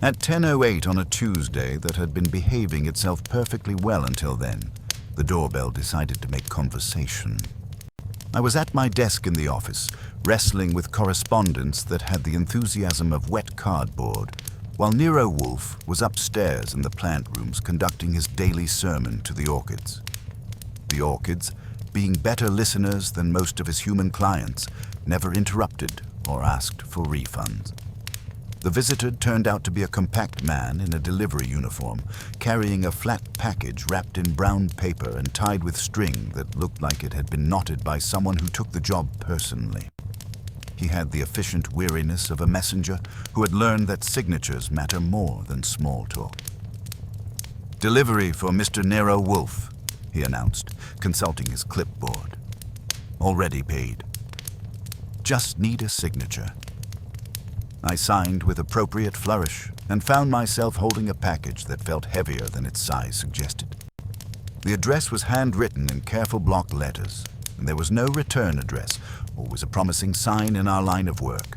At 10:08 on a Tuesday that had been behaving itself perfectly well until then, the doorbell decided to make conversation. I was at my desk in the office, wrestling with correspondence that had the enthusiasm of wet cardboard, while Nero Wolfe was upstairs in the plant rooms conducting his daily sermon to the orchids. The orchids, being better listeners than most of his human clients, never interrupted or asked for refunds. The visitor turned out to be a compact man in a delivery uniform, carrying a flat package wrapped in brown paper and tied with string that looked like it had been knotted by someone who took the job personally. He had the efficient weariness of a messenger who had learned that signatures matter more than small talk. "Delivery for Mr. Nero Wolfe," he announced, consulting his clipboard. "Already paid. Just need a signature." I signed with appropriate flourish and found myself holding a package that felt heavier than its size suggested. The address was handwritten in careful block letters, and there was no return address, always a promising sign in our line of work.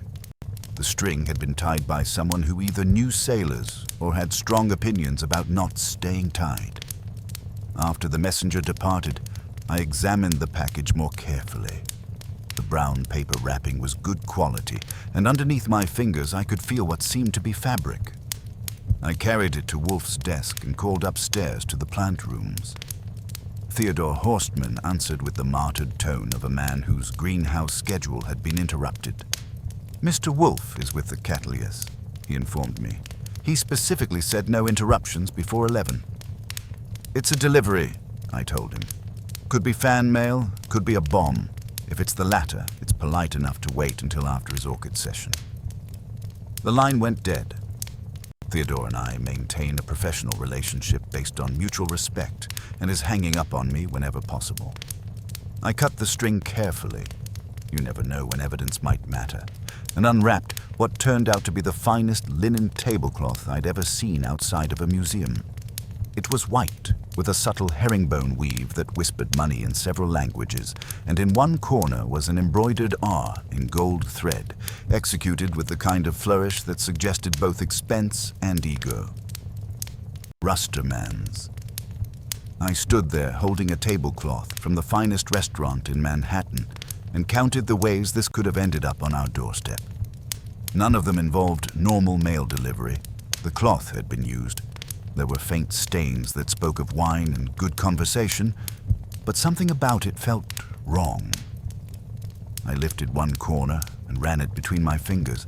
The string had been tied by someone who either knew sailors or had strong opinions about knots staying tied. After the messenger departed, I examined the package more carefully. The brown paper wrapping was good quality, and underneath my fingers I could feel what seemed to be fabric. I carried it to Wolfe's desk and called upstairs to the plant rooms. Theodore Horstman answered with the martyred tone of a man whose greenhouse schedule had been interrupted. "Mr. Wolfe is with the Cattleyas," he informed me. "He specifically said no interruptions before 11. "It's a delivery," I told him. "Could be fan mail, could be a bomb. If it's the latter, it's polite enough to wait until after his orchid session." The line went dead. Theodore and I maintain a professional relationship based on mutual respect and is hanging up on me whenever possible. I cut the string carefully. You never know when evidence might matter, and unwrapped what turned out to be the finest linen tablecloth I'd ever seen outside of a museum. It was white, with a subtle herringbone weave that whispered money in several languages, and in one corner was an embroidered R in gold thread, executed with the kind of flourish that suggested both expense and ego. Rustermans. I stood there holding a tablecloth from the finest restaurant in Manhattan and counted the ways this could have ended up on our doorstep. None of them involved normal mail delivery. The cloth had been used. There were faint stains that spoke of wine and good conversation, but something about it felt wrong. I lifted one corner and ran it between my fingers.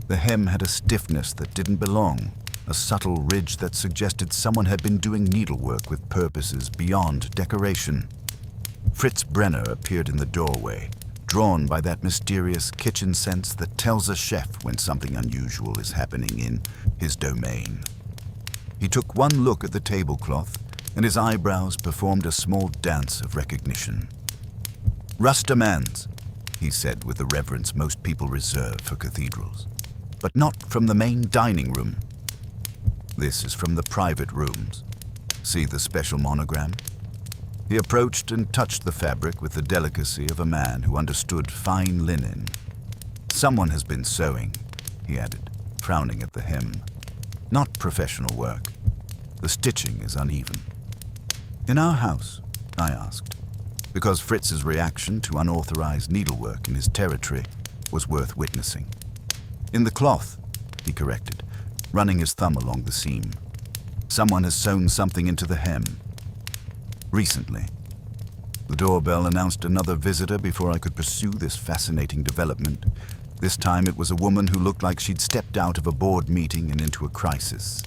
The hem had a stiffness that didn't belong, a subtle ridge that suggested someone had been doing needlework with purposes beyond decoration. Fritz Brenner appeared in the doorway, drawn by that mysterious kitchen sense that tells a chef when something unusual is happening in his domain. He took one look at the tablecloth, and his eyebrows performed a small dance of recognition. "Rustermans," he said with the reverence most people reserve for cathedrals, "but not from the main dining room. This is from the private rooms. See the special monogram?" He approached and touched the fabric with the delicacy of a man who understood fine linen. "Someone has been sewing," he added, frowning at the hem. "Not professional work. The stitching is uneven." "In our house?" I asked, because Fritz's reaction to unauthorized needlework in his territory was worth witnessing. "In the cloth," he corrected, running his thumb along the seam. "Someone has sewn something into the hem. Recently." The doorbell announced another visitor before I could pursue this fascinating development. This time it was a woman who looked like she'd stepped out of a board meeting and into a crisis.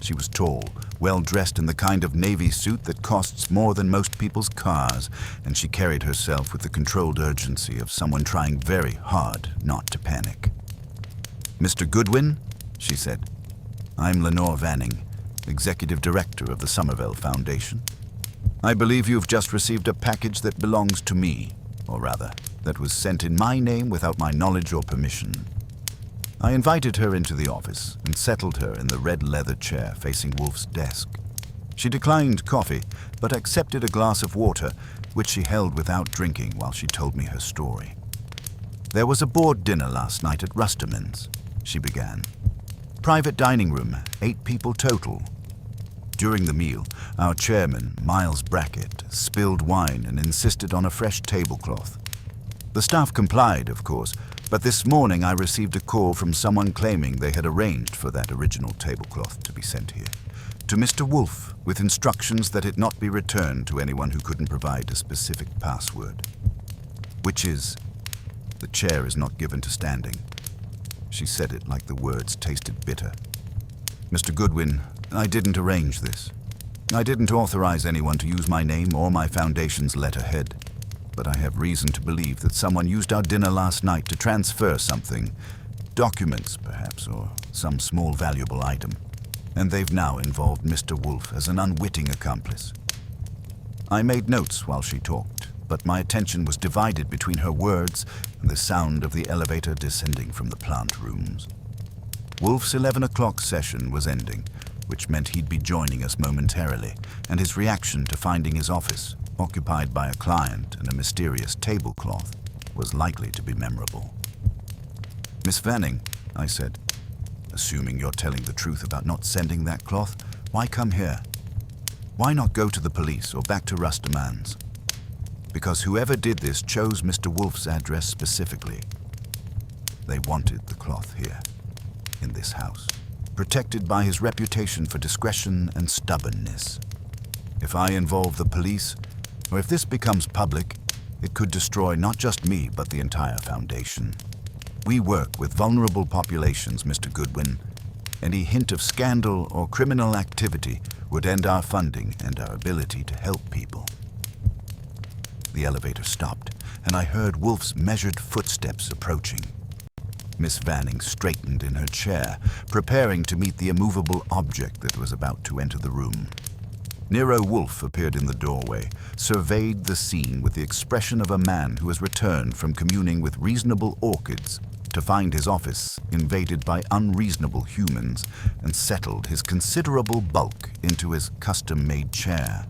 She was tall, well-dressed in the kind of navy suit that costs more than most people's cars, and she carried herself with the controlled urgency of someone trying very hard not to panic. "Mr. Goodwin," she said. "I'm Lenore Vanning, Executive Director of the Somerville Foundation. I believe you've just received a package that belongs to me, or rather, that was sent in my name without my knowledge or permission." I invited her into the office and settled her in the red leather chair facing Wolfe's desk. She declined coffee, but accepted a glass of water, which she held without drinking while she told me her story. "There was a board dinner last night at Rusterman's," she began. Private dining room, 8 people total. During the meal, our chairman, Miles Brackett, spilled wine and insisted on a fresh tablecloth. The staff complied, of course, but this morning I received a call from someone claiming they had arranged for that original tablecloth to be sent here, to Mr. Wolfe, with instructions that it not be returned to anyone who couldn't provide a specific password. Which is, the chair is not given to standing. She said it like the words tasted bitter. Mr. Goodwin, I didn't arrange this. I didn't authorize anyone to use my name or my foundation's letterhead. But I have reason to believe that someone used our dinner last night to transfer something, documents perhaps, or some small valuable item. And they've now involved Mr. Wolfe as an unwitting accomplice. I made notes while she talked, but my attention was divided between her words and the sound of the elevator descending from the plant rooms. Wolfe's 11 o'clock session was ending, which meant he'd be joining us momentarily, and his reaction to finding his office occupied by a client and a mysterious tablecloth was likely to be memorable. "Miss Vanning," I said, "assuming you're telling the truth about not sending that cloth, why come here? Why not go to the police or back to Rustermann's? Because whoever did this chose Mr. Wolfe's address specifically. They wanted the cloth here, in this house, protected by his reputation for discretion and stubbornness. If I involve the police, or if this becomes public, it could destroy not just me, but the entire foundation. We work with vulnerable populations, Mr. Goodwin. Any hint of scandal or criminal activity would end our funding and our ability to help people." The elevator stopped, and I heard Wolfe's measured footsteps approaching. Miss Vanning straightened in her chair, preparing to meet the immovable object that was about to enter the room. Nero Wolfe appeared in the doorway, surveyed the scene with the expression of a man who has returned from communing with reasonable orchids to find his office invaded by unreasonable humans, and settled his considerable bulk into his custom-made chair.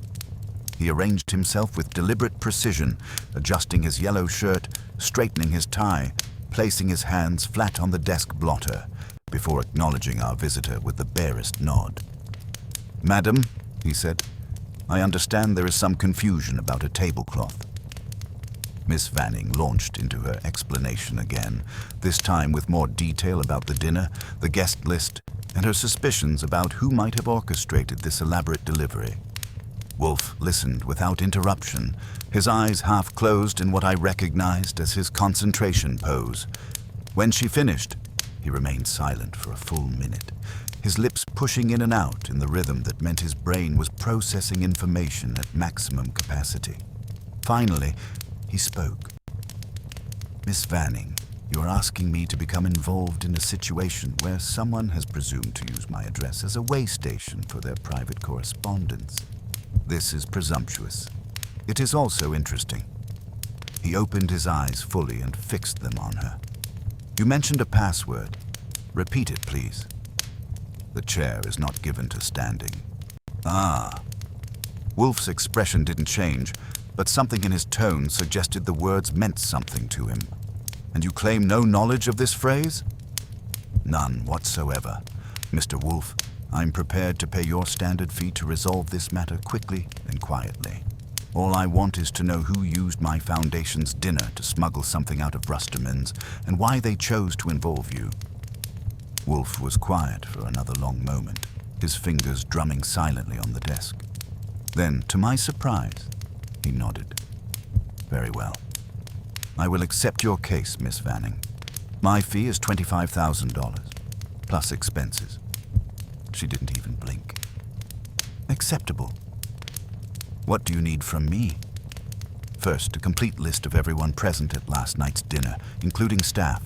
He arranged himself with deliberate precision, adjusting his yellow shirt, straightening his tie, placing his hands flat on the desk blotter, before acknowledging our visitor with the barest nod. "Madam," he said, "I understand there is some confusion about a tablecloth." Miss Vanning launched into her explanation again, this time with more detail about the dinner, the guest list, and her suspicions about who might have orchestrated this elaborate delivery. Wolfe listened without interruption, his eyes half closed in what I recognized as his concentration pose. When she finished, he remained silent for a full minute, his lips pushing in and out in the rhythm that meant his brain was processing information at maximum capacity. Finally, he spoke. "Miss Vanning, you are asking me to become involved in a situation where someone has presumed to use my address as a way station for their private correspondence. This is presumptuous. It is also interesting." He opened his eyes fully and fixed them on her. "You mentioned a password. Repeat it, please." "The chair is not given to standing." "Ah." Wolfe's expression didn't change, but something in his tone suggested the words meant something to him. "And you claim no knowledge of this phrase?" "None whatsoever. Mr. Wolfe, I'm prepared to pay your standard fee to resolve this matter quickly and quietly. All I want is to know who used my foundation's dinner to smuggle something out of Rustermann's, and why they chose to involve you." Wolfe was quiet for another long moment, his fingers drumming silently on the desk. Then, to my surprise, he nodded. "Very well. I will accept your case, Miss Vanning. My fee is $25,000, plus expenses." She didn't even blink. "Acceptable. What do you need from me?" "First, a complete list of everyone present at last night's dinner, including staff.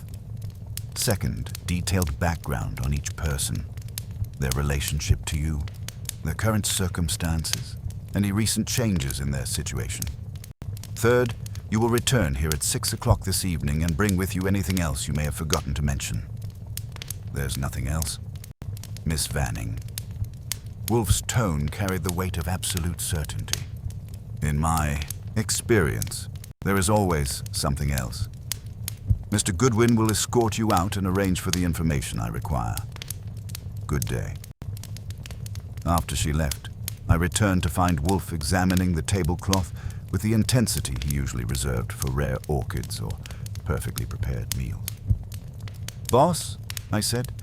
Second, detailed background on each person, their relationship to you, their current circumstances, any recent changes in their situation. Third, you will return here at 6 o'clock this evening and bring with you anything else you may have forgotten to mention." "There's nothing else?" "Miss Vanning." Wolfe's tone carried the weight of absolute certainty. "In my experience, there is always something else. Mr. Goodwin will escort you out and arrange for the information I require. good day. After she left, I returned to find Wolfe examining the tablecloth with the intensity he usually reserved for rare orchids or perfectly prepared meals. "Boss," I said,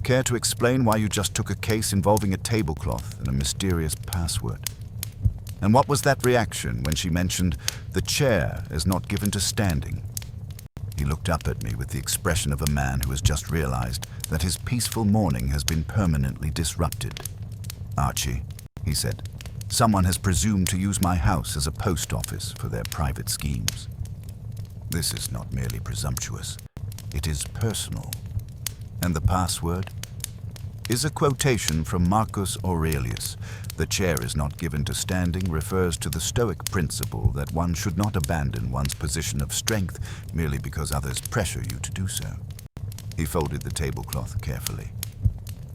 "care to explain why you just took a case involving a tablecloth and a mysterious password? And what was that reaction when she mentioned the chair is not given to standing?" He looked up at me with the expression of a man who has just realized that his peaceful morning has been permanently disrupted. "Archie," he said, "someone has presumed to use my house as a post office for their private schemes. This is not merely presumptuous, it is personal. And the password is a quotation from Marcus Aurelius. The chair is not given to standing refers to the Stoic principle that one should not abandon one's position of strength merely because others pressure you to do so." He folded the tablecloth carefully.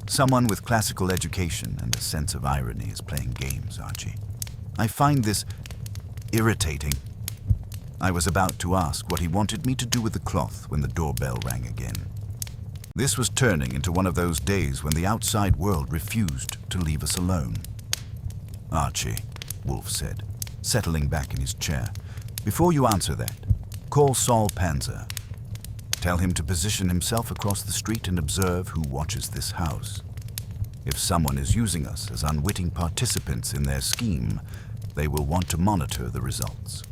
"Someone with classical education and a sense of irony is playing games, Archie. I find this irritating." I was about to ask what he wanted me to do with the cloth when the doorbell rang again. This was turning into one of those days when the outside world refused to leave us alone. "Archie," Wolfe said, settling back in his chair, "before you answer that, call Saul Panzer. Tell him to position himself across the street and observe who watches this house. If someone is using us as unwitting participants in their scheme, they will want to monitor the results."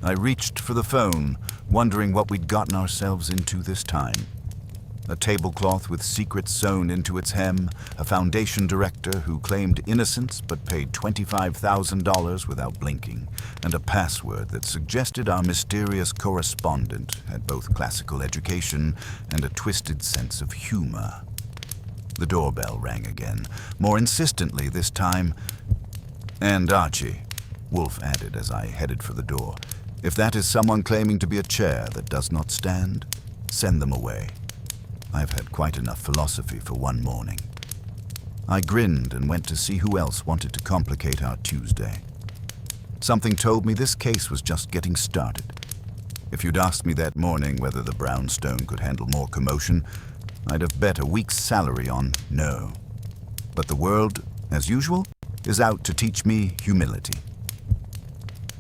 I reached for the phone, wondering what we'd gotten ourselves into this time. A tablecloth with secrets sewn into its hem, a foundation director who claimed innocence but paid $25,000 without blinking, and a password that suggested our mysterious correspondent had both classical education and a twisted sense of humor. The doorbell rang again, more insistently this time. "And Archie," Wolfe added as I headed for the door, "if that is someone claiming to be a chair that does not stand, send them away. I've had quite enough philosophy for one morning." I grinned and went to see who else wanted to complicate our Tuesday. Something told me this case was just getting started. If you'd asked me that morning whether the brownstone could handle more commotion, I'd have bet a week's salary on no. But the world, as usual, is out to teach me humility.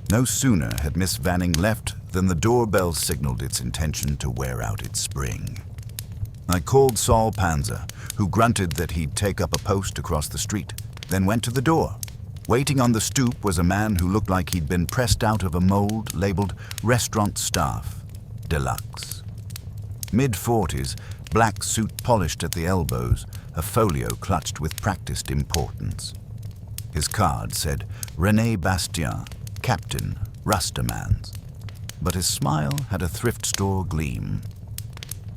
No sooner had Miss Vanning left than the doorbell signaled its intention to wear out its spring. I called Saul Panzer, who grunted that he'd take up a post across the street, then went to the door. Waiting on the stoop was a man who looked like he'd been pressed out of a mold labeled Restaurant Staff, Deluxe. Mid-40s, black suit polished at the elbows, a folio clutched with practiced importance. His card said René Bastien, Captain, Rustamans, but his smile had a thrift store gleam.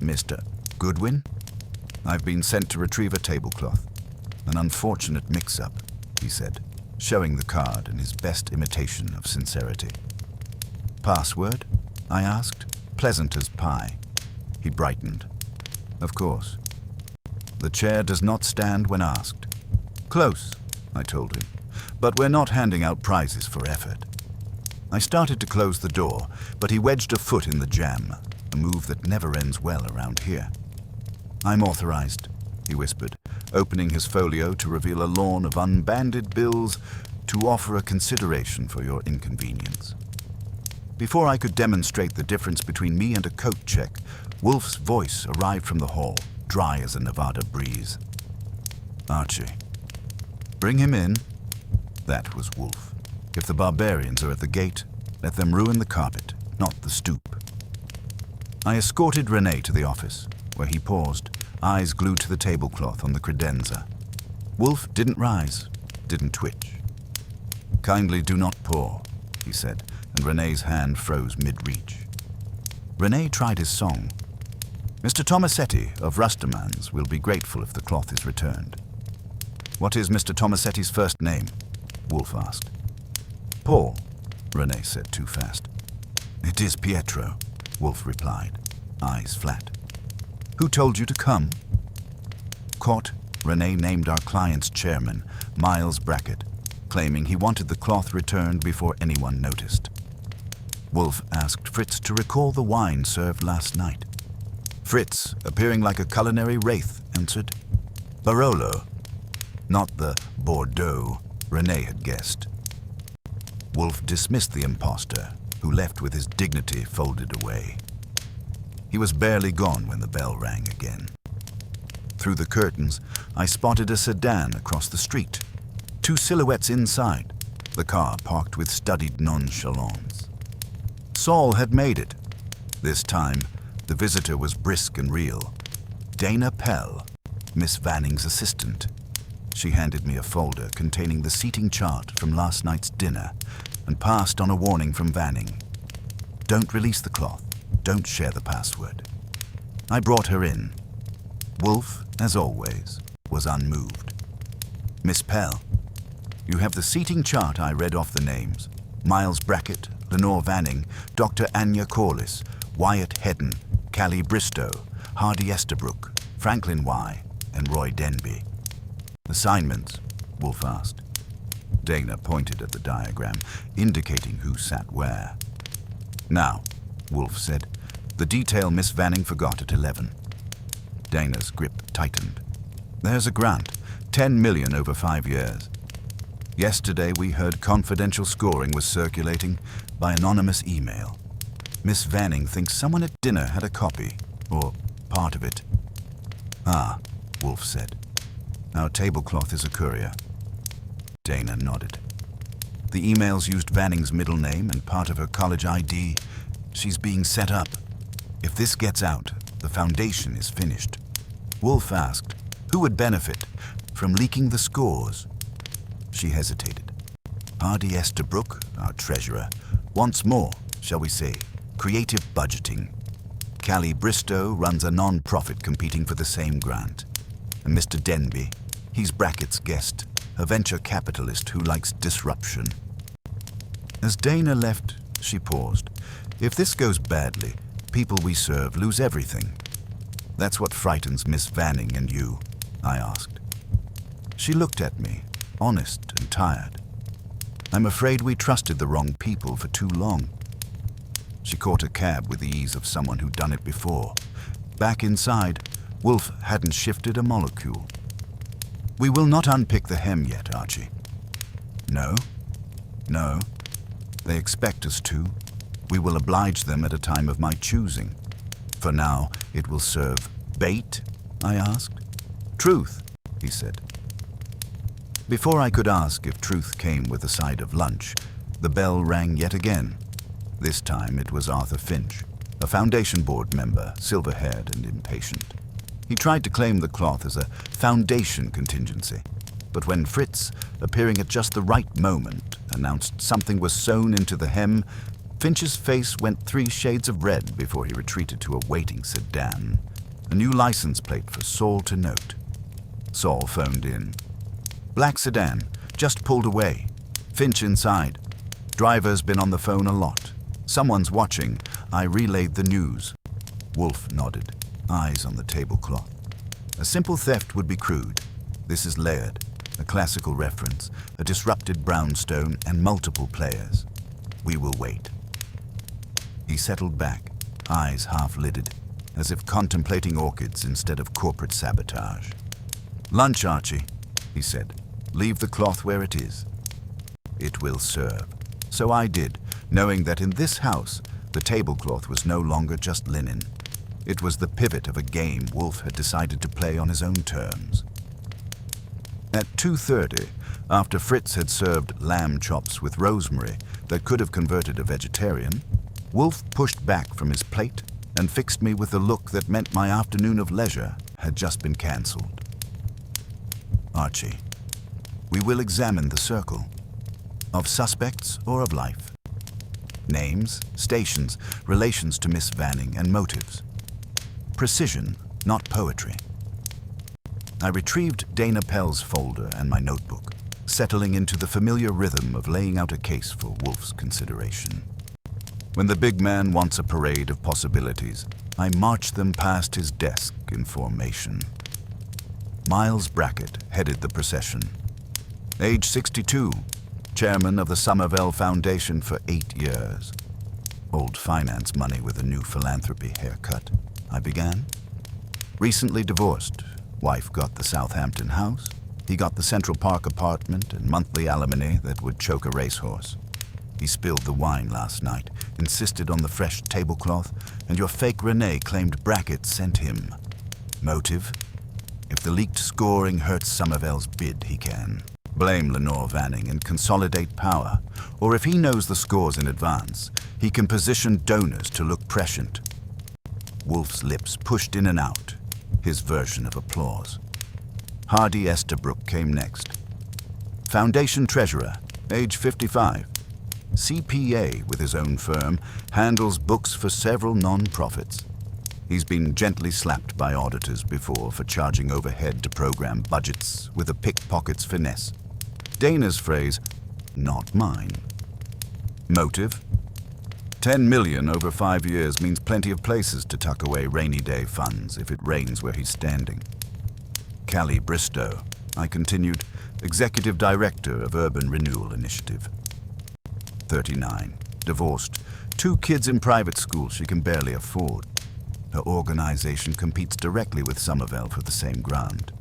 "Mr. Goodwin? I've been sent to retrieve a tablecloth. An unfortunate mix-up," he said, showing the card in his best imitation of sincerity. "Password?" I asked, pleasant as pie. He brightened. "Of course. The chair does not stand when asked." "Close," I told him, "but we're not handing out prizes for effort." I started to close the door, but he wedged a foot in the jamb, a move that never ends well around here. "I'm authorized," he whispered, opening his folio to reveal a lawn of unbanded bills to offer a consideration for your inconvenience. Before I could demonstrate the difference between me and a coat check, Wolfe's voice arrived from the hall, dry as a Nevada breeze. "Archie, bring him in." That was Wolfe. "If the barbarians are at the gate, let them ruin the carpet, not the stoop." I escorted René to the office, where he paused, eyes glued to the tablecloth on the credenza. Wolfe didn't rise, didn't twitch. "Kindly do not pour," he said, and René's hand froze mid-reach. René tried his song. "Mr. Tomasetti of Rustamans will be grateful if the cloth is returned." "What is Mr. Tomasetti's first name?" Wolfe asked. "Paul," René said too fast. "It is Pietro," Wolfe replied, eyes flat. "Who told you to come?" Caught, René named our client's chairman, Miles Brackett, claiming he wanted the cloth returned before anyone noticed. Wolfe asked Fritz to recall the wine served last night. Fritz, appearing like a culinary wraith, answered, Barolo, not the Bordeaux Renee had guessed. Wolfe dismissed the impostor, who left with his dignity folded away. He was barely gone when the bell rang again. Through the curtains, I spotted a sedan across the street. 2 silhouettes inside, the car parked with studied nonchalance. Saul had made it. This time, the visitor was brisk and real. Dana Pell, Miss Vanning's assistant. She handed me a folder containing the seating chart from last night's dinner and passed on a warning from Vanning. Don't release the cloth. Don't share the password. I brought her in. Wolfe, as always, was unmoved. Miss Pell, you have the seating chart. I read off the names. Miles Brackett, Lenore Vanning, Dr. Anya Corliss, Wyatt Hedden, Callie Bristow, Hardy Estabrook, Franklin Y., and Roy Denby. Assignments? Wolfe asked. Dana pointed at the diagram, indicating who sat where. Now, Wolfe said, the detail Miss Vanning forgot at 11. Dana's grip tightened. There's a grant, 10 million over 5 years. Yesterday we heard confidential scoring was circulating by anonymous email. Miss Vanning thinks someone at dinner had a copy, or part of it. Ah, Wolfe said. Our tablecloth is a courier. Dana nodded. The emails used Vanning's middle name and part of her college ID. She's being set up. If this gets out, the foundation is finished. Wolfe asked, who would benefit from leaking the scores? She hesitated. Hardy Estabrook, our treasurer, wants more, shall we say, creative budgeting. Callie Bristow runs a non-profit competing for the same grant. And Mr. Denby, he's Brackett's guest, a venture capitalist who likes disruption. As Dana left, she paused. If this goes badly, people we serve lose everything. That's what frightens Miss Vanning and you, I asked. She looked at me, honest and tired. I'm afraid we trusted the wrong people for too long. She caught a cab with the ease of someone who'd done it before. Back inside, Wolfe hadn't shifted a molecule. We will not unpick the hem yet, Archie. No. They expect us to. We will oblige them at a time of my choosing. For now, it will serve bait, I asked. Truth, he said. Before I could ask if truth came with a side of lunch, the bell rang yet again. This time it was Arthur Finch, a Foundation Board member, silver-haired and impatient. He tried to claim the cloth as a Foundation contingency, but when Fritz, appearing at just the right moment, announced something was sewn into the hem, Finch's face went 3 shades of red before he retreated to a waiting sedan, a new license plate for Saul to note. Saul phoned in. Black sedan, just pulled away. Finch inside. Driver's been on the phone a lot. Someone's watching. I relayed the news. Wolfe nodded, eyes on the tablecloth. A simple theft would be crude. This is layered, a classical reference, a disrupted brownstone, and multiple players. We will wait. He settled back, eyes half-lidded, as if contemplating orchids instead of corporate sabotage. Lunch, Archie, he said. Leave the cloth where it is. It will serve. So I did, knowing that in this house, the tablecloth was no longer just linen. It was the pivot of a game Wolfe had decided to play on his own terms. At 2:30, after Fritz had served lamb chops with rosemary that could have converted a vegetarian, Wolfe pushed back from his plate and fixed me with a look that meant my afternoon of leisure had just been cancelled. Archie, we will examine the circle. Of suspects or of life. Names, stations, relations to Miss Vanning, and motives. Precision, not poetry. I retrieved Dana Pell's folder and my notebook, settling into the familiar rhythm of laying out a case for Wolfe's consideration. When the big man wants a parade of possibilities, I march them past his desk in formation. Miles Brackett headed the procession. Age 62, chairman of the Somerville Foundation for 8 years. Old finance money with a new philanthropy haircut, I began. Recently divorced, Wife got the Southampton house. He got the Central Park apartment and monthly alimony that would choke a racehorse. He spilled the wine last night, insisted on the fresh tablecloth, and your fake Renee claimed Brackett sent him. Motive? If the leaked scoring hurts Somerville's bid, he can blame Lenore Vanning and consolidate power. Or if he knows the scores in advance, he can position donors to look prescient. Wolfe's lips pushed in and out, his version of applause. Hardy Estabrook came next. Foundation treasurer, age 55. CPA with his own firm, handles books for several non-profits. He's been gently slapped by auditors before for charging overhead to program budgets with a pickpocket's finesse. Dana's phrase, not mine. Motive? 10 million over 5 years means plenty of places to tuck away rainy day funds if it rains where he's standing. Callie Bristow, I continued, Executive Director of Urban Renewal Initiative. 39, divorced, 2 kids in private school she can barely afford. Her organization competes directly with Somerville for the same grant.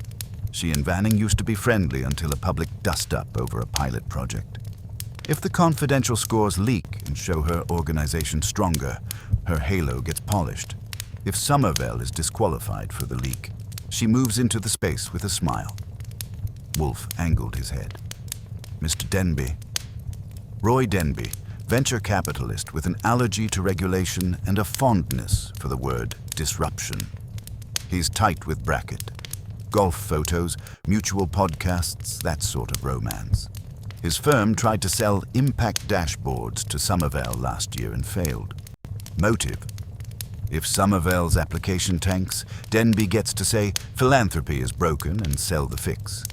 She and Vanning used to be friendly until a public dust-up over a pilot project. If the confidential scores leak and show her organization stronger, her halo gets polished. If Somerville is disqualified for the leak, she moves into the space with a smile. Wolfe angled his head. Mr. Denby. Roy Denby, venture capitalist with an allergy to regulation and a fondness for the word disruption. He's tight with Brackett. Golf photos, mutual podcasts, that sort of romance. His firm tried to sell impact dashboards to Somerville last year and failed. Motive? If Somerville's application tanks, Denby gets to say philanthropy is broken and sell the fix.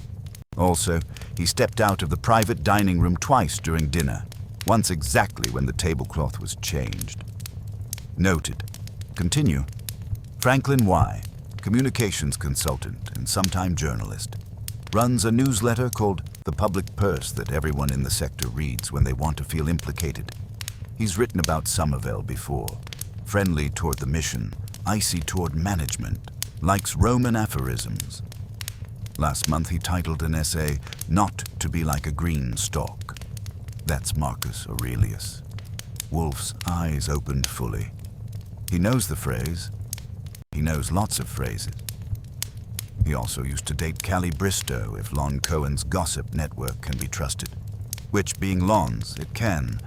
Also, he stepped out of the private dining room twice during dinner, once exactly when the tablecloth was changed. Noted. Continue. Franklin Y., communications consultant and sometime journalist, runs a newsletter called The Public Purse that everyone in the sector reads when they want to feel implicated. He's written about Somerville before. Friendly toward the mission, icy toward management, likes Roman aphorisms. Last month he titled an essay, Not to be like a green stalk. That's Marcus Aurelius. Wolfe's eyes opened fully. He knows the phrase. He knows lots of phrases. He also used to date Callie Bristow if Lon Cohen's gossip network can be trusted. Which, being Lon's, it can.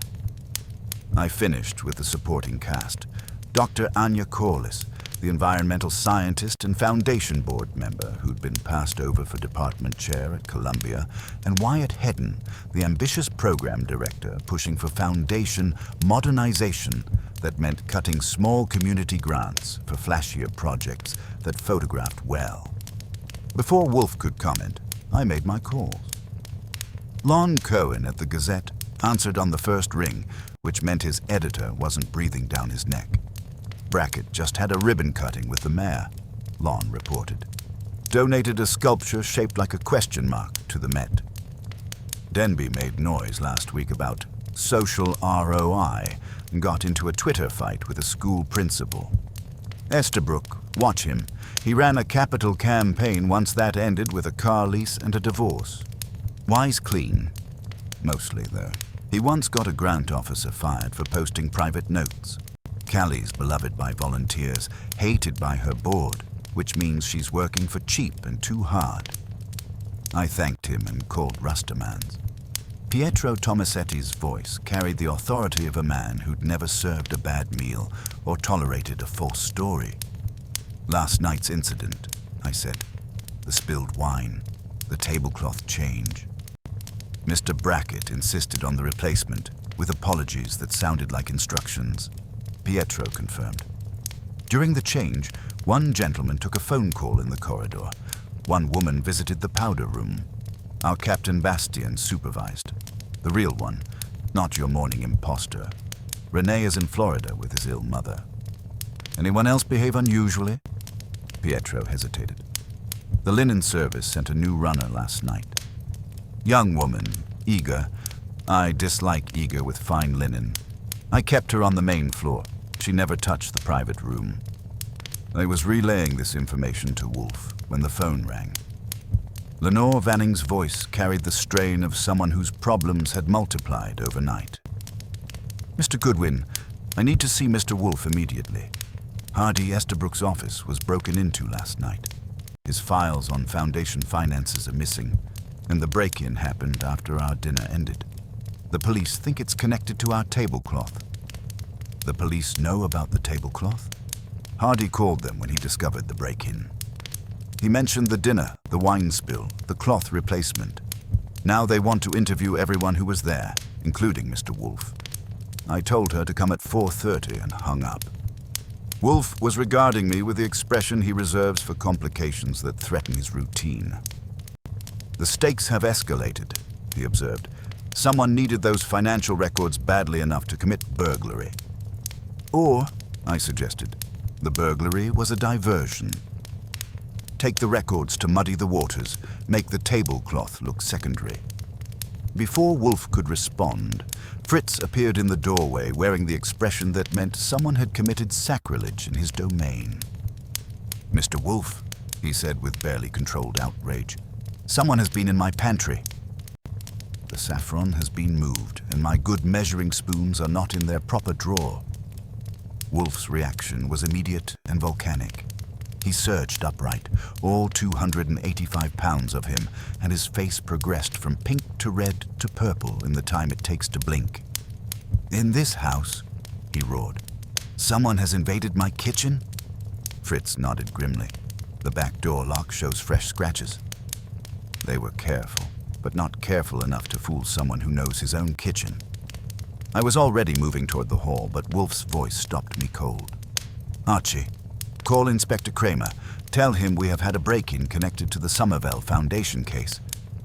I finished with the supporting cast. Dr. Anya Corliss, the environmental scientist and foundation board member who'd been passed over for department chair at Columbia, and Wyatt Hedden, the ambitious program director pushing for foundation modernization that meant cutting small community grants for flashier projects that photographed well. Before Wolfe could comment, I made my calls. Lon Cohen at the Gazette answered on the first ring, which meant his editor wasn't breathing down his neck. Brackett just had a ribbon cutting with the mayor, Lon reported. Donated a sculpture shaped like a question mark to the Met. Denby made noise last week about social ROI and got into a Twitter fight with a school principal. Estabrook, watch him. He ran a capital campaign once that ended with a car lease and a divorce. Wise clean. Mostly, though. He once got a grant officer fired for posting private notes. Callie's beloved by volunteers, hated by her board, which means she's working for cheap and too hard. I thanked him and called Rustamans. Pietro Tomasetti's voice carried the authority of a man who'd never served a bad meal or tolerated a false story. Last night's incident, I said. The spilled wine, the tablecloth change. Mr. Brackett insisted on the replacement, with apologies that sounded like instructions. Pietro confirmed. During the change, one gentleman took a phone call in the corridor. One woman visited the powder room. Our Captain Bastian supervised. The real one, not your morning imposter. Renee is in Florida with his ill mother. Anyone else behave unusually? Pietro hesitated. The linen service sent a new runner last night. Young woman, eager. I dislike eager with fine linen. I kept her on the main floor. She never touched the private room. I was relaying this information to Wolfe when the phone rang. Lenore Vanning's voice carried the strain of someone whose problems had multiplied overnight. "Mr. Goodwin, I need to see Mr. Wolfe immediately. Hardy Estabrook's office was broken into last night. His files on Foundation finances are missing, and the break-in happened after our dinner ended. The police think it's connected to our tablecloth." "The police know about the tablecloth?" Hardy called them when he discovered the break-in. He mentioned the dinner, the wine spill, the cloth replacement. Now they want to interview everyone who was there, including Mr. Wolfe. I told her to come at 4:30 and hung up. Wolfe was regarding me with the expression he reserves for complications that threaten his routine. "The stakes have escalated," he observed. "Someone needed those financial records badly enough to commit burglary." "Or," I suggested, "the burglary was a diversion. Take the records to muddy the waters, make the tablecloth look secondary." Before Wolfe could respond, Fritz appeared in the doorway wearing the expression that meant someone had committed sacrilege in his domain. "Mr. Wolfe," he said with barely controlled outrage, "someone has been in my pantry. The saffron has been moved, and my good measuring spoons are not in their proper drawer." Wolfe's reaction was immediate and volcanic. He surged upright, all 285 pounds of him, and his face progressed from pink to red to purple in the time it takes to blink. "In this house," he roared, "someone has invaded my kitchen?" Fritz nodded grimly. "The back door lock shows fresh scratches." They were careful, but not careful enough to fool someone who knows his own kitchen. I was already moving toward the hall, but Wolfe's voice stopped me cold. "Archie, call Inspector Kramer. Tell him we have had a break-in connected to the Somerville Foundation case.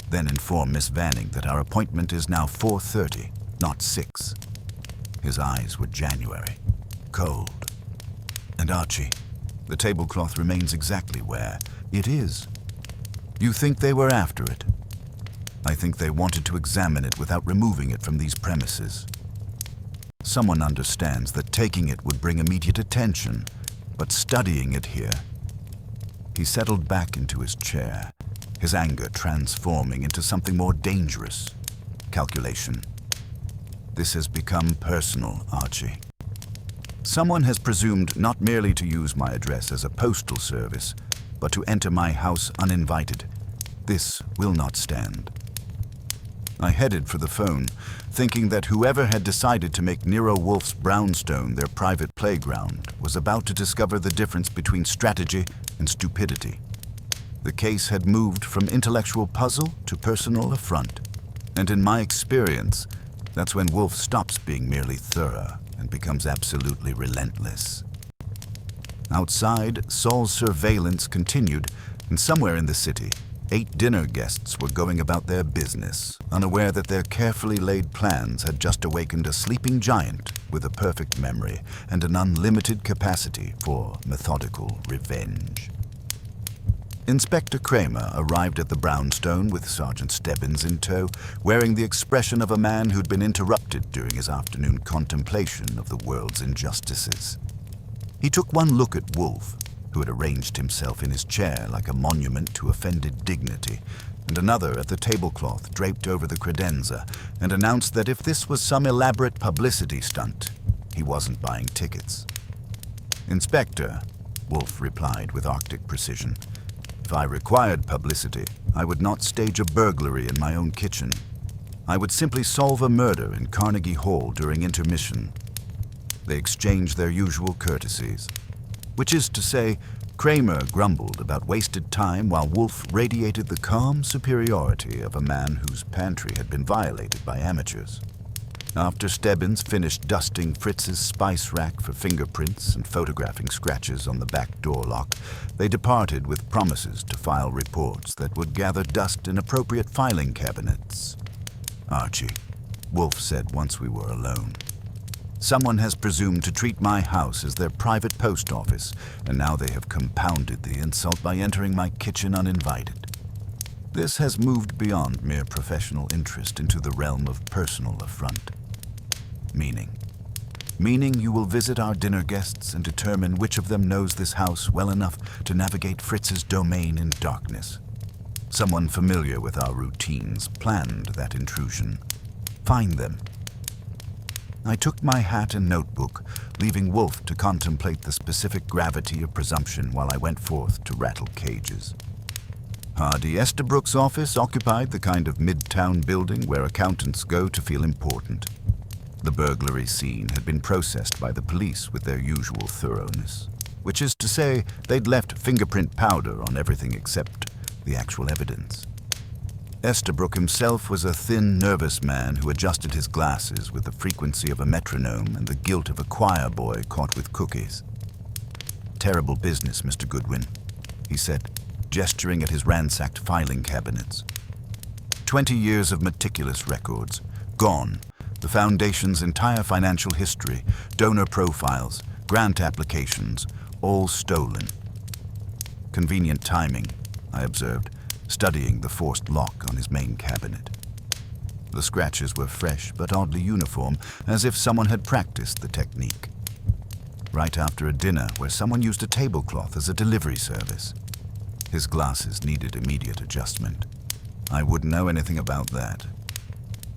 Then inform Miss Vanning that our appointment is now 4:30, not 6. His eyes were January, cold. "And Archie, the tablecloth remains exactly where it is. You think they were after it? I think they wanted to examine it without removing it from these premises. Someone understands that taking it would bring immediate attention, but studying it here..." He settled back into his chair, his anger transforming into something more dangerous: calculation. "This has become personal, Archie. Someone has presumed not merely to use my address as a postal service, but to enter my house uninvited. This will not stand." I headed for the phone, thinking that whoever had decided to make Nero Wolfe's brownstone their private playground was about to discover the difference between strategy and stupidity. The case had moved from intellectual puzzle to personal affront, and in my experience, that's when Wolfe stops being merely thorough and becomes absolutely relentless. Outside, Saul's surveillance continued, and somewhere in the city, 8 dinner guests were going about their business, unaware that their carefully laid plans had just awakened a sleeping giant with a perfect memory and an unlimited capacity for methodical revenge. Inspector Kramer arrived at the brownstone with Sergeant Stebbins in tow, wearing the expression of a man who'd been interrupted during his afternoon contemplation of the world's injustices. He took one look at Wolfe, who had arranged himself in his chair like a monument to offended dignity, and another at the tablecloth draped over the credenza, and announced that if this was some elaborate publicity stunt, he wasn't buying tickets. "Inspector," Wolfe replied with Arctic precision, "if I required publicity, I would not stage a burglary in my own kitchen. I would simply solve a murder in Carnegie Hall during intermission." They exchanged their usual courtesies. Which is to say, Kramer grumbled about wasted time while Wolfe radiated the calm superiority of a man whose pantry had been violated by amateurs. After Stebbins finished dusting Fritz's spice rack for fingerprints and photographing scratches on the back door lock, they departed with promises to file reports that would gather dust in appropriate filing cabinets. "Archie," Wolfe said once we were alone, "someone has presumed to treat my house as their private post office, and now they have compounded the insult by entering my kitchen uninvited. This has moved beyond mere professional interest into the realm of personal affront. Meaning meaning you will visit our dinner guests and determine which of them knows this house well enough to navigate Fritz's domain in darkness. Someone familiar with our routines planned that intrusion. Find them. I took my hat and notebook, leaving Wolfe to contemplate the specific gravity of presumption while I went forth to rattle cages. Hardy Estabrook's office occupied the kind of midtown building where accountants go to feel important. The burglary scene had been processed by the police with their usual thoroughness, which is to say they'd left fingerprint powder on everything except the actual evidence. Estabrook himself was a thin, nervous man who adjusted his glasses with the frequency of a metronome and the guilt of a choir boy caught with cookies. "Terrible business, Mr. Goodwin," he said, gesturing at his ransacked filing cabinets. 20 years of meticulous records, gone. The Foundation's entire financial history, donor profiles, grant applications, all stolen. "Convenient timing," I observed, studying the forced lock on his main cabinet. The scratches were fresh but oddly uniform, as if someone had practiced the technique. Right after a dinner where someone used a tablecloth as a delivery service. His glasses needed immediate adjustment. I wouldn't know anything about that.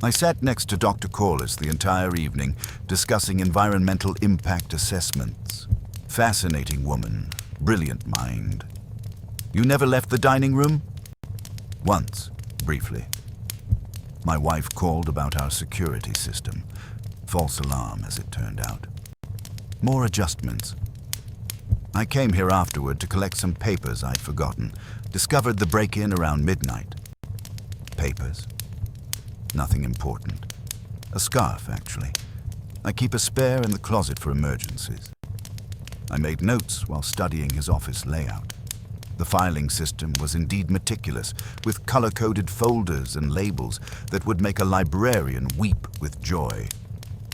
I sat next to Dr. Corliss the entire evening, discussing environmental impact assessments. Fascinating woman, brilliant mind. "You never left the dining room?" "Once, briefly. My wife called about our security system. False alarm, as it turned out. More adjustments. I came here afterward to collect some papers I'd forgotten. Discovered the break-in around midnight. Papers? Nothing important. A scarf, actually. I keep a spare in the closet for emergencies. I made notes while studying his office layout. The filing system was indeed meticulous, with color-coded folders and labels that would make a librarian weep with joy.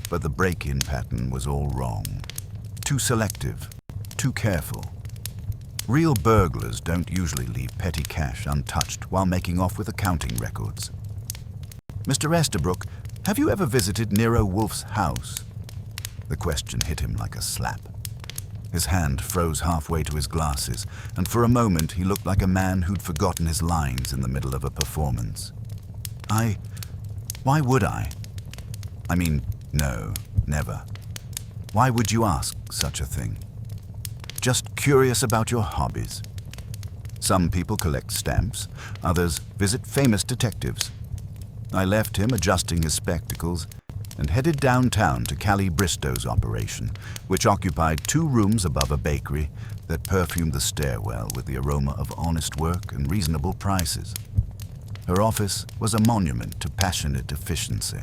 But the break-in pattern was all wrong. Too selective, too careful. Real burglars don't usually leave petty cash untouched while making off with accounting records. "Mr. Estabrook, have you ever visited Nero Wolfe's house?" The question hit him like a slap. His hand froze halfway to his glasses, and for a moment he looked like a man who'd forgotten his lines in the middle of a performance. Why would I? I mean, no, never. Why would you ask such a thing? Just curious about your hobbies. Some people collect stamps, others visit famous detectives. I left him adjusting his spectacles and headed downtown to Callie Bristow's operation, which occupied 2 rooms above a bakery that perfumed the stairwell with the aroma of honest work and reasonable prices. Her office was a monument to passionate efficiency.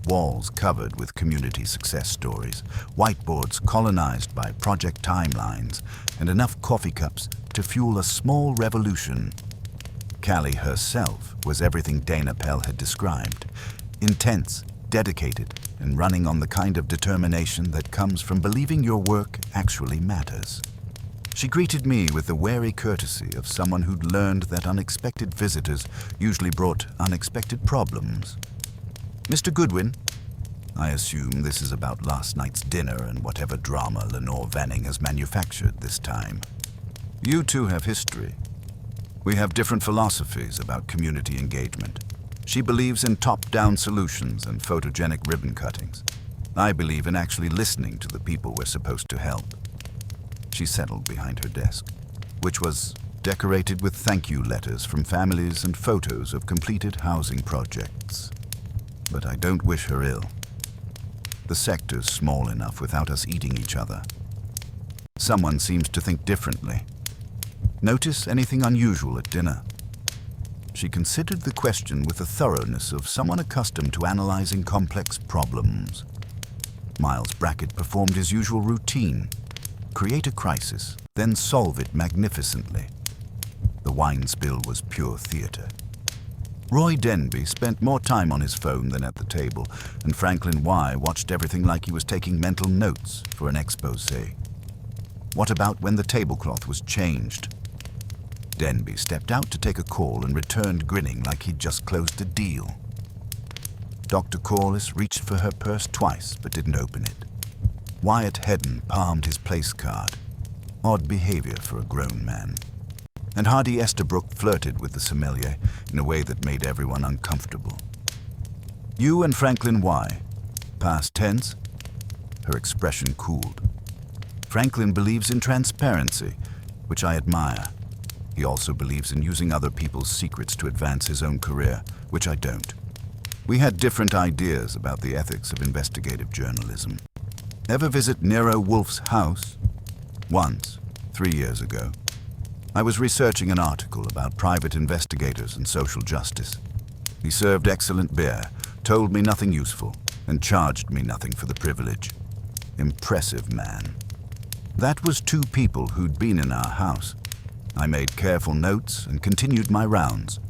Walls covered with community success stories, whiteboards colonized by project timelines, and enough coffee cups to fuel a small revolution. Callie herself was everything Dana Pell had described. Intense, dedicated, and running on the kind of determination that comes from believing your work actually matters. She greeted me with the wary courtesy of someone who'd learned that unexpected visitors usually brought unexpected problems. "Mr. Goodwin, I assume this is about last night's dinner and whatever drama Lenore Vanning has manufactured this time. You two have history. We have different philosophies about community engagement. She believes in top-down solutions and photogenic ribbon cuttings. I believe in actually listening to the people we're supposed to help." She settled behind her desk, which was decorated with thank you letters from families and photos of completed housing projects. But I don't wish her ill. The sector's small enough without us eating each other. Someone seems to think differently. Notice anything unusual at dinner? She considered the question with the thoroughness of someone accustomed to analyzing complex problems. Miles Brackett performed his usual routine. Create a crisis, then solve it magnificently. The wine spill was pure theater. Roy Denby spent more time on his phone than at the table, and Franklin Y. watched everything like he was taking mental notes for an exposé. What about when the tablecloth was changed? Denby stepped out to take a call and returned grinning like he'd just closed a deal. Dr. Corliss reached for her purse twice but didn't open it. Wyatt Hedden palmed his place card. Odd behavior for a grown man. And Hardy Estabrook flirted with the sommelier in a way that made everyone uncomfortable. You and Franklin Y. Past tense? Her expression cooled. Franklin believes in transparency, which I admire. He also believes in using other people's secrets to advance his own career, which I don't. We had different ideas about the ethics of investigative journalism. Ever visit Nero Wolfe's house? Once, 3 years ago. I was researching an article about private investigators and social justice. He served excellent beer, told me nothing useful, and charged me nothing for the privilege. Impressive man. That was 2 people who'd been in our house. I made careful notes and continued my rounds.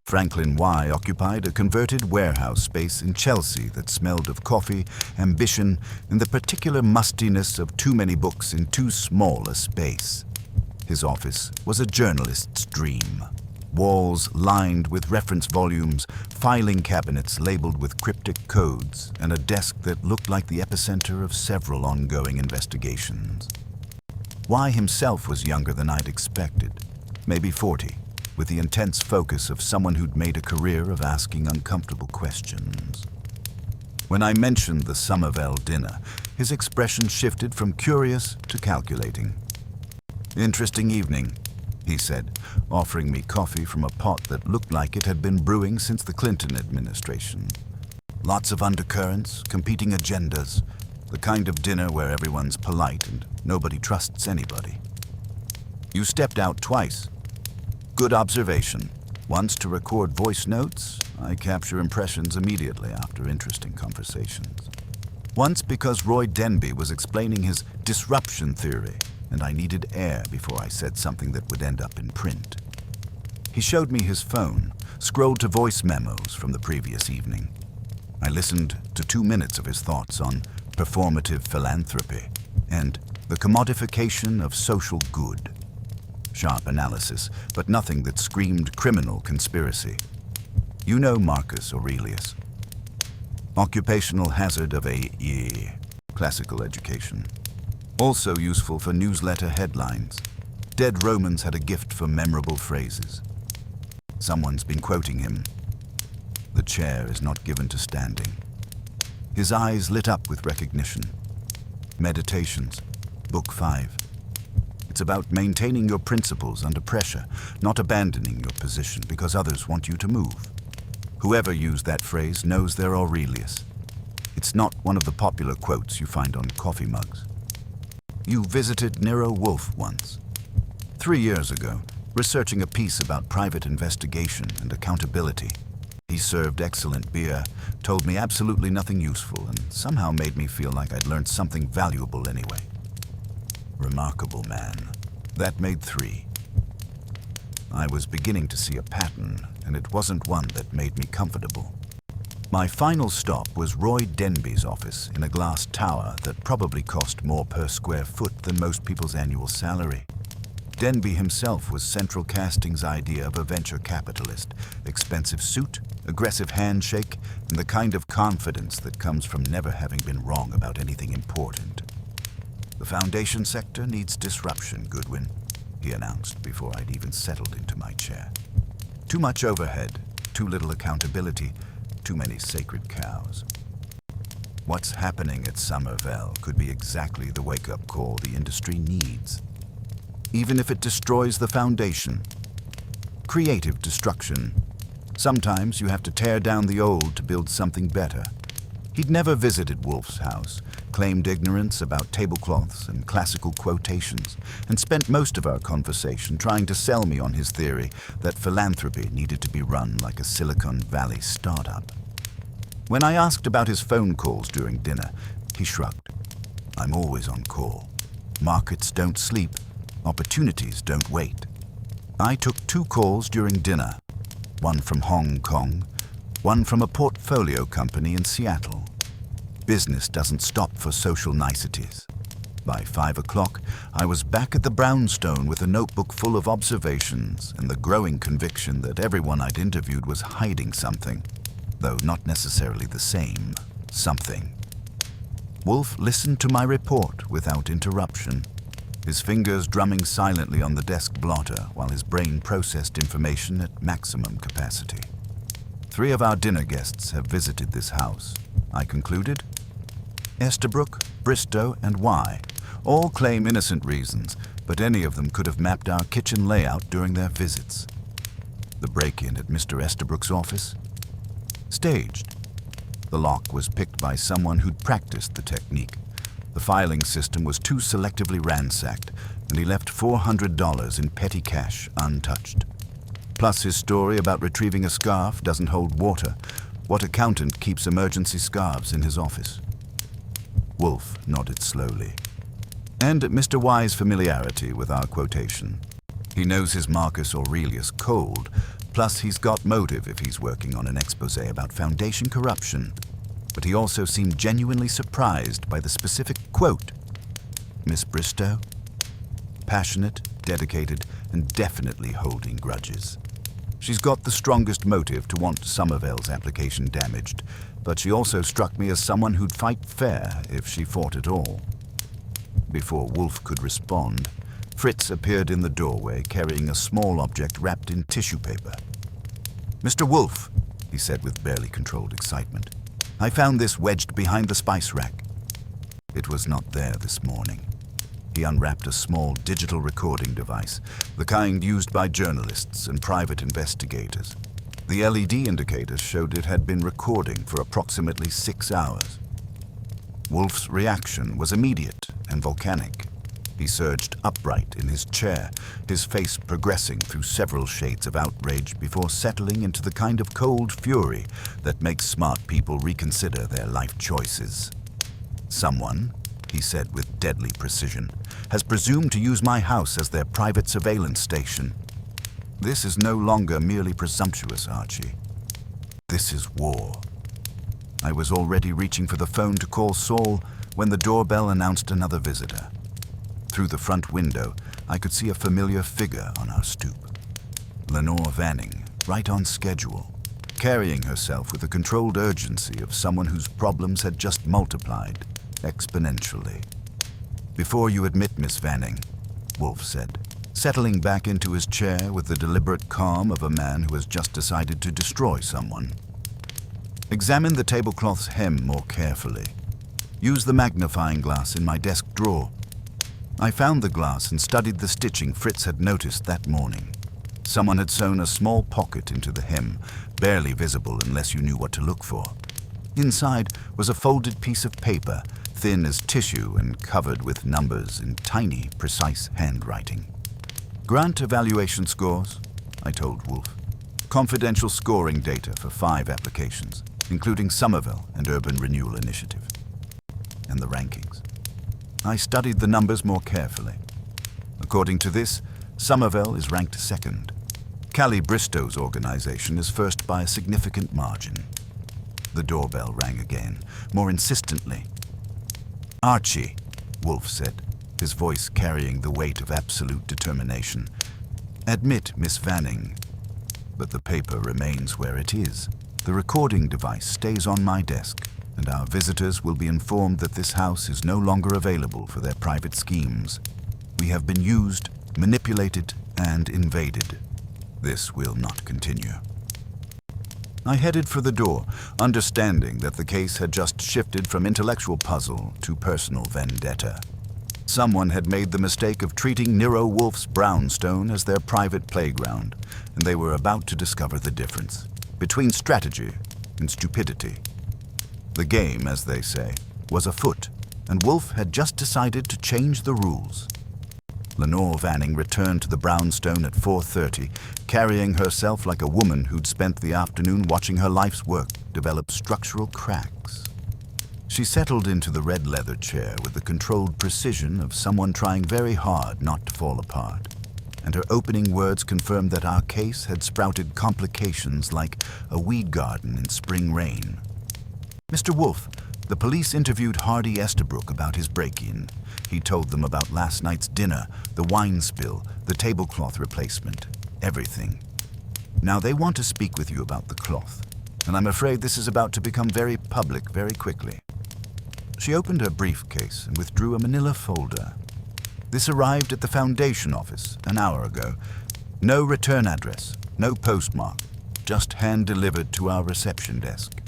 Franklin Y. occupied a converted warehouse space in Chelsea that smelled of coffee, ambition, and the particular mustiness of too many books in too small a space. His office was a journalist's dream. Walls lined with reference volumes, filing cabinets labeled with cryptic codes, and a desk that looked like the epicenter of several ongoing investigations. Y himself was younger than I'd expected, maybe 40, with the intense focus of someone who'd made a career of asking uncomfortable questions. When I mentioned the Somerville dinner, his expression shifted from curious to calculating. "Interesting evening," he said, offering me coffee from a pot that looked like it had been brewing since the Clinton administration. Lots of undercurrents, competing agendas, the kind of dinner where everyone's polite and nobody trusts anybody. "You stepped out twice." "Good observation. Once to record voice notes, I capture impressions immediately after interesting conversations. Once because Roy Denby was explaining his disruption theory, and I needed air before I said something that would end up in print." He showed me his phone, scrolled to voice memos from the previous evening. I listened to 2 minutes of his thoughts on performative philanthropy and the commodification of social good. Sharp analysis, but nothing that screamed criminal conspiracy. You know Marcus Aurelius. Occupational hazard of a classical education. Also useful for newsletter headlines. Dead Romans had a gift for memorable phrases. Someone's been quoting him. The chair is not given to standing. His eyes lit up with recognition. Meditations, Book 5. It's about maintaining your principles under pressure, not abandoning your position because others want you to move. Whoever used that phrase knows they're Aurelius. It's not one of the popular quotes you find on coffee mugs. You visited Nero Wolfe once. 3 years ago, researching a piece about private investigation and accountability. He served excellent beer, told me absolutely nothing useful, and somehow made me feel like I'd learned something valuable anyway. Remarkable man. That made 3. I was beginning to see a pattern, and it wasn't one that made me comfortable. My final stop was Roy Denby's office in a glass tower that probably cost more per square foot than most people's annual salary. Denby himself was Central Casting's idea of a venture capitalist. Expensive suit, aggressive handshake, and the kind of confidence that comes from never having been wrong about anything important. "The foundation sector needs disruption, Goodwin," he announced before I'd even settled into my chair. "Too much overhead, too little accountability, too many sacred cows." What's happening at Somerville could be exactly the wake-up call the industry needs. Even if it destroys the foundation. Creative destruction. Sometimes you have to tear down the old to build something better. He'd never visited Wolfe's house, claimed ignorance about tablecloths and classical quotations, and spent most of our conversation trying to sell me on his theory that philanthropy needed to be run like a Silicon Valley startup. When I asked about his phone calls during dinner, he shrugged. "I'm always on call. Markets don't sleep. Opportunities don't wait." I took 2 calls during dinner, one from Hong Kong, one from a portfolio company in Seattle. Business doesn't stop for social niceties. By 5 o'clock, I was back at the brownstone with a notebook full of observations and the growing conviction that everyone I'd interviewed was hiding something, though not necessarily the same something. Wolfe listened to my report without interruption, his fingers drumming silently on the desk blotter while his brain processed information at maximum capacity. 3 of our dinner guests have visited this house, I concluded. Estabrook, Bristow, and Y all claim innocent reasons, but any of them could have mapped our kitchen layout during their visits. The break-in at Mr. Estabrook's office? Staged. The lock was picked by someone who'd practiced the technique. The filing system was too selectively ransacked, and he left $400 in petty cash untouched. Plus, his story about retrieving a scarf doesn't hold water. What accountant keeps emergency scarves in his office? Wolfe nodded slowly. And Mr. Y's familiarity with our quotation. He knows his Marcus Aurelius cold, plus he's got motive if he's working on an exposé about Foundation corruption. But he also seemed genuinely surprised by the specific quote. Miss Bristow? Passionate, dedicated, and definitely holding grudges. She's got the strongest motive to want Somerville's application damaged, but she also struck me as someone who'd fight fair if she fought at all. Before Wolfe could respond, Fritz appeared in the doorway carrying a small object wrapped in tissue paper. Mr. Wolfe, he said with barely controlled excitement, I found this wedged behind the spice rack. It was not there this morning. He unwrapped a small digital recording device, the kind used by journalists and private investigators. The LED indicators showed it had been recording for approximately 6 hours. Wolfe's reaction was immediate and volcanic. He surged upright in his chair, his face progressing through several shades of outrage before settling into the kind of cold fury that makes smart people reconsider their life choices. Someone, he said with deadly precision, has presumed to use my house as their private surveillance station. This is no longer merely presumptuous, Archie. This is war. I was already reaching for the phone to call Saul when the doorbell announced another visitor. Through the front window, I could see a familiar figure on our stoop. Lenore Vanning, right on schedule, carrying herself with the controlled urgency of someone whose problems had just multiplied exponentially. Before you admit, Miss Vanning, Wolfe said, settling back into his chair with the deliberate calm of a man who has just decided to destroy someone. Examine the tablecloth's hem more carefully. Use the magnifying glass in my desk drawer. I found the glass and studied the stitching Fritz had noticed that morning. Someone had sewn a small pocket into the hem, barely visible unless you knew what to look for. Inside was a folded piece of paper, thin as tissue and covered with numbers in tiny, precise handwriting. Grant evaluation scores, I told Wolfe. Confidential scoring data for 5 applications, including Somerville and Urban Renewal Initiative. And the rankings. I studied the numbers more carefully. According to this, Somerville is ranked 2nd. Callie Bristow's organization is first by a significant margin. The doorbell rang again, more insistently. Archie, Wolfe said, his voice carrying the weight of absolute determination. Admit, Miss Vanning, but the paper remains where it is. The recording device stays on my desk, and our visitors will be informed that this house is no longer available for their private schemes. We have been used, manipulated, and invaded. This will not continue. I headed for the door, understanding that the case had just shifted from intellectual puzzle to personal vendetta. Someone had made the mistake of treating Nero Wolfe's brownstone as their private playground, and they were about to discover the difference between strategy and stupidity. The game, as they say, was afoot, and Wolfe had just decided to change the rules. Lenore Vanning returned to the brownstone at 4:30, carrying herself like a woman who'd spent the afternoon watching her life's work develop structural cracks. She settled into the red leather chair with the controlled precision of someone trying very hard not to fall apart, and her opening words confirmed that our case had sprouted complications like a weed garden in spring rain. Mr. Wolfe, the police interviewed Hardy Estabrook about his break-in. He told them about last night's dinner, the wine spill, the tablecloth replacement, everything. Now they want to speak with you about the cloth, and I'm afraid this is about to become very public very quickly. She opened her briefcase and withdrew a manila folder. This arrived at the Foundation office an hour ago. No return address, no postmark, just hand-delivered to our reception desk.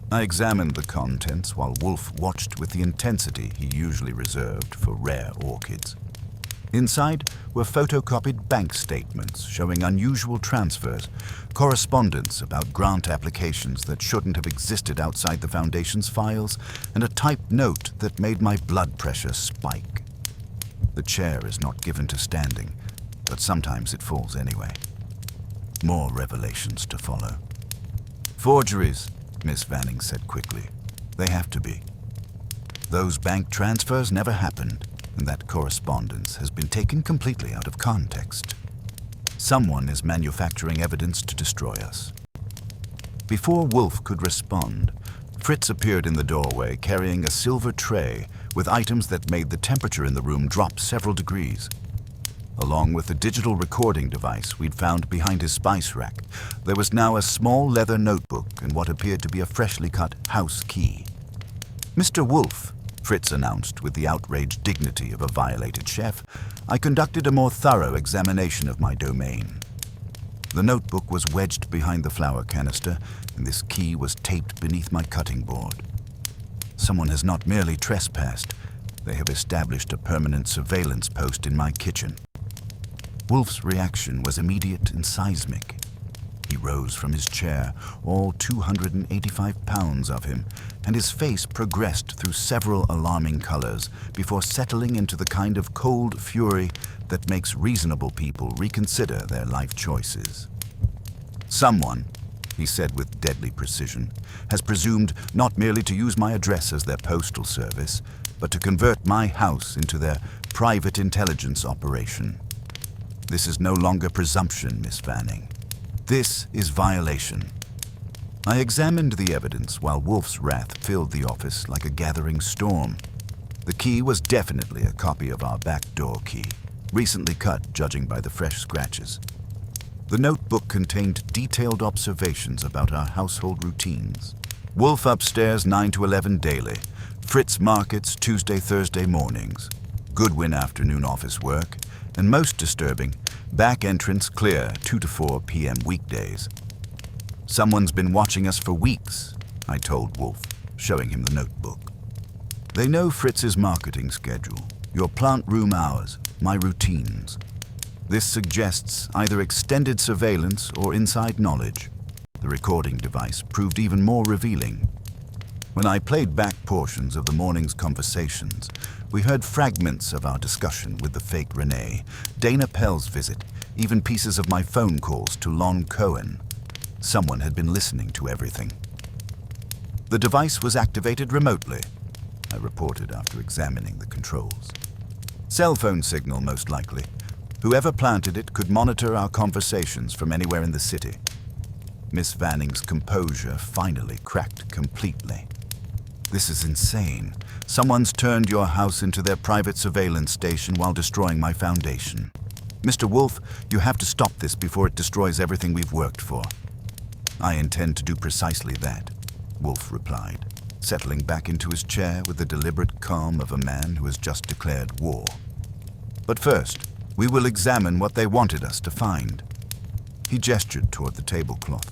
I examined the contents while Wolfe watched with the intensity he usually reserved for rare orchids. Inside were photocopied bank statements showing unusual transfers, correspondence about grant applications that shouldn't have existed outside the Foundation's files, and a typed note that made my blood pressure spike. The chair is not given to standing, but sometimes it falls anyway. More revelations to follow. Forgeries, Miss Vanning said quickly. They have to be. Those bank transfers never happened, and that correspondence has been taken completely out of context. Someone is manufacturing evidence to destroy us. Before Wolfe could respond, Fritz appeared in the doorway carrying a silver tray with items that made the temperature in the room drop several degrees. Along with the digital recording device we'd found behind his spice rack, there was now a small leather notebook and what appeared to be a freshly cut house key. "Mr. Wolfe," Fritz announced with the outraged dignity of a violated chef, I conducted a more thorough examination of my domain. The notebook was wedged behind the flour canister, and this key was taped beneath my cutting board. Someone has not merely trespassed, they have established a permanent surveillance post in my kitchen. Wolfe's reaction was immediate and seismic. He rose from his chair, all 285 pounds of him, and his face progressed through several alarming colors before settling into the kind of cold fury that makes reasonable people reconsider their life choices. "Someone," he said with deadly precision, "has presumed not merely to use my address as their postal service, but to convert my house into their private intelligence operation. This is no longer presumption, Miss Vanning. This is violation." I examined the evidence while Wolfe's wrath filled the office like a gathering storm. The key was definitely a copy of our back door key, recently cut judging by the fresh scratches. The notebook contained detailed observations about our household routines. Wolfe upstairs 9 to 11 daily, Fritz markets Tuesday, Thursday mornings, Goodwin afternoon office work, and most disturbing, back entrance clear 2 to 4 p.m. weekdays. "Someone's been watching us for weeks," I told Wolfe, showing him the notebook. "They know Fritz's marketing schedule, your plant room hours, my routines. This suggests either extended surveillance or inside knowledge." The recording device proved even more revealing. When I played back portions of the morning's conversations, we heard fragments of our discussion with the fake Renee, Dana Pell's visit, even pieces of my phone calls to Lon Cohen. Someone had been listening to everything. "The device was activated remotely," I reported after examining the controls. "Cell phone signal, most likely. Whoever planted it could monitor our conversations from anywhere in the city." Miss Vanning's composure finally cracked completely. "This is insane. Someone's turned your house into their private surveillance station while destroying my foundation. Mr. Wolfe, you have to stop this before it destroys everything we've worked for." "I intend to do precisely that," Wolfe replied, settling back into his chair with the deliberate calm of a man who has just declared war. "But first, we will examine what they wanted us to find." He gestured toward the tablecloth.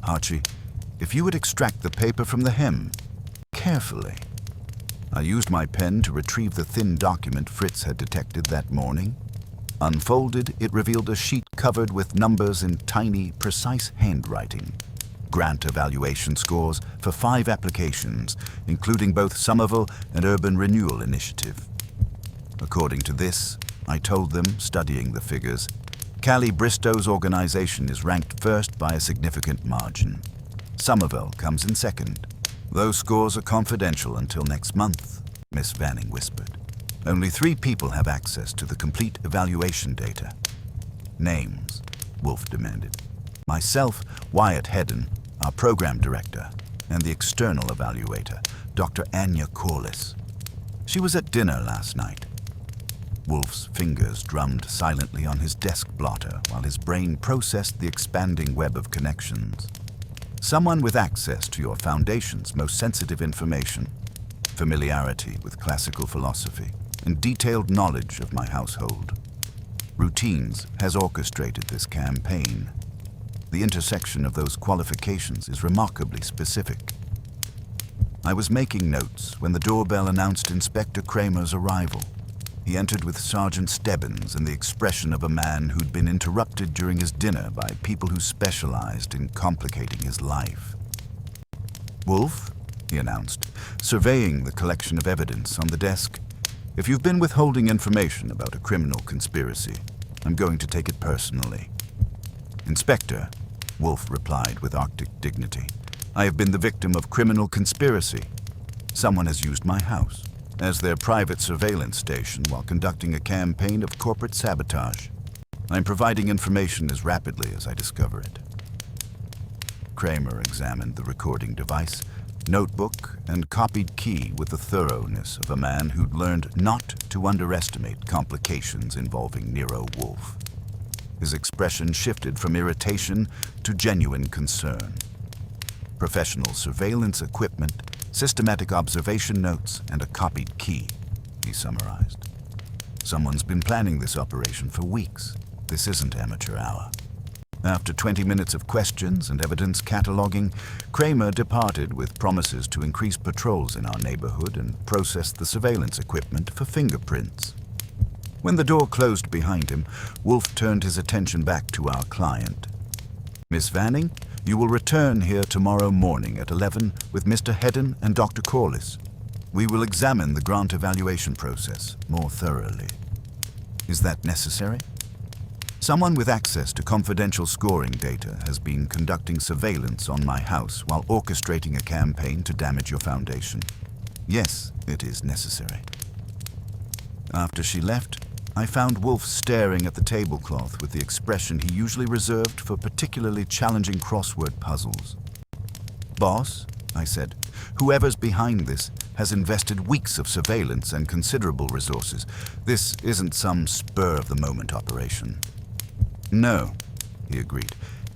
"Archie, if you would extract the paper from the hem, carefully." I used my pen to retrieve the thin document Fritz had detected that morning. Unfolded, it revealed a sheet covered with numbers in tiny, precise handwriting. Grant evaluation scores for 5 applications, including both Somerville and Urban Renewal Initiative. According to this, I told them, studying the figures, Callie Bristow's organization is ranked first by a significant margin. Somerville comes in second. "Those scores are confidential until next month," Miss Vanning whispered. "Only 3 people have access to the complete evaluation data." "Names," Wolfe demanded. "Myself, Wyatt Hedden, our program director, and the external evaluator, Dr. Anya Corliss. She was at dinner last night." Wolfe's fingers drummed silently on his desk blotter while his brain processed the expanding web of connections. "Someone with access to your foundation's most sensitive information. familiarity with classical philosophy, and detailed knowledge of my household. Routines has orchestrated this campaign. The intersection of those qualifications is remarkably specific. I was making notes when the doorbell announced Inspector Kramer's arrival. He entered with Sergeant Stebbins and the expression of a man who'd been interrupted during his dinner by people who specialized in complicating his life. "Wolfe," he announced, surveying the collection of evidence on the desk, "if you've been withholding information about a criminal conspiracy, I'm going to take it personally." "Inspector," Wolfe replied with Arctic dignity, "I have been the victim of criminal conspiracy. Someone has used my house as their private surveillance station while conducting a campaign of corporate sabotage. I'm providing information as rapidly as I discover it." Kramer examined the recording device, notebook, and copied key with the thoroughness of a man who'd learned not to underestimate complications involving Nero Wolfe. His expression shifted from irritation to genuine concern. "Professional surveillance equipment, systematic observation notes, and a copied key," he summarized. "Someone's been planning this operation for weeks. This isn't amateur hour." After 20 minutes of questions and evidence cataloging, Kramer departed with promises to increase patrols in our neighborhood and process the surveillance equipment for fingerprints. When the door closed behind him, Wolfe turned his attention back to our client. "Miss Vanning, you will return here tomorrow morning at 11 with Mr. Hedden and Dr. Corliss. We will examine the grant evaluation process more thoroughly." "Is that necessary?" "Someone with access to confidential scoring data has been conducting surveillance on my house while orchestrating a campaign to damage your foundation. Yes, it is necessary." After she left, I found Wolfe staring at the tablecloth with the expression he usually reserved for particularly challenging crossword puzzles. "Boss," I said, "whoever's behind this has invested weeks of surveillance and considerable resources. This isn't some spur-of-the-moment operation." "No," he agreed.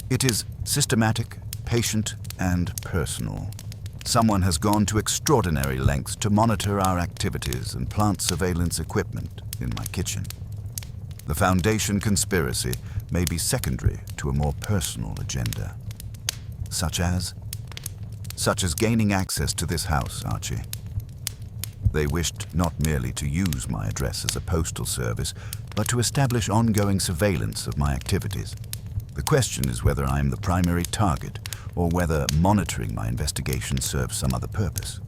"It is systematic, patient, and personal. Someone has gone to extraordinary lengths to monitor our activities and plant surveillance equipment in my kitchen. The Foundation conspiracy may be secondary to a more personal agenda. Such as gaining access to this house, Archie. They wished not merely to use my address as a postal service, but to establish ongoing surveillance of my activities. The question is whether I am the primary target or whether monitoring my investigation serves some other purpose."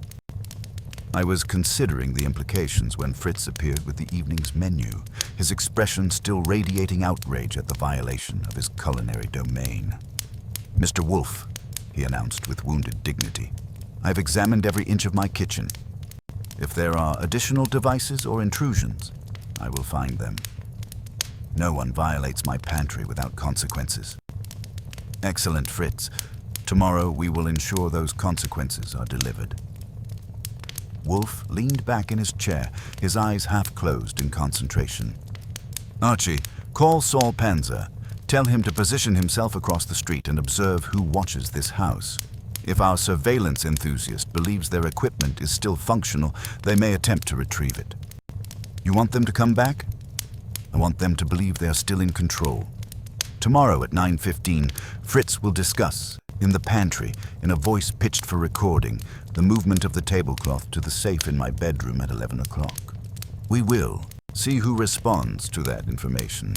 I was considering the implications when Fritz appeared with the evening's menu, his expression still radiating outrage at the violation of his culinary domain. "Mr. Wolfe," he announced with wounded dignity, "I've examined every inch of my kitchen. If there are additional devices or intrusions, I will find them. No one violates my pantry without consequences." "Excellent, Fritz. Tomorrow we will ensure those consequences are delivered." Wolfe leaned back in his chair, his eyes half closed in concentration. "Archie, call Saul Panzer. Tell him to position himself across the street and observe who watches this house. If our surveillance enthusiast believes their equipment is still functional, they may attempt to retrieve it. You want them to come back? I want them to believe they are still in control. Tomorrow at 9:15, Fritz will discuss, in the pantry, in a voice pitched for recording, the movement of the tablecloth to the safe in my bedroom at 11 o'clock. We will see who responds to that information.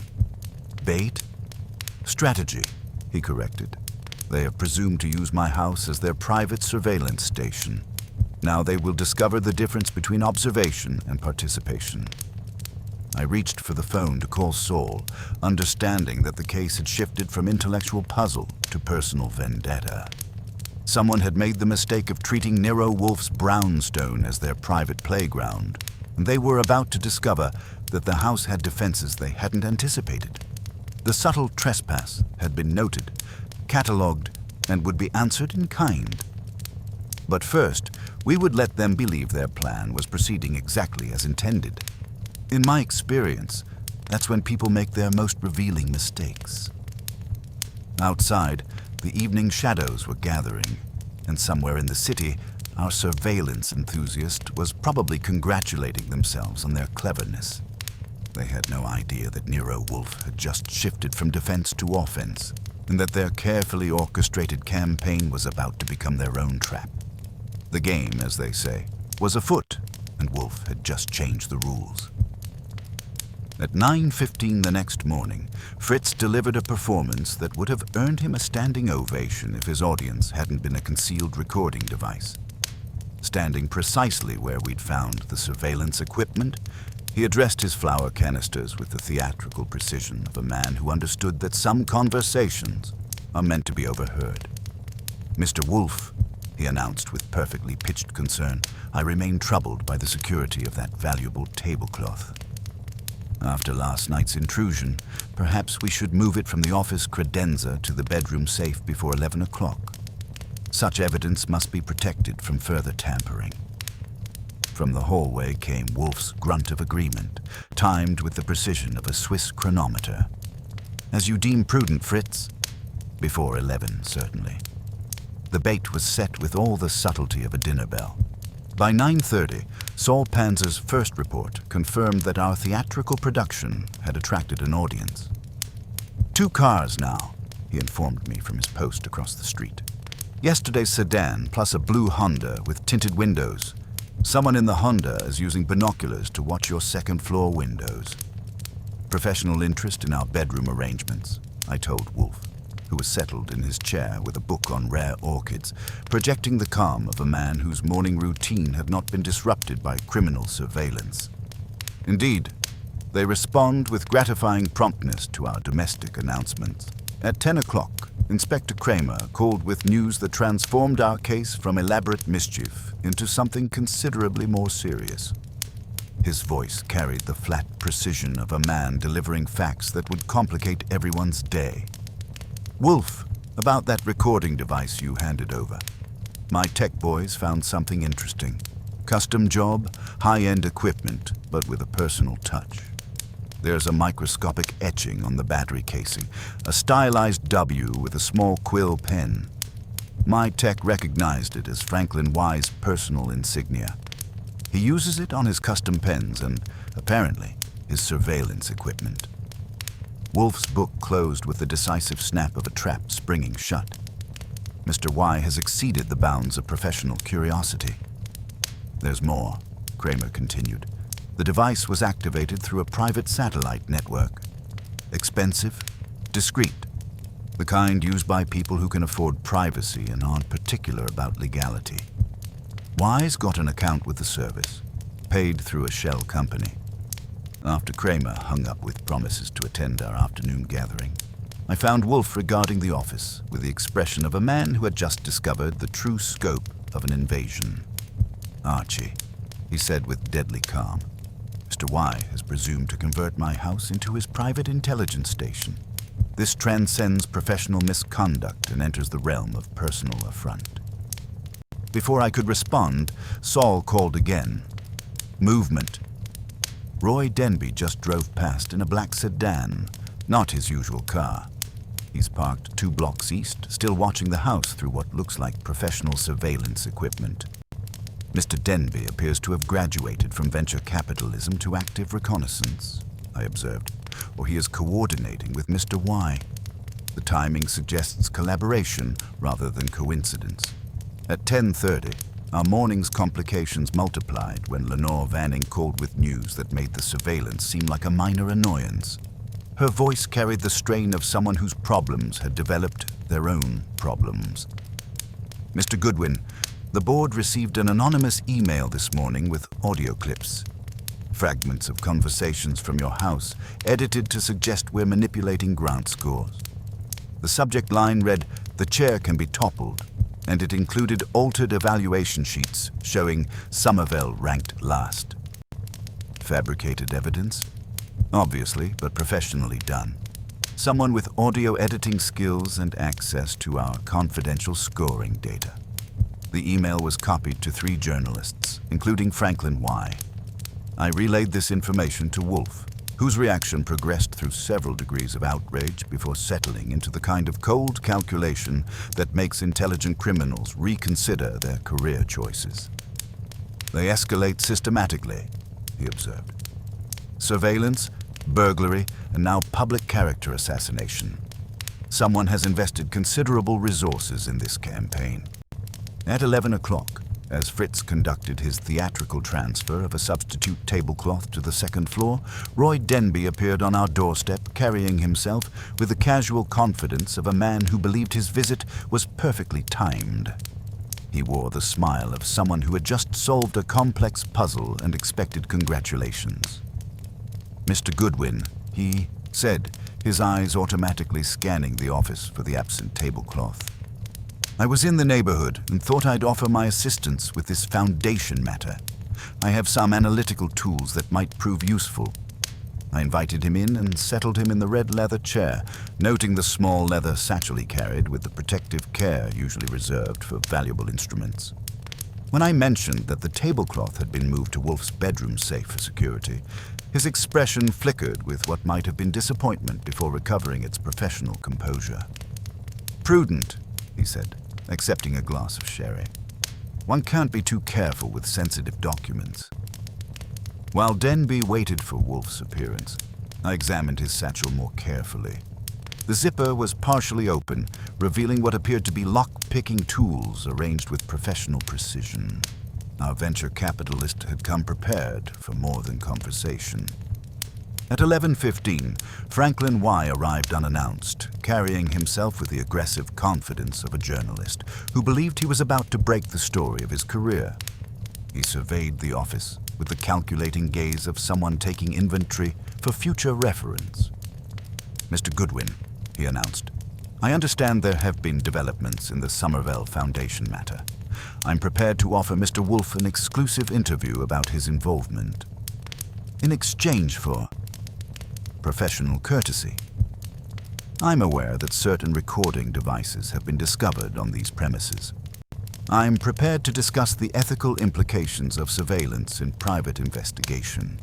Bait? Strategy," he corrected. "They have presumed to use my house as their private surveillance station. Now they will discover the difference between observation and participation." I reached for the phone to call Saul, understanding that the case had shifted from intellectual puzzle to personal vendetta. Someone had made the mistake of treating Nero Wolfe's brownstone as their private playground, and they were about to discover that the house had defenses they hadn't anticipated. The subtle trespass had been noted, catalogued, and would be answered in kind. But first, we would let them believe their plan was proceeding exactly as intended. In my experience, that's when people make their most revealing mistakes. Outside, the evening shadows were gathering, and somewhere in the city, our surveillance enthusiast was probably congratulating themselves on their cleverness. They had no idea that Nero Wolfe had just shifted from defense to offense, and that their carefully orchestrated campaign was about to become their own trap. The game, as they say, was afoot, and Wolfe had just changed the rules. At 9:15 the next morning, Fritz delivered a performance that would have earned him a standing ovation if his audience hadn't been a concealed recording device. Standing precisely where we'd found the surveillance equipment, he addressed his flour canisters with the theatrical precision of a man who understood that some conversations are meant to be overheard. "Mr. Wolfe," he announced with perfectly pitched concern, "I remain troubled by the security of that valuable tablecloth. After last night's intrusion, perhaps we should move it from the office credenza to the bedroom safe before 11 o'clock. Such evidence must be protected from further tampering." From the hallway came Wolfe's grunt of agreement, timed with the precision of a Swiss chronometer. "As you deem prudent, Fritz." Before 11, certainly. The bait was set with all the subtlety of a dinner bell. By 9:30, Saul Panzer's first report confirmed that our theatrical production had attracted an audience. "2 cars now," he informed me from his post across the street. "Yesterday's sedan plus a blue Honda with tinted windows. Someone in the Honda is using binoculars to watch your second-floor windows." "Professional interest in our bedroom arrangements," I told Wolfe, who was settled in his chair with a book on rare orchids, projecting the calm of a man whose morning routine had not been disrupted by criminal surveillance. Indeed, they respond with gratifying promptness to our domestic announcements. At 10 o'clock, Inspector Kramer called with news that transformed our case from elaborate mischief into something considerably more serious. His voice carried the flat precision of a man delivering facts that would complicate everyone's day. "Wolfe, about that recording device you handed over. My tech boys found something interesting. Custom job, high-end equipment, but with a personal touch. There's a microscopic etching on the battery casing, a stylized W with a small quill pen. My tech recognized it as Franklin Y's personal insignia. He uses it on his custom pens and, apparently, his surveillance equipment." Wolfe's book closed with the decisive snap of a trap springing shut. "Mr. Y has exceeded the bounds of professional curiosity." "There's more," Kramer continued. "The device was activated through a private satellite network. Expensive, discreet, the kind used by people who can afford privacy and aren't particular about legality. Y's got an account with the service, paid through a shell company." After Kramer hung up with promises to attend our afternoon gathering, I found Wolfe regarding the office with the expression of a man who had just discovered the true scope of an invasion. "Archie," he said with deadly calm, "Mr. Y has presumed to convert my house into his private intelligence station. This transcends professional misconduct and enters the realm of personal affront." Before I could respond, Saul called again. "Movement." Roy Denby just drove past in a black sedan, not his usual car. He's parked 2 blocks east, still watching the house through what looks like professional surveillance equipment. "Mr. Denby appears to have graduated from venture capitalism to active reconnaissance," I observed, "or he is coordinating with Mr. Y. The timing suggests collaboration rather than coincidence." At 10:30, our morning's complications multiplied when Lenore Vanning called with news that made the surveillance seem like a minor annoyance. Her voice carried the strain of someone whose problems had developed their own problems. "Mr. Goodwin, the board received an anonymous email this morning with audio clips. Fragments of conversations from your house, edited to suggest we're manipulating grant scores. The subject line read, 'The chair can be toppled,' and it included altered evaluation sheets showing Somerville ranked last. Fabricated evidence? Obviously, but professionally done. Someone with audio editing skills and access to our confidential scoring data. The email was copied to 3 journalists, including Franklin Y. I relayed this information to Wolfe, whose reaction progressed through several degrees of outrage before settling into the kind of cold calculation that makes intelligent criminals reconsider their career choices. "They escalate systematically," he observed. "Surveillance, burglary, and now public character assassination. Someone has invested considerable resources in this campaign." At 11 o'clock, as Fritz conducted his theatrical transfer of a substitute tablecloth to the second floor, Roy Denby appeared on our doorstep, carrying himself with the casual confidence of a man who believed his visit was perfectly timed. He wore the smile of someone who had just solved a complex puzzle and expected congratulations. "Mr. Goodwin," he said, his eyes automatically scanning the office for the absent tablecloth. "I was in the neighborhood and thought I'd offer my assistance with this foundation matter. I have some analytical tools that might prove useful." I invited him in and settled him in the red leather chair, noting the small leather satchel he carried with the protective care usually reserved for valuable instruments. When I mentioned that the tablecloth had been moved to Wolfe's bedroom safe for security, his expression flickered with what might have been disappointment before recovering its professional composure. "Prudent," he said, accepting a glass of sherry. "One can't be too careful with sensitive documents." While Denby waited for Wolfe's appearance, I examined his satchel more carefully. The zipper was partially open, revealing what appeared to be lock-picking tools arranged with professional precision. Our venture capitalist had come prepared for more than conversation. At 11:15, Franklin Y. arrived unannounced, carrying himself with the aggressive confidence of a journalist who believed he was about to break the story of his career. He surveyed the office with the calculating gaze of someone taking inventory for future reference. "Mr. Goodwin," he announced, "I understand there have been developments in the Somerville Foundation matter. I'm prepared to offer Mr. Wolfe an exclusive interview about his involvement. In exchange for professional courtesy. I'm aware that certain recording devices have been discovered on these premises. I'm prepared to discuss the ethical implications of surveillance in private investigation."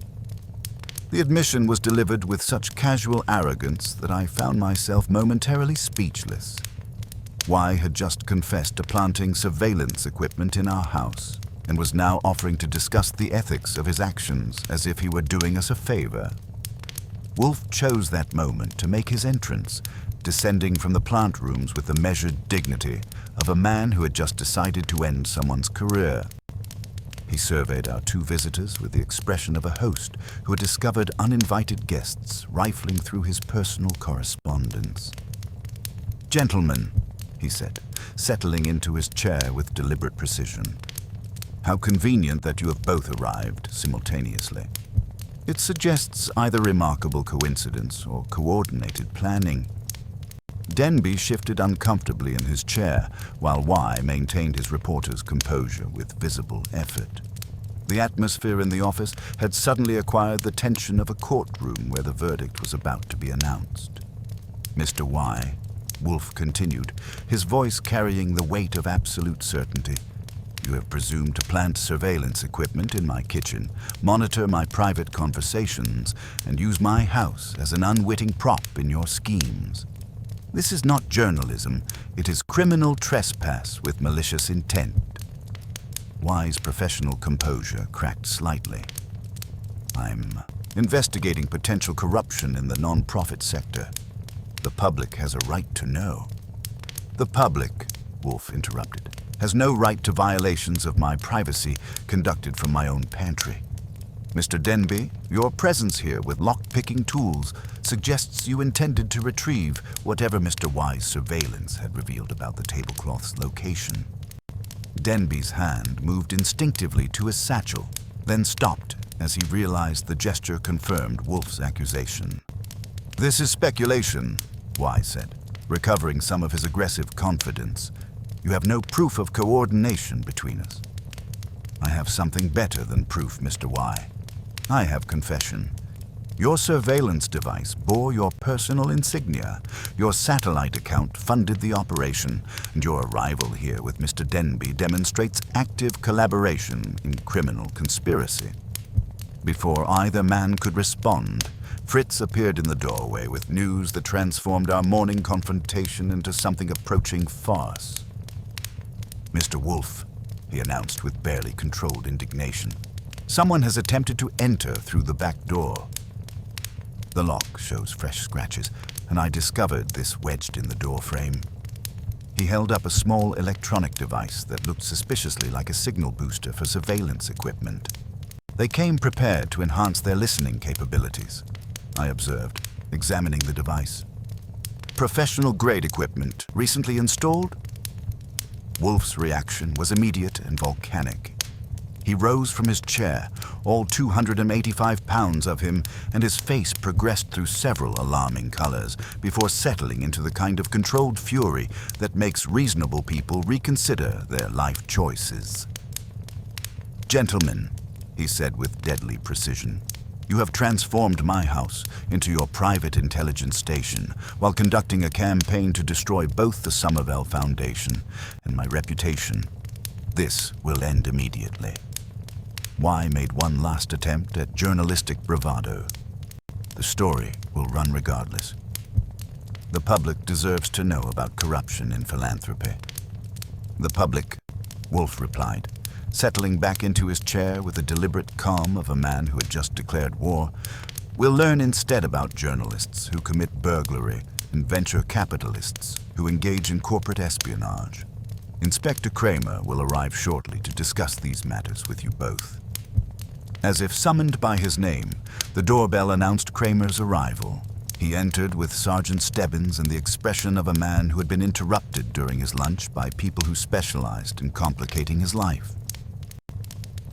The admission was delivered with such casual arrogance that I found myself momentarily speechless. Y had just confessed to planting surveillance equipment in our house and was now offering to discuss the ethics of his actions as if he were doing us a favor. Wolfe chose that moment to make his entrance, descending from the plant rooms with the measured dignity of a man who had just decided to end someone's career. He surveyed our two visitors with the expression of a host who had discovered uninvited guests rifling through his personal correspondence. "Gentlemen," he said, settling into his chair with deliberate precision, "how convenient that you have both arrived simultaneously. It suggests either remarkable coincidence or coordinated planning." Denby shifted uncomfortably in his chair, while Y maintained his reporter's composure with visible effort. The atmosphere in the office had suddenly acquired the tension of a courtroom where the verdict was about to be announced. "Mr. Y," Wolfe continued, his voice carrying the weight of absolute certainty, "you have presumed to plant surveillance equipment in my kitchen, monitor my private conversations, and use my house as an unwitting prop in your schemes. This is not journalism, it is criminal trespass with malicious intent." Y's professional composure cracked slightly. "I'm investigating potential corruption in the non-profit sector. The public has a right to know." "The public," Wolfe interrupted, "has no right to violations of my privacy conducted from my own pantry. Mr. Denby, your presence here with lock-picking tools suggests you intended to retrieve whatever Mr. Y's surveillance had revealed about the tablecloth's location." Denby's hand moved instinctively to his satchel, then stopped as he realized the gesture confirmed Wolfe's accusation. "This is speculation," Y said, recovering some of his aggressive confidence. "You have no proof of coordination between us." "I have something better than proof, Mr. Y. I have confession. Your surveillance device bore your personal insignia, your satellite account funded the operation, and your arrival here with Mr. Denby demonstrates active collaboration in criminal conspiracy." Before either man could respond, Fritz appeared in the doorway with news that transformed our morning confrontation into something approaching farce. "Mr. Wolfe," he announced with barely controlled indignation, "someone has attempted to enter through the back door." The lock shows fresh scratches, and I discovered this wedged in the door frame. He held up a small electronic device that looked suspiciously like a signal booster for surveillance equipment. "They came prepared to enhance their listening capabilities," I observed, examining the device. "Professional-grade equipment, recently installed?" Wolfe's reaction was immediate and volcanic. He rose from his chair, all 285 pounds of him, and his face progressed through several alarming colors before settling into the kind of controlled fury that makes reasonable people reconsider their life choices. "Gentlemen," he said with deadly precision, "you have transformed my house into your private intelligence station while conducting a campaign to destroy both the Somerville Foundation and my reputation. This will end immediately." Y made one last attempt at journalistic bravado. "The story will run regardless. The public deserves to know about corruption in philanthropy." "The public," Wolfe replied, settling back into his chair with the deliberate calm of a man who had just declared war, "will learn instead about journalists who commit burglary and venture capitalists who engage in corporate espionage. Inspector Kramer will arrive shortly to discuss these matters with you both." As if summoned by his name, the doorbell announced Kramer's arrival. He entered with Sergeant Stebbins and the expression of a man who had been interrupted during his lunch by people who specialized in complicating his life.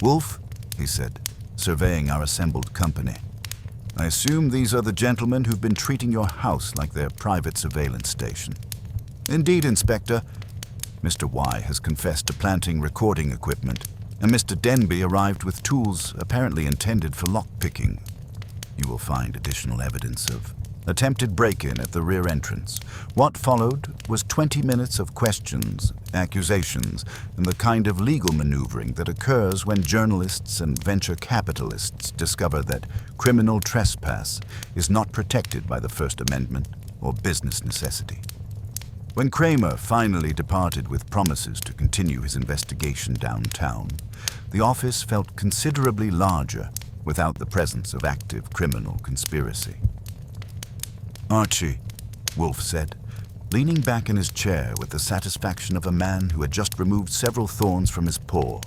"Wolfe," he said, surveying our assembled company, "I assume these are the gentlemen who've been treating your house like their private surveillance station." "Indeed, Inspector. Mr. Y has confessed to planting recording equipment, and Mr. Denby arrived with tools apparently intended for lockpicking. You will find additional evidence of attempted break-in at the rear entrance. What followed was 20 minutes of questions, accusations, and the kind of legal maneuvering that occurs when journalists and venture capitalists discover that criminal trespass is not protected by the First Amendment or business necessity. When Kramer finally departed with promises to continue his investigation downtown, the office felt considerably larger without the presence of active criminal conspiracy. "Archie," Wolfe said, leaning back in his chair with the satisfaction of a man who had just removed several thorns from his paw,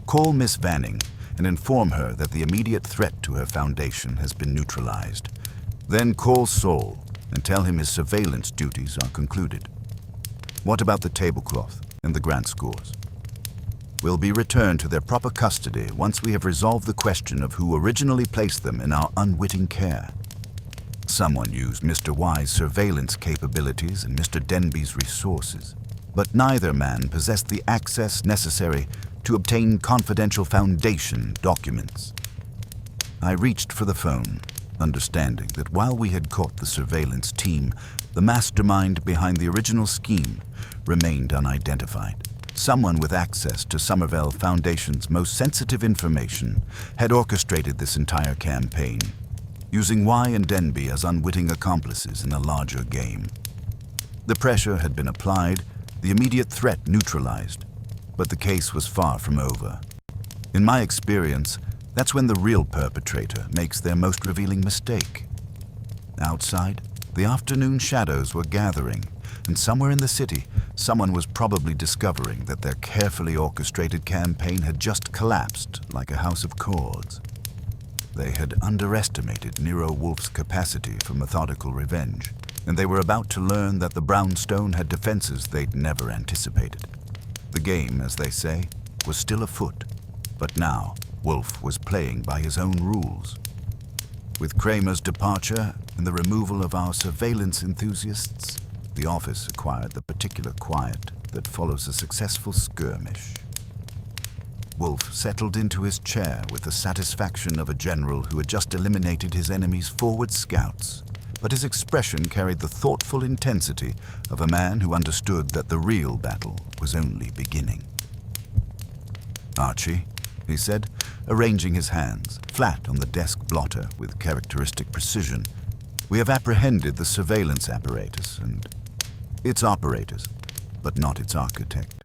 "call Miss Vanning and inform her that the immediate threat to her foundation has been neutralized. Then call Saul and tell him his surveillance duties are concluded. What about the tablecloth and the grant scores? Will be returned to their proper custody once we have resolved the question of who originally placed them in our unwitting care. Someone used Mr. Y's surveillance capabilities and Mr. Denby's resources, but neither man possessed the access necessary to obtain confidential Foundation documents." I reached for the phone, understanding that while we had caught the surveillance team, the mastermind behind the original scheme remained unidentified. Someone with access to Somerville Foundation's most sensitive information had orchestrated this entire campaign, using Y and Denby as unwitting accomplices in a larger game. The pressure had been applied, the immediate threat neutralized, but the case was far from over. In my experience, that's when the real perpetrator makes their most revealing mistake. Outside, the afternoon shadows were gathering, and somewhere in the city, someone was probably discovering that their carefully orchestrated campaign had just collapsed like a house of cards. They had underestimated Nero Wolfe's capacity for methodical revenge, and they were about to learn that the brownstone had defenses they'd never anticipated. The game, as they say, was still afoot, but now Wolfe was playing by his own rules. With Kramer's departure and the removal of our surveillance enthusiasts, the office acquired the particular quiet that follows a successful skirmish. Wolfe settled into his chair with the satisfaction of a general who had just eliminated his enemy's forward scouts, but his expression carried the thoughtful intensity of a man who understood that the real battle was only beginning. "Archie," he said, arranging his hands flat on the desk blotter with characteristic precision. "We have apprehended the surveillance apparatus and its operators, but not its architect.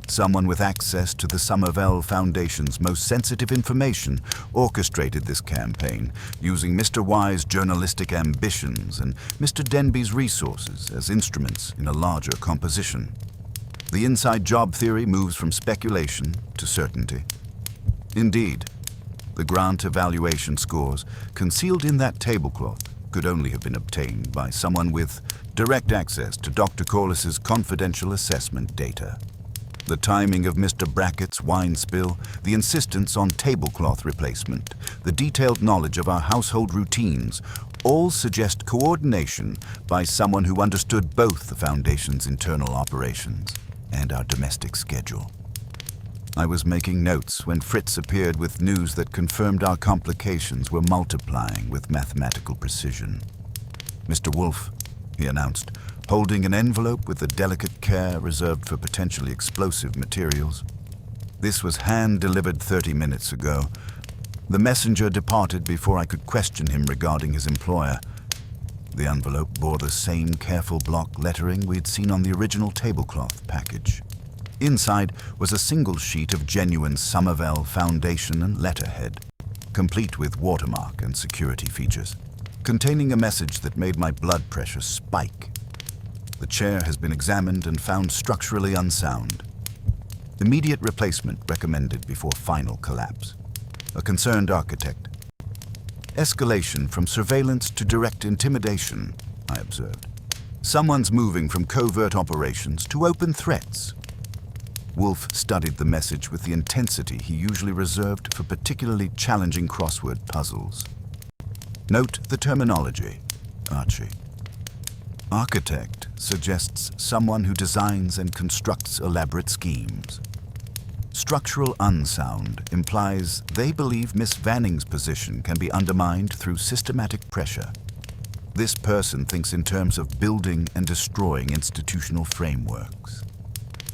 Someone with access to the Somervell Foundation's most sensitive information orchestrated this campaign, using Mr. Y's journalistic ambitions and Mr. Denby's resources as instruments in a larger composition. The inside job theory moves from speculation to certainty. Indeed, the grant evaluation scores concealed in that tablecloth could only have been obtained by someone with direct access to Dr. Corliss's confidential assessment data. The timing of Mr. Brackett's wine spill, the insistence on tablecloth replacement, the detailed knowledge of our household routines, all suggest coordination by someone who understood both the Foundation's internal operations and our domestic schedule. I was making notes when Fritz appeared with news that confirmed our complications were multiplying with mathematical precision. "Mr. Wolfe," he announced, holding an envelope with the delicate care reserved for potentially explosive materials. "This was hand-delivered 30 minutes ago. The messenger departed before I could question him regarding his employer." The envelope bore the same careful block lettering we'd seen on the original tablecloth package. Inside was a single sheet of genuine Somervell Foundation and letterhead, complete with watermark and security features, containing a message that made my blood pressure spike. "The chair has been examined and found structurally unsound. Immediate replacement recommended before final collapse. A concerned architect." "Escalation from surveillance to direct intimidation," I observed. "Someone's moving from covert operations to open threats." Wolfe studied the message with the intensity he usually reserved for particularly challenging crossword puzzles. "Note the terminology, Archie. Architect suggests someone who designs and constructs elaborate schemes. Structural unsound implies they believe Miss Vanning's position can be undermined through systematic pressure. This person thinks in terms of building and destroying institutional frameworks."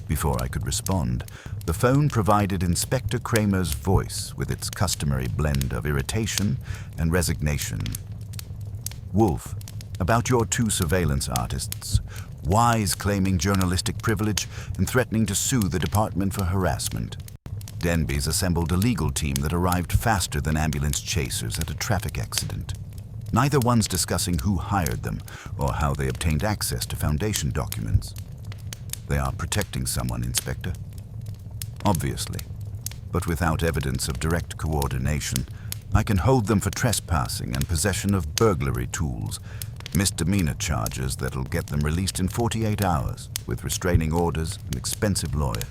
Before I could respond, the phone provided Inspector Kramer's voice with its customary blend of irritation and resignation. "Wolfe, about your two surveillance artists, Wise claiming journalistic privilege and threatening to sue the department for harassment. Denby's assembled a legal team that arrived faster than ambulance chasers at a traffic accident. Neither one's discussing who hired them or how they obtained access to Foundation documents. They are protecting someone, Inspector. Obviously, but without evidence of direct coordination, I can hold them for trespassing and possession of burglary tools, misdemeanor charges that'll get them released in 48 hours, with restraining orders and expensive lawyer."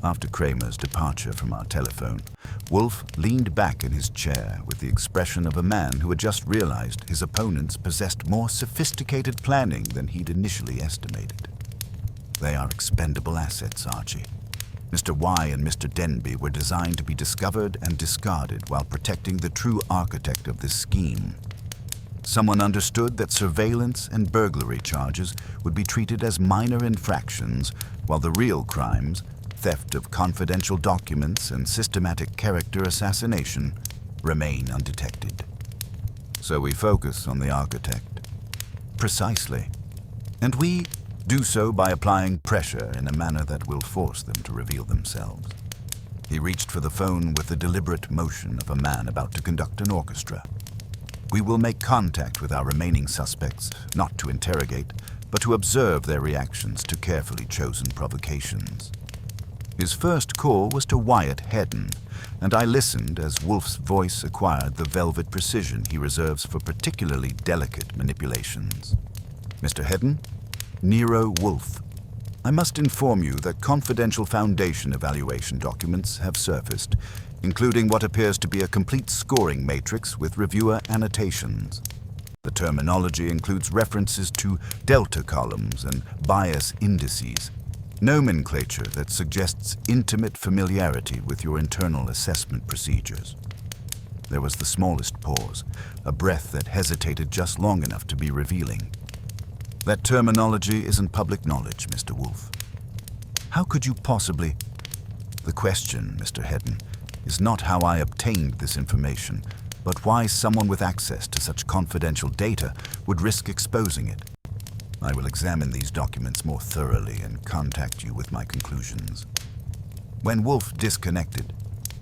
After Kramer's departure from our telephone, Wolfe leaned back in his chair with the expression of a man who had just realized his opponents possessed more sophisticated planning than he'd initially estimated. "They are expendable assets, Archie. Mr. Y and Mr. Denby were designed to be discovered and discarded while protecting the true architect of this scheme. Someone understood that surveillance and burglary charges would be treated as minor infractions, while the real crimes, theft of confidential documents and systematic character assassination, remain undetected. So we focus on the architect." "Precisely. And we do so by applying pressure in a manner that will force them to reveal themselves." He reached for the phone with the deliberate motion of a man about to conduct an orchestra. "We will make contact with our remaining suspects, not to interrogate, but to observe their reactions to carefully chosen provocations." His first call was to Wyatt Hedden, and I listened as Wolfe's voice acquired the velvet precision he reserves for particularly delicate manipulations. "Mr. Hedden, Nero Wolfe. I must inform you that confidential Foundation evaluation documents have surfaced, including what appears to be a complete scoring matrix with reviewer annotations. The terminology includes references to delta columns and bias indices, nomenclature that suggests intimate familiarity with your internal assessment procedures." There was the smallest pause, a breath that hesitated just long enough to be revealing. "That terminology isn't public knowledge, Mr. Wolfe." "How could you possibly—" The question, Mr. Hedden, is not how I obtained this information, but why someone with access to such confidential data would risk exposing it. I will examine these documents more thoroughly and contact you with my conclusions. When Wolfe disconnected,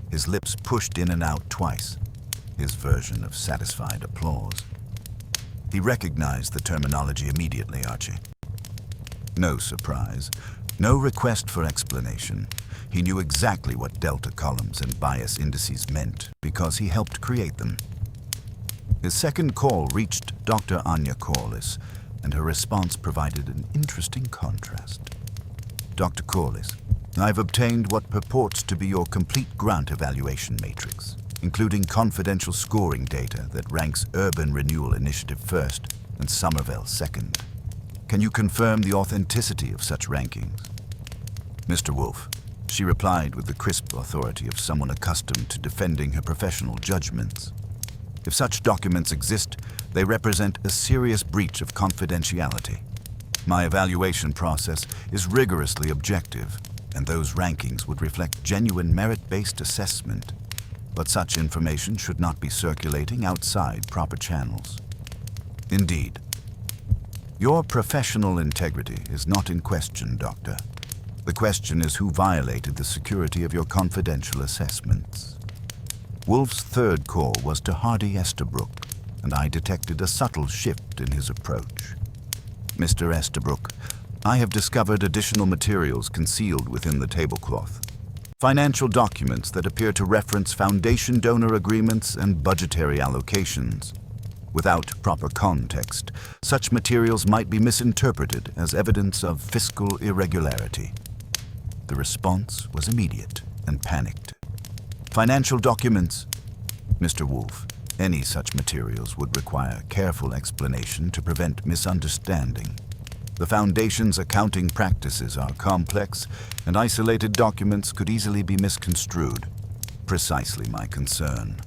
his lips pushed in and out twice, his version of satisfied applause. He recognized the terminology immediately, Archie. No surprise, no request for explanation. He knew exactly what delta columns and bias indices meant because he helped create them. His second call reached Dr. Anya Corliss, and her response provided an interesting contrast. Dr. Corliss, I've obtained what purports to be your complete grant evaluation matrix, including confidential scoring data that ranks Urban Renewal Initiative first and Somerville second. Can you confirm the authenticity of such rankings? Mr. Wolfe, she replied with the crisp authority of someone accustomed to defending her professional judgments. If such documents exist, they represent a serious breach of confidentiality. My evaluation process is rigorously objective, and those rankings would reflect genuine merit-based assessment. But such information should not be circulating outside proper channels. Indeed, your professional integrity is not in question, Doctor. The question is who violated the security of your confidential assessments. Wolfe's third call was to Hardy Estabrook, and I detected a subtle shift in his approach. Mr. Estabrook, I have discovered additional materials concealed within the tablecloth. Financial documents that appear to reference foundation donor agreements and budgetary allocations. Without proper context, such materials might be misinterpreted as evidence of fiscal irregularity. The response was immediate and panicked. Financial documents? Mr. Wolfe, any such materials would require careful explanation to prevent misunderstanding. The Foundation's accounting practices are complex, and isolated documents could easily be misconstrued. Precisely my concern.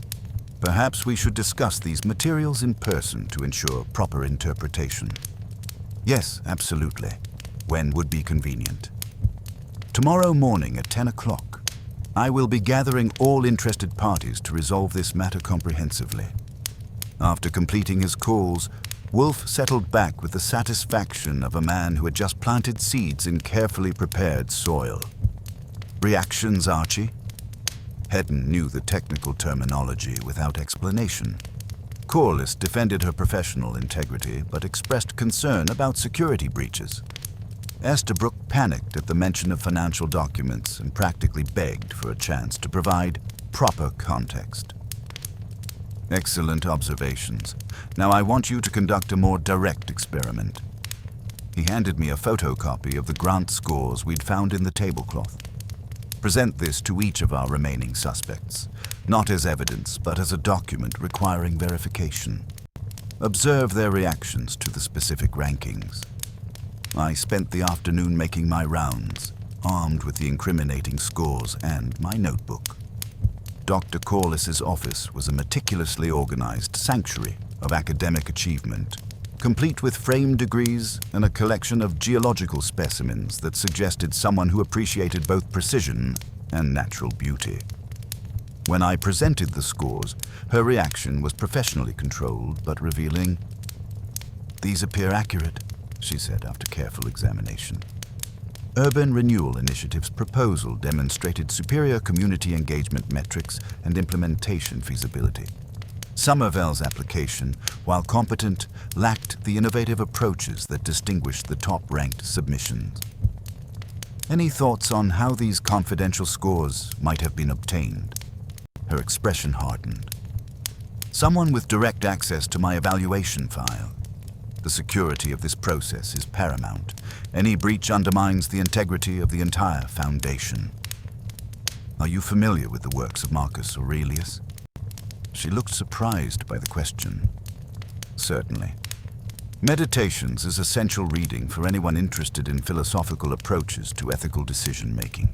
Perhaps we should discuss these materials in person to ensure proper interpretation. Yes, absolutely. When would be convenient? Tomorrow morning at 10 o'clock. I will be gathering all interested parties to resolve this matter comprehensively. After completing his calls, Wolfe settled back with the satisfaction of a man who had just planted seeds in carefully prepared soil. Reactions, Archie? Hedden knew the technical terminology without explanation. Corliss defended her professional integrity but expressed concern about security breaches. Estabrook panicked at the mention of financial documents and practically begged for a chance to provide proper context. Excellent observations. Now I want you to conduct a more direct experiment. He handed me a photocopy of the grant scores we'd found in the tablecloth. Present this to each of our remaining suspects, not as evidence, but as a document requiring verification. Observe their reactions to the specific rankings. I spent the afternoon making my rounds, armed with the incriminating scores and my notebook. Dr. Corliss's office was a meticulously organized sanctuary of academic achievement, complete with framed degrees and a collection of geological specimens that suggested someone who appreciated both precision and natural beauty. When I presented the scores, her reaction was professionally controlled but revealing. "These appear accurate," she said after careful examination. Urban Renewal Initiative's proposal demonstrated superior community engagement metrics and implementation feasibility. Somerville's application, while competent, lacked the innovative approaches that distinguished the top-ranked submissions. Any thoughts on how these confidential scores might have been obtained? Her expression hardened. Someone with direct access to my evaluation file. The security of this process is paramount. Any breach undermines the integrity of the entire Foundation. Are you familiar with the works of Marcus Aurelius? She looked surprised by the question. Certainly. Meditations is essential reading for anyone interested in philosophical approaches to ethical decision-making.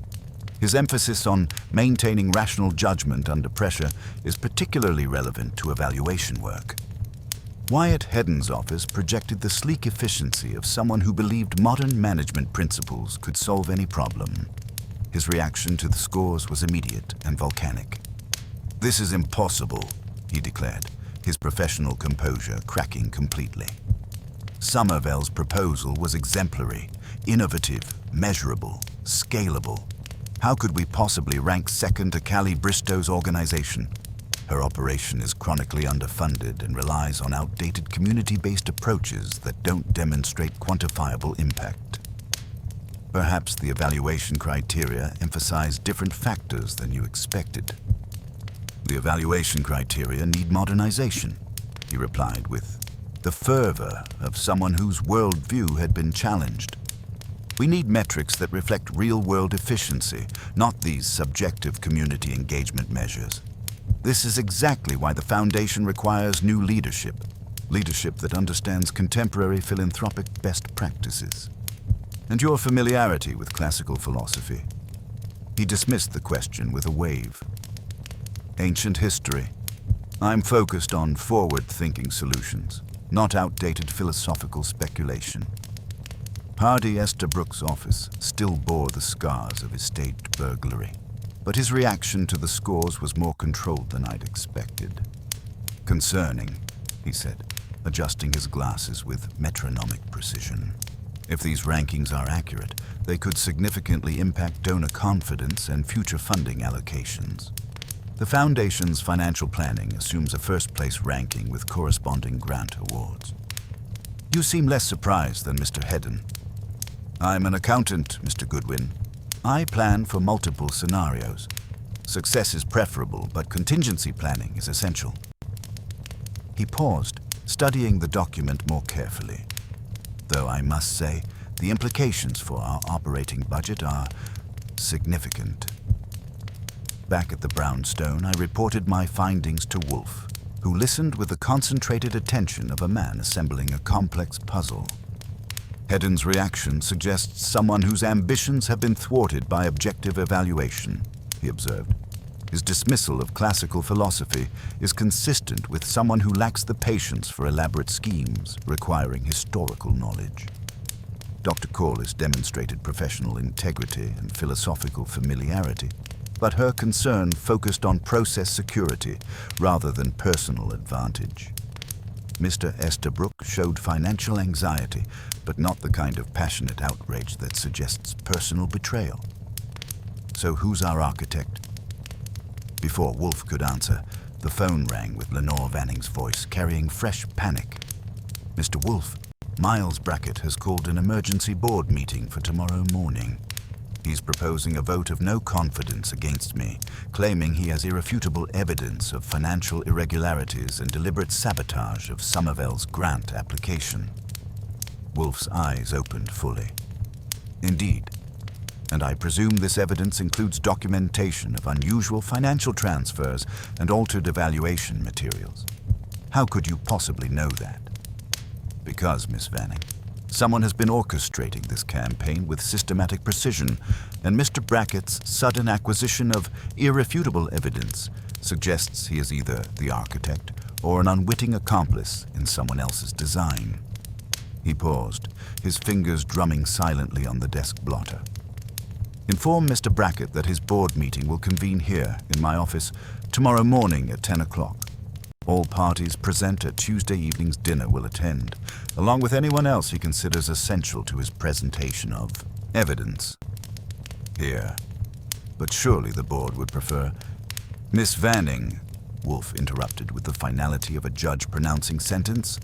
His emphasis on maintaining rational judgment under pressure is particularly relevant to evaluation work. Wyatt Hedden's office projected the sleek efficiency of someone who believed modern management principles could solve any problem. His reaction to the scores was immediate and volcanic. "This is impossible," he declared, his professional composure cracking completely. Somervell's proposal was exemplary, innovative, measurable, scalable. How could we possibly rank second to Callie Bristow's organization? Her operation is chronically underfunded and relies on outdated community-based approaches that don't demonstrate quantifiable impact. Perhaps the evaluation criteria emphasize different factors than you expected. "The evaluation criteria need modernization," he replied with the fervor of someone whose worldview had been challenged. "We need metrics that reflect real-world efficiency, not these subjective community engagement measures. This is exactly why the Foundation requires new leadership that understands contemporary philanthropic best practices. And your familiarity with classical philosophy." He dismissed the question with a wave. "Ancient history. I'm focused on forward-thinking solutions, not outdated philosophical speculation." Hardy Estabrook's office still bore the scars of his staged burglary, but his reaction to the scores was more controlled than I'd expected. "Concerning," he said, adjusting his glasses with metronomic precision. "If these rankings are accurate, they could significantly impact donor confidence and future funding allocations. The Foundation's financial planning assumes a first-place ranking with corresponding grant awards." "You seem less surprised than Mr. Hedden." "I'm an accountant, Mr. Goodwin. I plan for multiple scenarios. Success is preferable, but contingency planning is essential." He paused, studying the document more carefully. "Though I must say, the implications for our operating budget are significant." Back at the brownstone, I reported my findings to Wolfe, who listened with the concentrated attention of a man assembling a complex puzzle. "Hedden's reaction suggests someone whose ambitions have been thwarted by objective evaluation," he observed. "His dismissal of classical philosophy is consistent with someone who lacks the patience for elaborate schemes requiring historical knowledge." Dr. Corliss demonstrated professional integrity and philosophical familiarity, but her concern focused on process security rather than personal advantage. Mr. Estabrook showed financial anxiety, but not the kind of passionate outrage that suggests personal betrayal. "So who's our architect?" Before Wolfe could answer, the phone rang with Lenore Vanning's voice carrying fresh panic. "Mr. Wolfe, Miles Brackett has called an emergency board meeting for tomorrow morning. He's proposing a vote of no confidence against me, claiming he has irrefutable evidence of financial irregularities and deliberate sabotage of Somervell's grant application." Wolfe's eyes opened fully. "Indeed. And I presume this evidence includes documentation of unusual financial transfers and altered evaluation materials. How could you possibly know that?" "Because, Miss Vanning, someone has been orchestrating this campaign with systematic precision, and Mr. Brackett's sudden acquisition of irrefutable evidence suggests he is either the architect or an unwitting accomplice in someone else's design." He paused, his fingers drumming silently on the desk blotter. "Inform Mr. Brackett that his board meeting will convene here in my office tomorrow morning at 10 o'clock. All parties present at Tuesday evening's dinner will attend, along with anyone else he considers essential to his presentation of evidence. Here. But surely the board would prefer—" "Miss Vanning," Wolfe interrupted with the finality of a judge pronouncing sentence,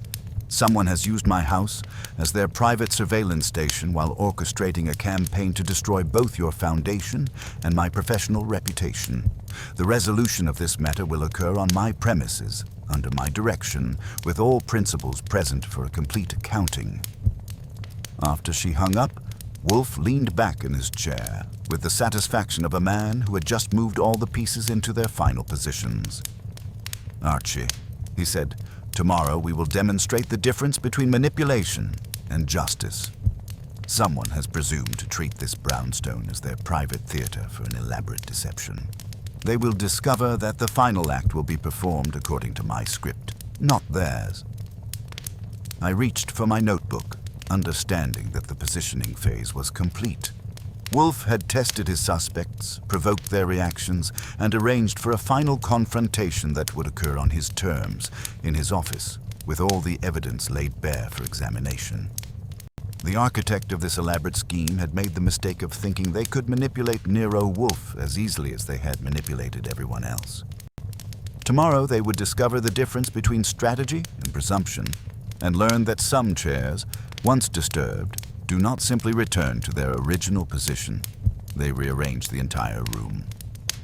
"someone has used my house as their private surveillance station while orchestrating a campaign to destroy both your foundation and my professional reputation. The resolution of this matter will occur on my premises, under my direction, with all principals present for a complete accounting." After she hung up, Wolfe leaned back in his chair with the satisfaction of a man who had just moved all the pieces into their final positions. "Archie," he said, "tomorrow we will demonstrate the difference between manipulation and justice. Someone has presumed to treat this brownstone as their private theater for an elaborate deception. They will discover that the final act will be performed according to my script, not theirs." I reached for my notebook, understanding that the positioning phase was complete. Wolfe had tested his suspects, provoked their reactions, and arranged for a final confrontation that would occur on his terms, in his office, with all the evidence laid bare for examination. The architect of this elaborate scheme had made the mistake of thinking they could manipulate Nero Wolfe as easily as they had manipulated everyone else. Tomorrow they would discover the difference between strategy and presumption, and learn that some chairs, once disturbed, do not simply return to their original position. They rearrange the entire room.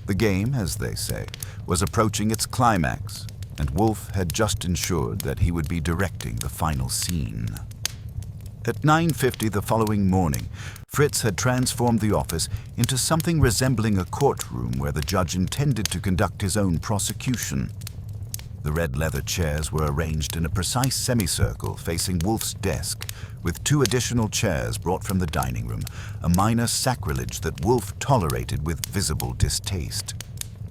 The game, as they say, was approaching its climax, and Wolfe had just ensured that he would be directing the final scene. At 9:50 the following morning, Fritz had transformed the office into something resembling a courtroom where the judge intended to conduct his own prosecution. The red leather chairs were arranged in a precise semicircle facing Wolfe's desk, with 2 additional chairs brought from the dining room, a minor sacrilege that Wolfe tolerated with visible distaste.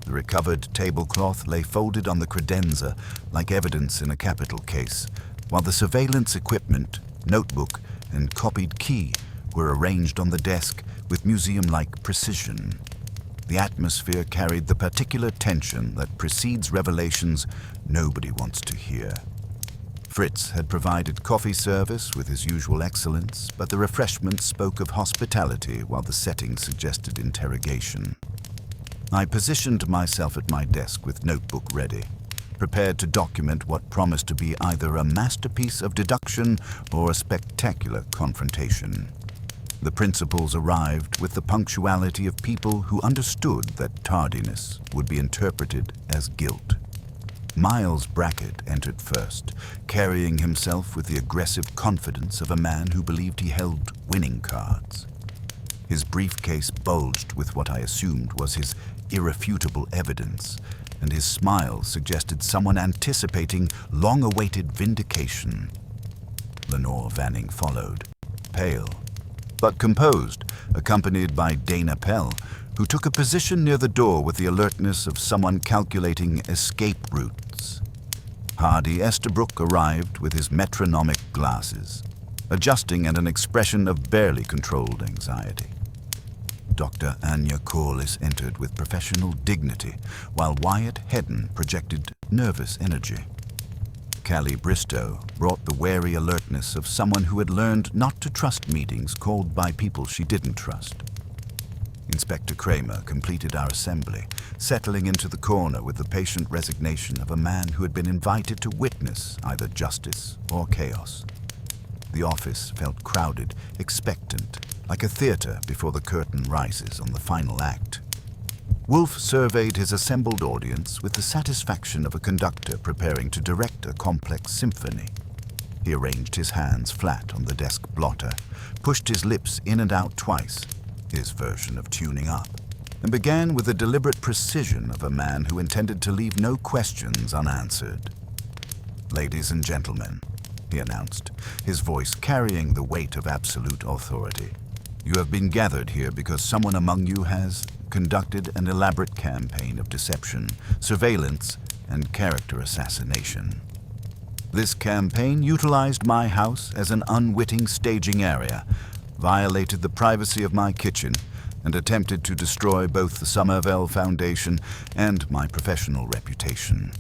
The recovered tablecloth lay folded on the credenza like evidence in a capital case, while the surveillance equipment, notebook, and copied key were arranged on the desk with museum-like precision. The atmosphere carried the particular tension that precedes revelations nobody wants to hear. Fritz had provided coffee service with his usual excellence, but the refreshments spoke of hospitality while the setting suggested interrogation. I positioned myself at my desk with notebook ready, prepared to document what promised to be either a masterpiece of deduction or a spectacular confrontation. The principals arrived with the punctuality of people who understood that tardiness would be interpreted as guilt. Miles Brackett entered first, carrying himself with the aggressive confidence of a man who believed he held winning cards. His briefcase bulged with what I assumed was his irrefutable evidence, and his smile suggested someone anticipating long-awaited vindication. Lenore Vanning followed, pale, but composed, accompanied by Dana Pell, who took a position near the door with the alertness of someone calculating escape routes. Hardy Estabrook arrived with his metronomic glasses, adjusting at an expression of barely controlled anxiety. Dr. Anya Corliss entered with professional dignity, while Wyatt Hedden projected nervous energy. Callie Bristow brought the wary alertness of someone who had learned not to trust meetings called by people she didn't trust. Inspector Kramer completed our assembly, settling into the corner with the patient resignation of a man who had been invited to witness either justice or chaos. The office felt crowded, expectant, like a theater before the curtain rises on the final act. Wolfe surveyed his assembled audience with the satisfaction of a conductor preparing to direct a complex symphony. He arranged his hands flat on the desk blotter, pushed his lips in and out twice, his version of tuning up, and began with the deliberate precision of a man who intended to leave no questions unanswered. "Ladies and gentlemen," he announced, his voice carrying the weight of absolute authority, "you have been gathered here because someone among you has conducted an elaborate campaign of deception, surveillance, and character assassination. This campaign utilized my house as an unwitting staging area, violated the privacy of my kitchen, and attempted to destroy both the Somerville Foundation and my professional reputation."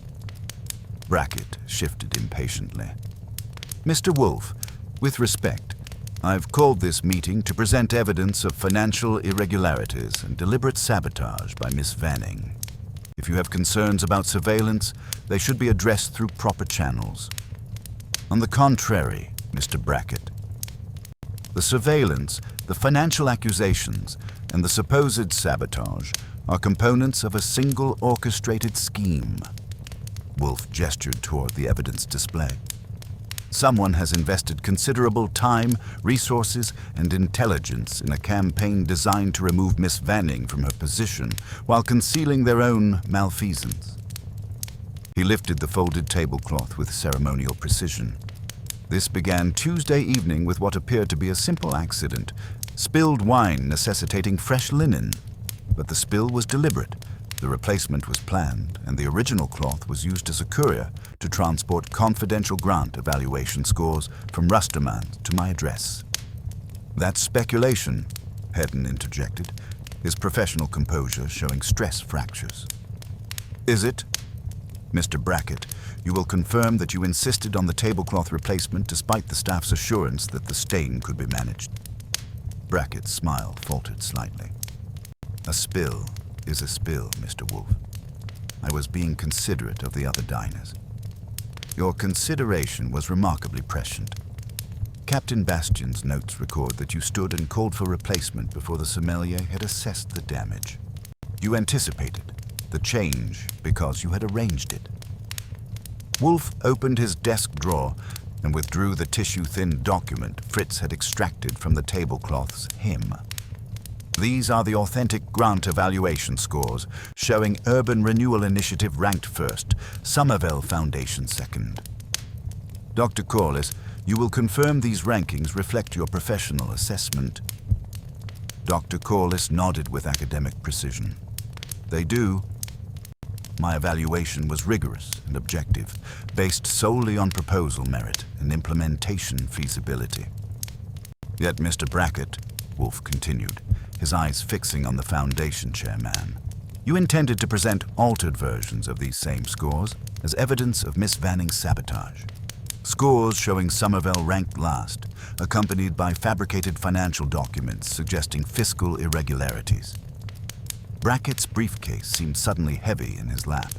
Brackett shifted impatiently. "Mr. Wolfe, with respect, I've called this meeting to present evidence of financial irregularities and deliberate sabotage by Miss Vanning. If you have concerns about surveillance, they should be addressed through proper channels. On the contrary, Mr. Brackett, the surveillance, the financial accusations, and the supposed sabotage are components of a single orchestrated scheme." Wolfe gestured toward the evidence display. "Someone has invested considerable time, resources, and intelligence in a campaign designed to remove Miss Vanning from her position while concealing their own malfeasance." He lifted the folded tablecloth with ceremonial precision. This began Tuesday evening with what appeared to be a simple accident, spilled wine necessitating fresh linen. But the spill was deliberate. The replacement was planned, and the original cloth was used as a courier to transport confidential grant evaluation scores from Rusterman to my address. That speculation Hedden interjected, his professional composure showing stress fractures. Is it? Mr. Brackett, you will confirm that you insisted on the tablecloth replacement despite the staff's assurance that the stain could be managed. Brackett's smile faltered slightly. A spill is a spill, Mr. Wolfe. I was being considerate of the other diners. Your consideration was remarkably prescient. Captain Bastian's notes record that you stood and called for replacement before the sommelier had assessed the damage. You anticipated the change because you had arranged it. Wolfe opened his desk drawer and withdrew the tissue-thin document Fritz had extracted from the tablecloth's hem. These are the authentic grant evaluation scores, showing Urban Renewal Initiative ranked first, Somerville Foundation second. Dr. Corliss, you will confirm these rankings reflect your professional assessment. Dr. Corliss nodded with academic precision. They do. My evaluation was rigorous and objective, based solely on proposal merit and implementation feasibility. Yet, Mr. Brackett, Wolfe continued, his eyes fixing on the Foundation chairman, you intended to present altered versions of these same scores as evidence of Miss Vanning's sabotage. Scores showing Somerville ranked last, accompanied by fabricated financial documents suggesting fiscal irregularities. Brackett's briefcase seemed suddenly heavy in his lap.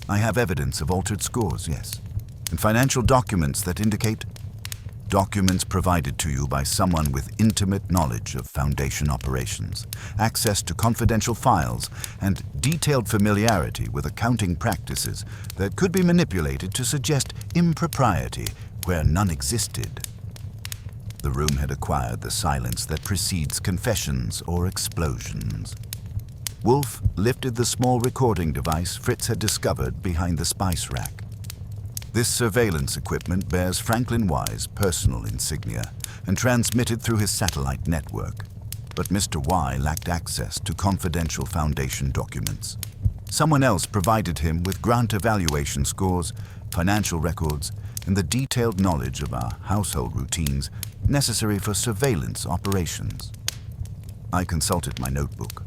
I have evidence of altered scores, yes, and financial documents that indicate documents provided to you by someone with intimate knowledge of Foundation operations, access to confidential files, and detailed familiarity with accounting practices that could be manipulated to suggest impropriety where none existed. The room had acquired the silence that precedes confessions or explosions. Wolfe lifted the small recording device Fritz had discovered behind the spice rack. This surveillance equipment bears Franklin Y's personal insignia and transmitted through his satellite network. But Mr. Y lacked access to confidential Foundation documents. Someone else provided him with grant evaluation scores, financial records, and the detailed knowledge of our household routines necessary for surveillance operations. I consulted my notebook.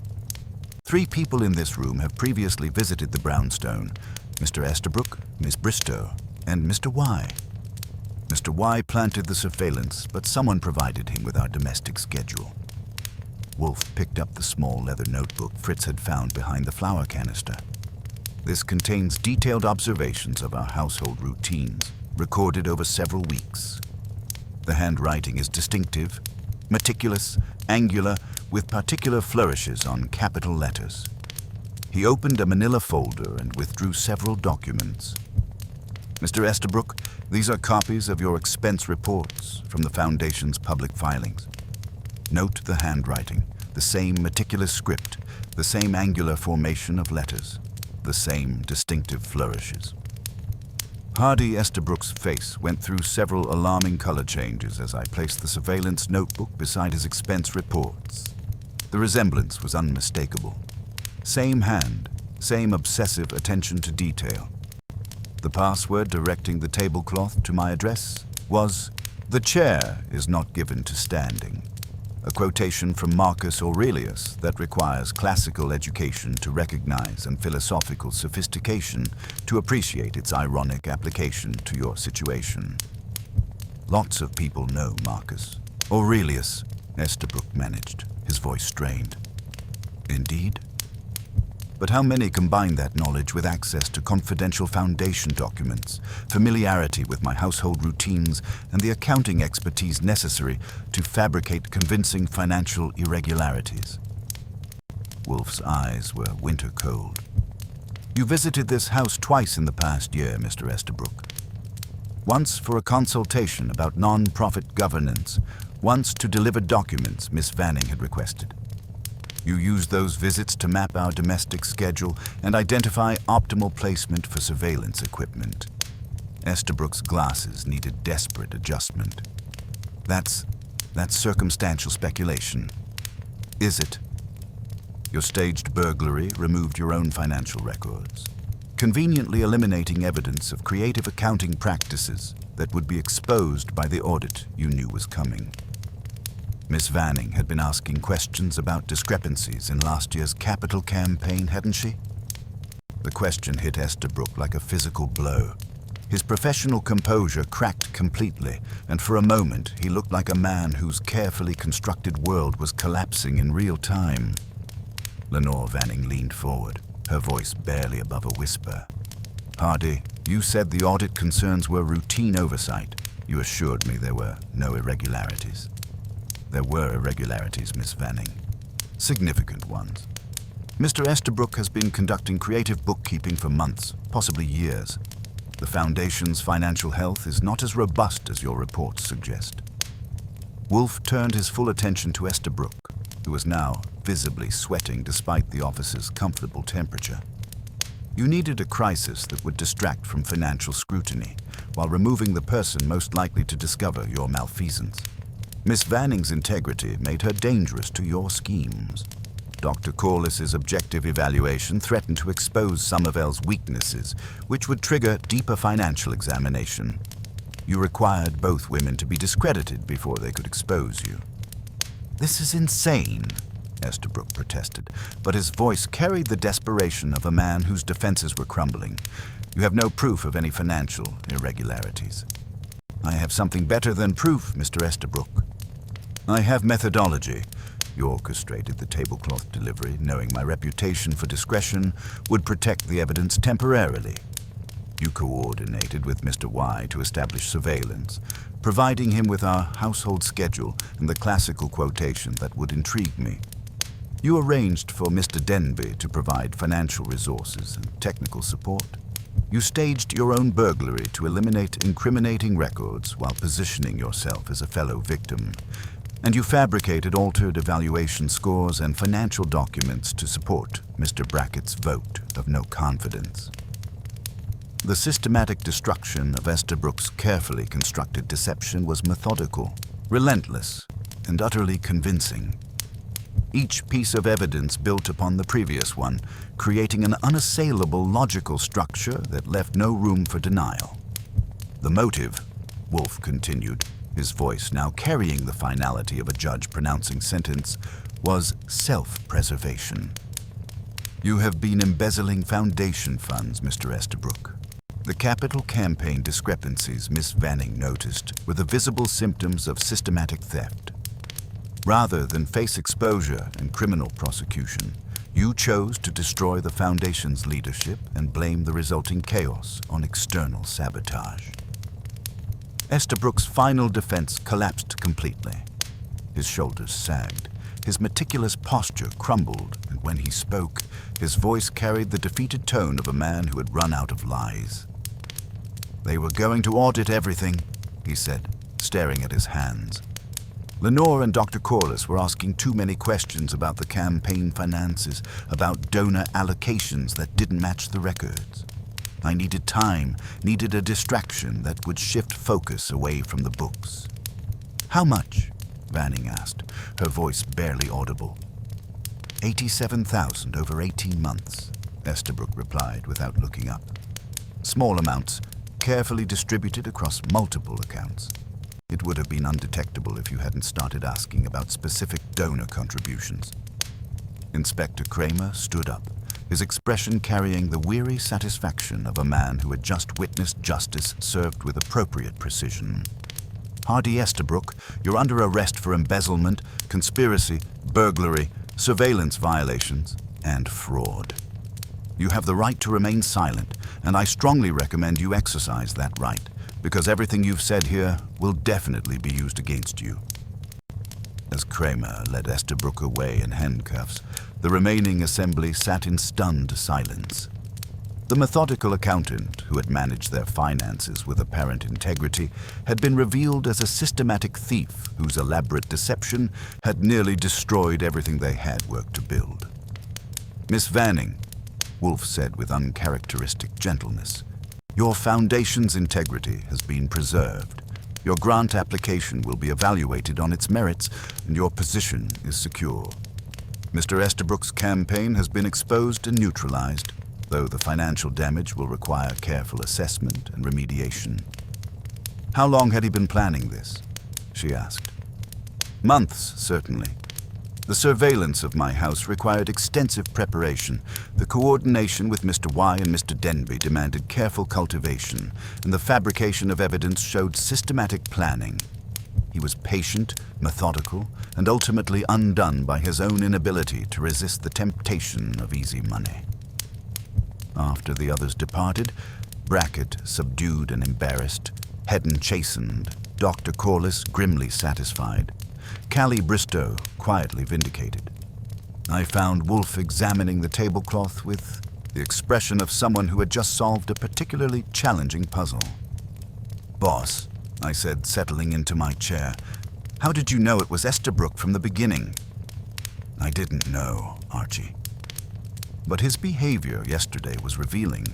3 people in this room have previously visited the brownstone: Mr. Estabrook, Miss Bristow, and Mr. Y. Mr. Y planted the surveillance, but someone provided him with our domestic schedule. Wolfe picked up the small leather notebook Fritz had found behind the flour canister. This contains detailed observations of our household routines, recorded over several weeks. The handwriting is distinctive, meticulous, angular, with particular flourishes on capital letters. He opened a manila folder and withdrew several documents. Mr. Estabrook, these are copies of your expense reports from the Foundation's public filings. Note the handwriting, the same meticulous script, the same angular formation of letters, the same distinctive flourishes. Hardy Estabrook's face went through several alarming color changes as I placed the surveillance notebook beside his expense reports. The resemblance was unmistakable. Same hand, same obsessive attention to detail. The password directing the tablecloth to my address was, "The chair is not given to standing," a quotation from Marcus Aurelius that requires classical education to recognize and philosophical sophistication to appreciate its ironic application to your situation. Lots of people know Marcus. Aurelius, Estabrook managed, his voice strained. Indeed? But how many combine that knowledge with access to confidential Foundation documents, familiarity with my household routines, and the accounting expertise necessary to fabricate convincing financial irregularities? Wolfe's eyes were winter cold. You visited this house twice in the past year, Mr. Estabrook. Once for a consultation about non-profit governance, once to deliver documents Miss Vanning had requested. You used those visits to map our domestic schedule and identify optimal placement for surveillance equipment. Estabrook's glasses needed desperate adjustment. That's circumstantial speculation. Is it? Your staged burglary removed your own financial records, conveniently eliminating evidence of creative accounting practices that would be exposed by the audit you knew was coming. Miss Vanning had been asking questions about discrepancies in last year's capital campaign, hadn't she? The question hit Estabrook like a physical blow. His professional composure cracked completely, and for a moment he looked like a man whose carefully constructed world was collapsing in real time. Lenore Vanning leaned forward, her voice barely above a whisper. "Hardy, you said the audit concerns were routine oversight. You assured me there were no irregularities." "There were irregularities, Miss Vanning. Significant ones. Mr. Estabrook has been conducting creative bookkeeping for months, possibly years. The Foundation's financial health is not as robust as your reports suggest." Wolfe turned his full attention to Estabrook, who was now visibly sweating despite the officer's comfortable temperature. "You needed a crisis that would distract from financial scrutiny, while removing the person most likely to discover your malfeasance. Miss Vanning's integrity made her dangerous to your schemes. Dr. Corliss's objective evaluation threatened to expose Somerville's weaknesses, which would trigger deeper financial examination. You required both women to be discredited before they could expose you." "This is insane," Estabrook protested, but his voice carried the desperation of a man whose defenses were crumbling. "You have no proof of any financial irregularities." "I have something better than proof, Mr. Estabrook. I have methodology." You orchestrated the tablecloth delivery, knowing my reputation for discretion would protect the evidence temporarily. You coordinated with Mr. Y to establish surveillance, providing him with our household schedule and the classical quotation that would intrigue me. You arranged for Mr. Denby to provide financial resources and technical support. You staged your own burglary to eliminate incriminating records while positioning yourself as a fellow victim. And you fabricated altered evaluation scores and financial documents to support Mr. Brackett's vote of no confidence. The systematic destruction of Estabrook's carefully constructed deception was methodical, relentless, and utterly convincing. Each piece of evidence built upon the previous one, creating an unassailable logical structure that left no room for denial. "The motive," Wolfe continued, his voice now carrying the finality of a judge pronouncing sentence, "was self-preservation. You have been embezzling foundation funds, Mr. Estabrook." The capital campaign discrepancies Miss Vanning noticed were the visible symptoms of systematic theft. Rather than face exposure and criminal prosecution, you chose to destroy the Foundation's leadership and blame the resulting chaos on external sabotage. Estabrook's final defense collapsed completely. His shoulders sagged, his meticulous posture crumbled, and when he spoke, his voice carried the defeated tone of a man who had run out of lies. "They were going to audit everything," he said, staring at his hands. "Lenore and Dr. Corliss were asking too many questions about the campaign finances, about donor allocations that didn't match the records. I needed time, needed a distraction that would shift focus away from the books." "How much?" Vanning asked, her voice barely audible. $87,000 over 18 months, Estabrook replied without looking up. "Small amounts, carefully distributed across multiple accounts. It would have been undetectable if you hadn't started asking about specific donor contributions." Inspector Kramer stood up, his expression carrying the weary satisfaction of a man who had just witnessed justice served with appropriate precision. "Hardy Estabrook, you're under arrest for embezzlement, conspiracy, burglary, surveillance violations, and fraud. You have the right to remain silent, and I strongly recommend you exercise that right, because everything you've said here will definitely be used against you." As Kramer led Estabrook away in handcuffs, the remaining assembly sat in stunned silence. The methodical accountant, who had managed their finances with apparent integrity, had been revealed as a systematic thief whose elaborate deception had nearly destroyed everything they had worked to build. "Miss Vanning," Wolfe said with uncharacteristic gentleness, "your Foundation's integrity has been preserved. Your grant application will be evaluated on its merits, and your position is secure. Mr. Estabrook's campaign has been exposed and neutralized, though the financial damage will require careful assessment and remediation." "How long had he been planning this?" she asked. Months, certainly. The surveillance of my house required extensive preparation. The coordination with Mr. Y and Mr. Denby demanded careful cultivation, and the fabrication of evidence showed systematic planning. He was patient, methodical, and ultimately undone by his own inability to resist the temptation of easy money. After the others departed, Brackett subdued and embarrassed, Hedden chastened, Dr. Corliss grimly satisfied, Callie Bristow quietly vindicated. I found Wolfe examining the tablecloth with the expression of someone who had just solved a particularly challenging puzzle. "Boss," I said, settling into my chair, "how did you know it was Estabrook from the beginning?" "I didn't know, Archie." But his behavior yesterday was revealing.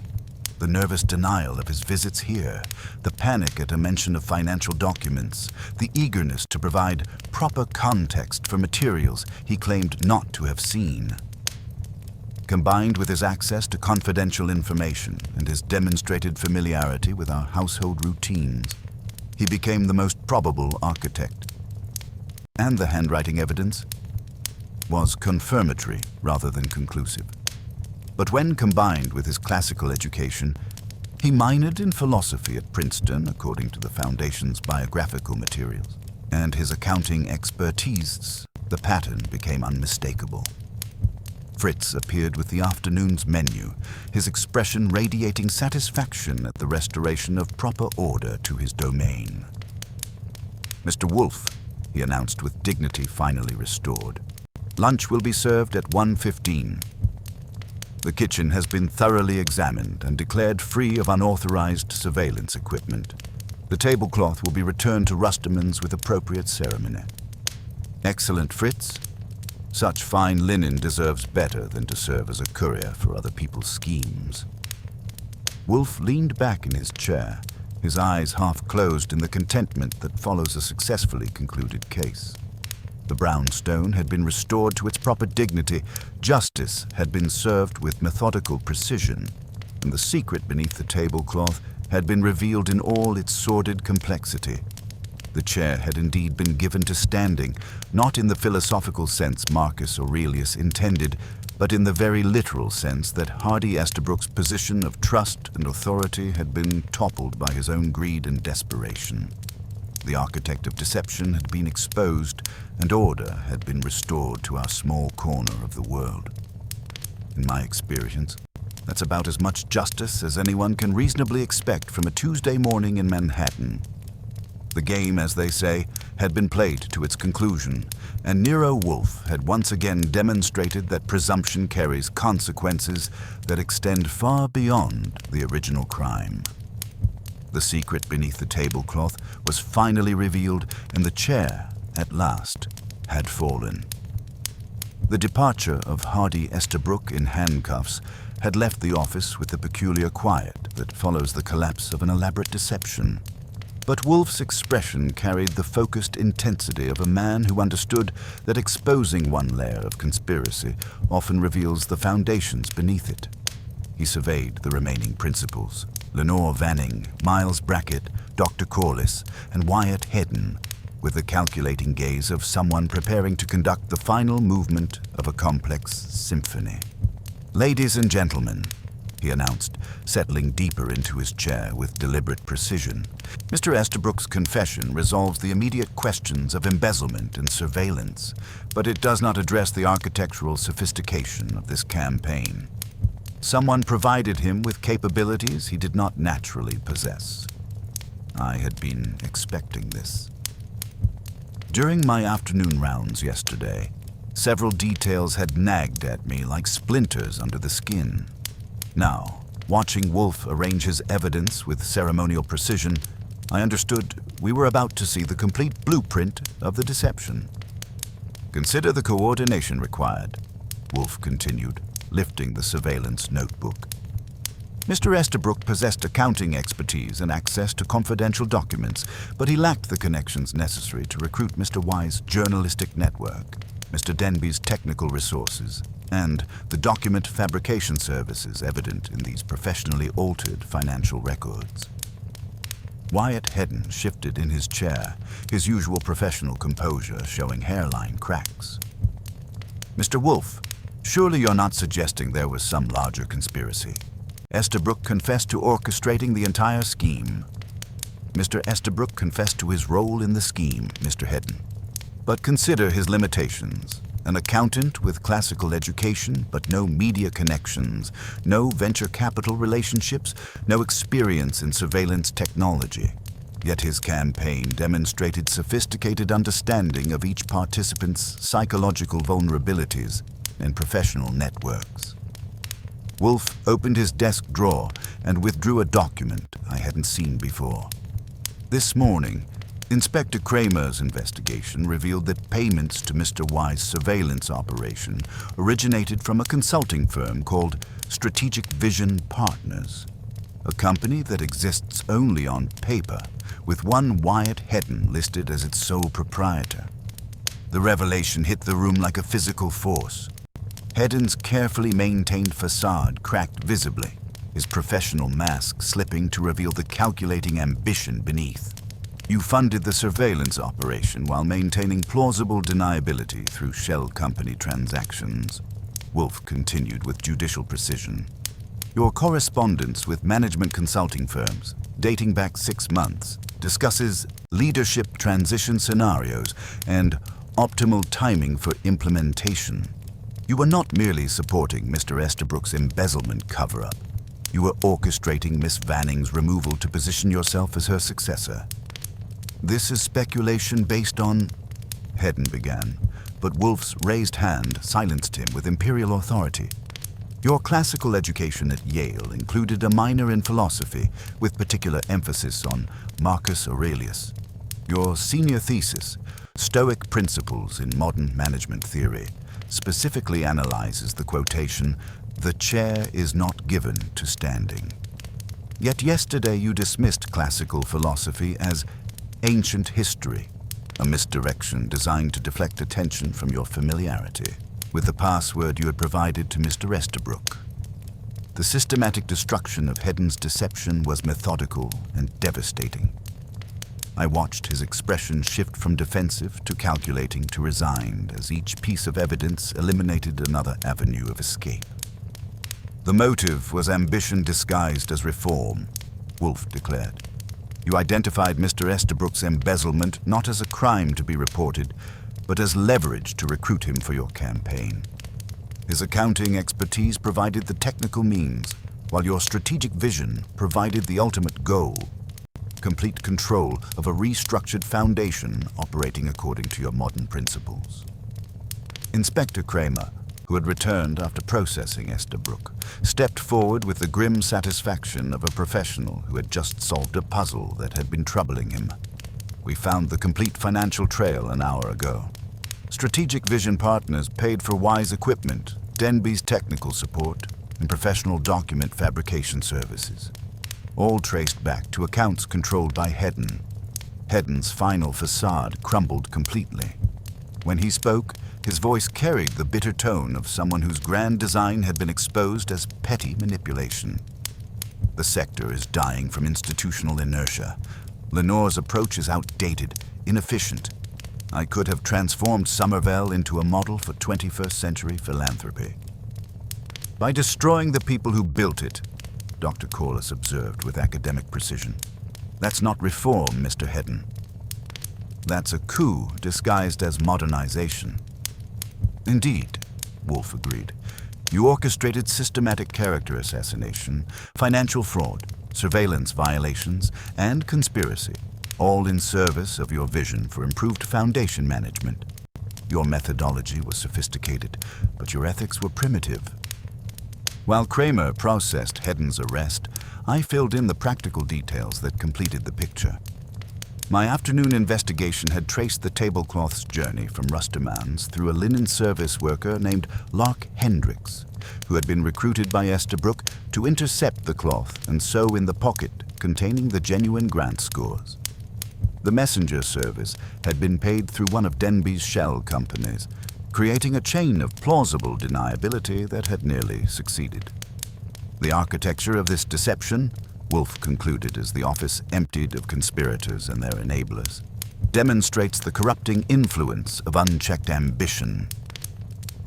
The nervous denial of his visits here, the panic at a mention of financial documents, the eagerness to provide proper context for materials he claimed not to have seen. Combined with his access to confidential information and his demonstrated familiarity with our household routines, he became the most probable architect. And the handwriting evidence was confirmatory rather than conclusive. But when combined with his classical education, he minored in philosophy at Princeton, according to the Foundation's biographical materials, and his accounting expertise, the pattern became unmistakable. Fritz appeared with the afternoon's menu, his expression radiating satisfaction at the restoration of proper order to his domain. "Mr. Wolfe," he announced with dignity finally restored, "lunch will be served at 1:15. The kitchen has been thoroughly examined and declared free of unauthorized surveillance equipment. The tablecloth will be returned to Rusterman's with appropriate ceremony." "Excellent, Fritz. Such fine linen deserves better than to serve as a courier for other people's schemes." Wolfe leaned back in his chair, his eyes half closed in the contentment that follows a successfully concluded case. The brownstone had been restored to its proper dignity, justice had been served with methodical precision, and the secret beneath the tablecloth had been revealed in all its sordid complexity. The chair had indeed been given to standing, not in the philosophical sense Marcus Aurelius intended, but in the very literal sense that Hardy Estabrook's position of trust and authority had been toppled by his own greed and desperation. The architect of deception had been exposed, and order had been restored to our small corner of the world. In my experience, that's about as much justice as anyone can reasonably expect from a Tuesday morning in Manhattan. The game, as they say, had been played to its conclusion, and Nero Wolfe had once again demonstrated that presumption carries consequences that extend far beyond the original crime. The secret beneath the tablecloth was finally revealed, and the chair, at last, had fallen. The departure of Hardy Estabrook in handcuffs had left the office with the peculiar quiet that follows the collapse of an elaborate deception. But Wolfe's expression carried the focused intensity of a man who understood that exposing one layer of conspiracy often reveals the foundations beneath it. He surveyed the remaining principals, Lenore Vanning, Miles Brackett, Dr. Corliss, and Wyatt Hedden, with the calculating gaze of someone preparing to conduct the final movement of a complex symphony. "Ladies and gentlemen," he announced, settling deeper into his chair with deliberate precision, "Mr. Estabrook's confession resolves the immediate questions of embezzlement and surveillance, but it does not address the architectural sophistication of this campaign. Someone provided him with capabilities he did not naturally possess. I had been expecting this. During my afternoon rounds yesterday, several details had nagged at me like splinters under the skin. Now, watching Wolfe arrange his evidence with ceremonial precision, I understood we were about to see the complete blueprint of the deception. Consider the coordination required," Wolfe continued, lifting the surveillance notebook. Mr. Estabrook possessed accounting expertise and access to confidential documents, but he lacked the connections necessary to recruit Mr. Y's journalistic network, Mr. Denby's technical resources, and the document fabrication services evident in these professionally altered financial records. Wyatt Hedden shifted in his chair, his usual professional composure showing hairline cracks. Mr. Wolfe, surely you're not suggesting there was some larger conspiracy. Estabrook confessed to orchestrating the entire scheme. Mr. Estabrook confessed to his role in the scheme, Mr. Hedden. But consider his limitations. An accountant with classical education, but no media connections, no venture capital relationships, no experience in surveillance technology. Yet his campaign demonstrated sophisticated understanding of each participant's psychological vulnerabilities and professional networks. Wolfe opened his desk drawer and withdrew a document I hadn't seen before. This morning, Inspector Kramer's investigation revealed that payments to Mr. Y's surveillance operation originated from a consulting firm called Strategic Vision Partners, a company that exists only on paper, with one Wyatt Hedden listed as its sole proprietor. The revelation hit the room like a physical force. Hedden's carefully maintained facade cracked visibly, his professional mask slipping to reveal the calculating ambition beneath. You funded the surveillance operation while maintaining plausible deniability through shell company transactions, Wolfe continued with judicial precision. Your correspondence with management consulting firms, dating back 6 months, discusses leadership transition scenarios and optimal timing for implementation. You were not merely supporting Mr. Estabrook's embezzlement cover-up. You were orchestrating Miss Vanning's removal to position yourself as her successor. This is speculation based on... Hedden began, but Wolfe's raised hand silenced him with imperial authority. Your classical education at Yale included a minor in philosophy, with particular emphasis on Marcus Aurelius. Your senior thesis, Stoic Principles in Modern Management Theory, specifically analyzes the quotation, "The chair is not given to standing." Yet yesterday you dismissed classical philosophy as ancient history, a misdirection designed to deflect attention from your familiarity with the password you had provided to Mr. Estabrook. The systematic destruction of Hedden's deception was methodical and devastating. I watched his expression shift from defensive to calculating to resigned as each piece of evidence eliminated another avenue of escape. The motive was ambition disguised as reform, Wolfe declared. You identified Mr. Estabrook's embezzlement not as a crime to be reported, but as leverage to recruit him for your campaign. His accounting expertise provided the technical means, while your strategic vision provided the ultimate goal, complete control of a restructured foundation operating according to your modern principles. Inspector Kramer, who had returned after processing Estabrook, stepped forward with the grim satisfaction of a professional who had just solved a puzzle that had been troubling him. We found the complete financial trail an hour ago. Strategic Vision Partners paid for Y's equipment, Denby's technical support, and professional document fabrication services, all traced back to accounts controlled by Hedden. Hedden's final facade crumbled completely. When he spoke, his voice carried the bitter tone of someone whose grand design had been exposed as petty manipulation. The sector is dying from institutional inertia. Lenore's approach is outdated, inefficient. I could have transformed Somerville into a model for 21st century philanthropy. By destroying the people who built it, Dr. Corliss observed with academic precision. That's not reform, Mr. Hedden. That's a coup disguised as modernization. Indeed, Wolfe agreed. You orchestrated systematic character assassination, financial fraud, surveillance violations, and conspiracy, all in service of your vision for improved foundation management. Your methodology was sophisticated, but your ethics were primitive. While Kramer processed Hedden's arrest, I filled in the practical details that completed the picture. My afternoon investigation had traced the tablecloth's journey from Rustermans through a linen service worker named Lark Hendricks, who had been recruited by Estabrook to intercept the cloth and sew in the pocket containing the genuine grant scores. The messenger service had been paid through one of Denby's shell companies, creating a chain of plausible deniability that had nearly succeeded. The architecture of this deception, Wolfe concluded as the office emptied of conspirators and their enablers, demonstrates the corrupting influence of unchecked ambition.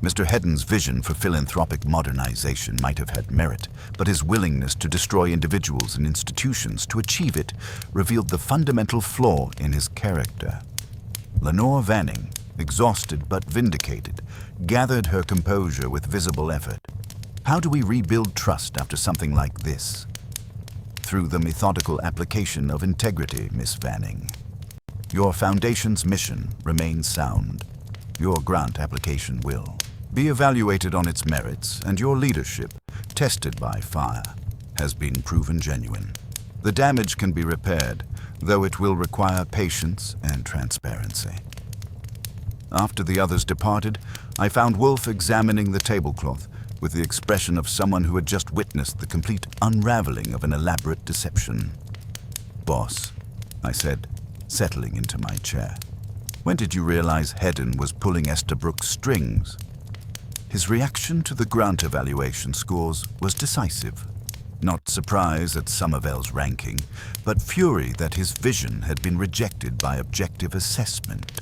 Mr. Hedden's vision for philanthropic modernization might have had merit, but his willingness to destroy individuals and institutions to achieve it revealed the fundamental flaw in his character. Lenore Vanning, exhausted but vindicated, gathered her composure with visible effort. How do we rebuild trust after something like this? Through the methodical application of integrity, Miss Vanning. Your foundation's mission remains sound. Your grant application will be evaluated on its merits, and your leadership, tested by fire, has been proven genuine. The damage can be repaired, though it will require patience and transparency. After the others departed, I found Wolfe examining the tablecloth with the expression of someone who had just witnessed the complete unraveling of an elaborate deception. "Boss," I said, settling into my chair, "when did you realize Hedden was pulling Estabrook's strings?" His reaction to the grant evaluation scores was decisive. Not surprise at Somerville's ranking, but fury that his vision had been rejected by objective assessment.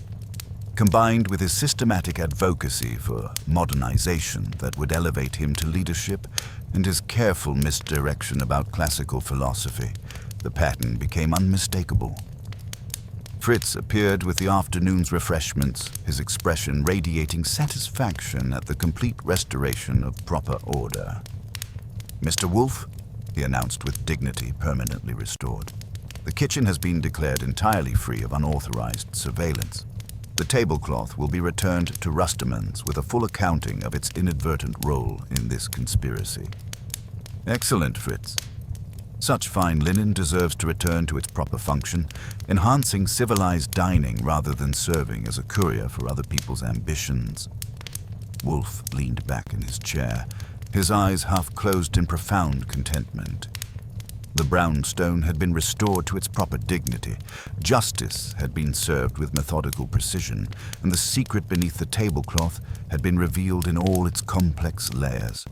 Combined with his systematic advocacy for modernization that would elevate him to leadership and his careful misdirection about classical philosophy, the pattern became unmistakable. Fritz appeared with the afternoon's refreshments, his expression radiating satisfaction at the complete restoration of proper order. "Mr. Wolfe," he announced with dignity permanently restored, "the kitchen has been declared entirely free of unauthorized surveillance. The tablecloth will be returned to Rustermann's with a full accounting of its inadvertent role in this conspiracy." "Excellent, Fritz. Such fine linen deserves to return to its proper function, enhancing civilized dining rather than serving as a courier for other people's ambitions." Wolfe leaned back in his chair, his eyes half closed in profound contentment. The brownstone had been restored to its proper dignity, justice had been served with methodical precision, and the secret beneath the tablecloth had been revealed in all its complex layers.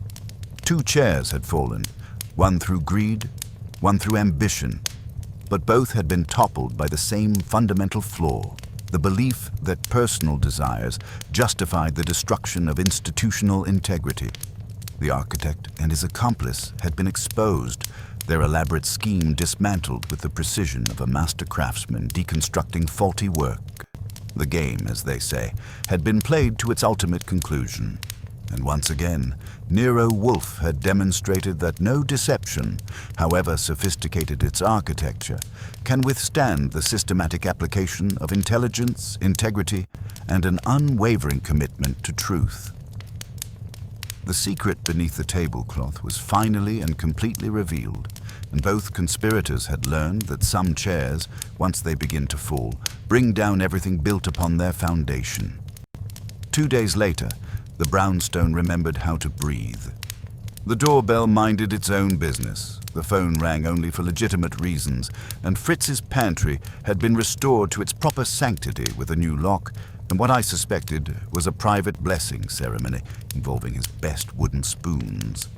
2 chairs had fallen, one through greed, one through ambition, but both had been toppled by the same fundamental flaw, the belief that personal desires justified the destruction of institutional integrity. The architect and his accomplice had been exposed, their elaborate scheme dismantled with the precision of a master craftsman deconstructing faulty work. The game, as they say, had been played to its ultimate conclusion. And once again, Nero Wolfe had demonstrated that no deception, however sophisticated its architecture, can withstand the systematic application of intelligence, integrity, and an unwavering commitment to truth. The secret beneath the tablecloth was finally and completely revealed, and both conspirators had learned that some chairs, once they begin to fall, bring down everything built upon their foundation. 2 days later, the brownstone remembered how to breathe. The doorbell minded its own business. The phone rang only for legitimate reasons, and Fritz's pantry had been restored to its proper sanctity with a new lock and what I suspected was a private blessing ceremony involving his best wooden spoons.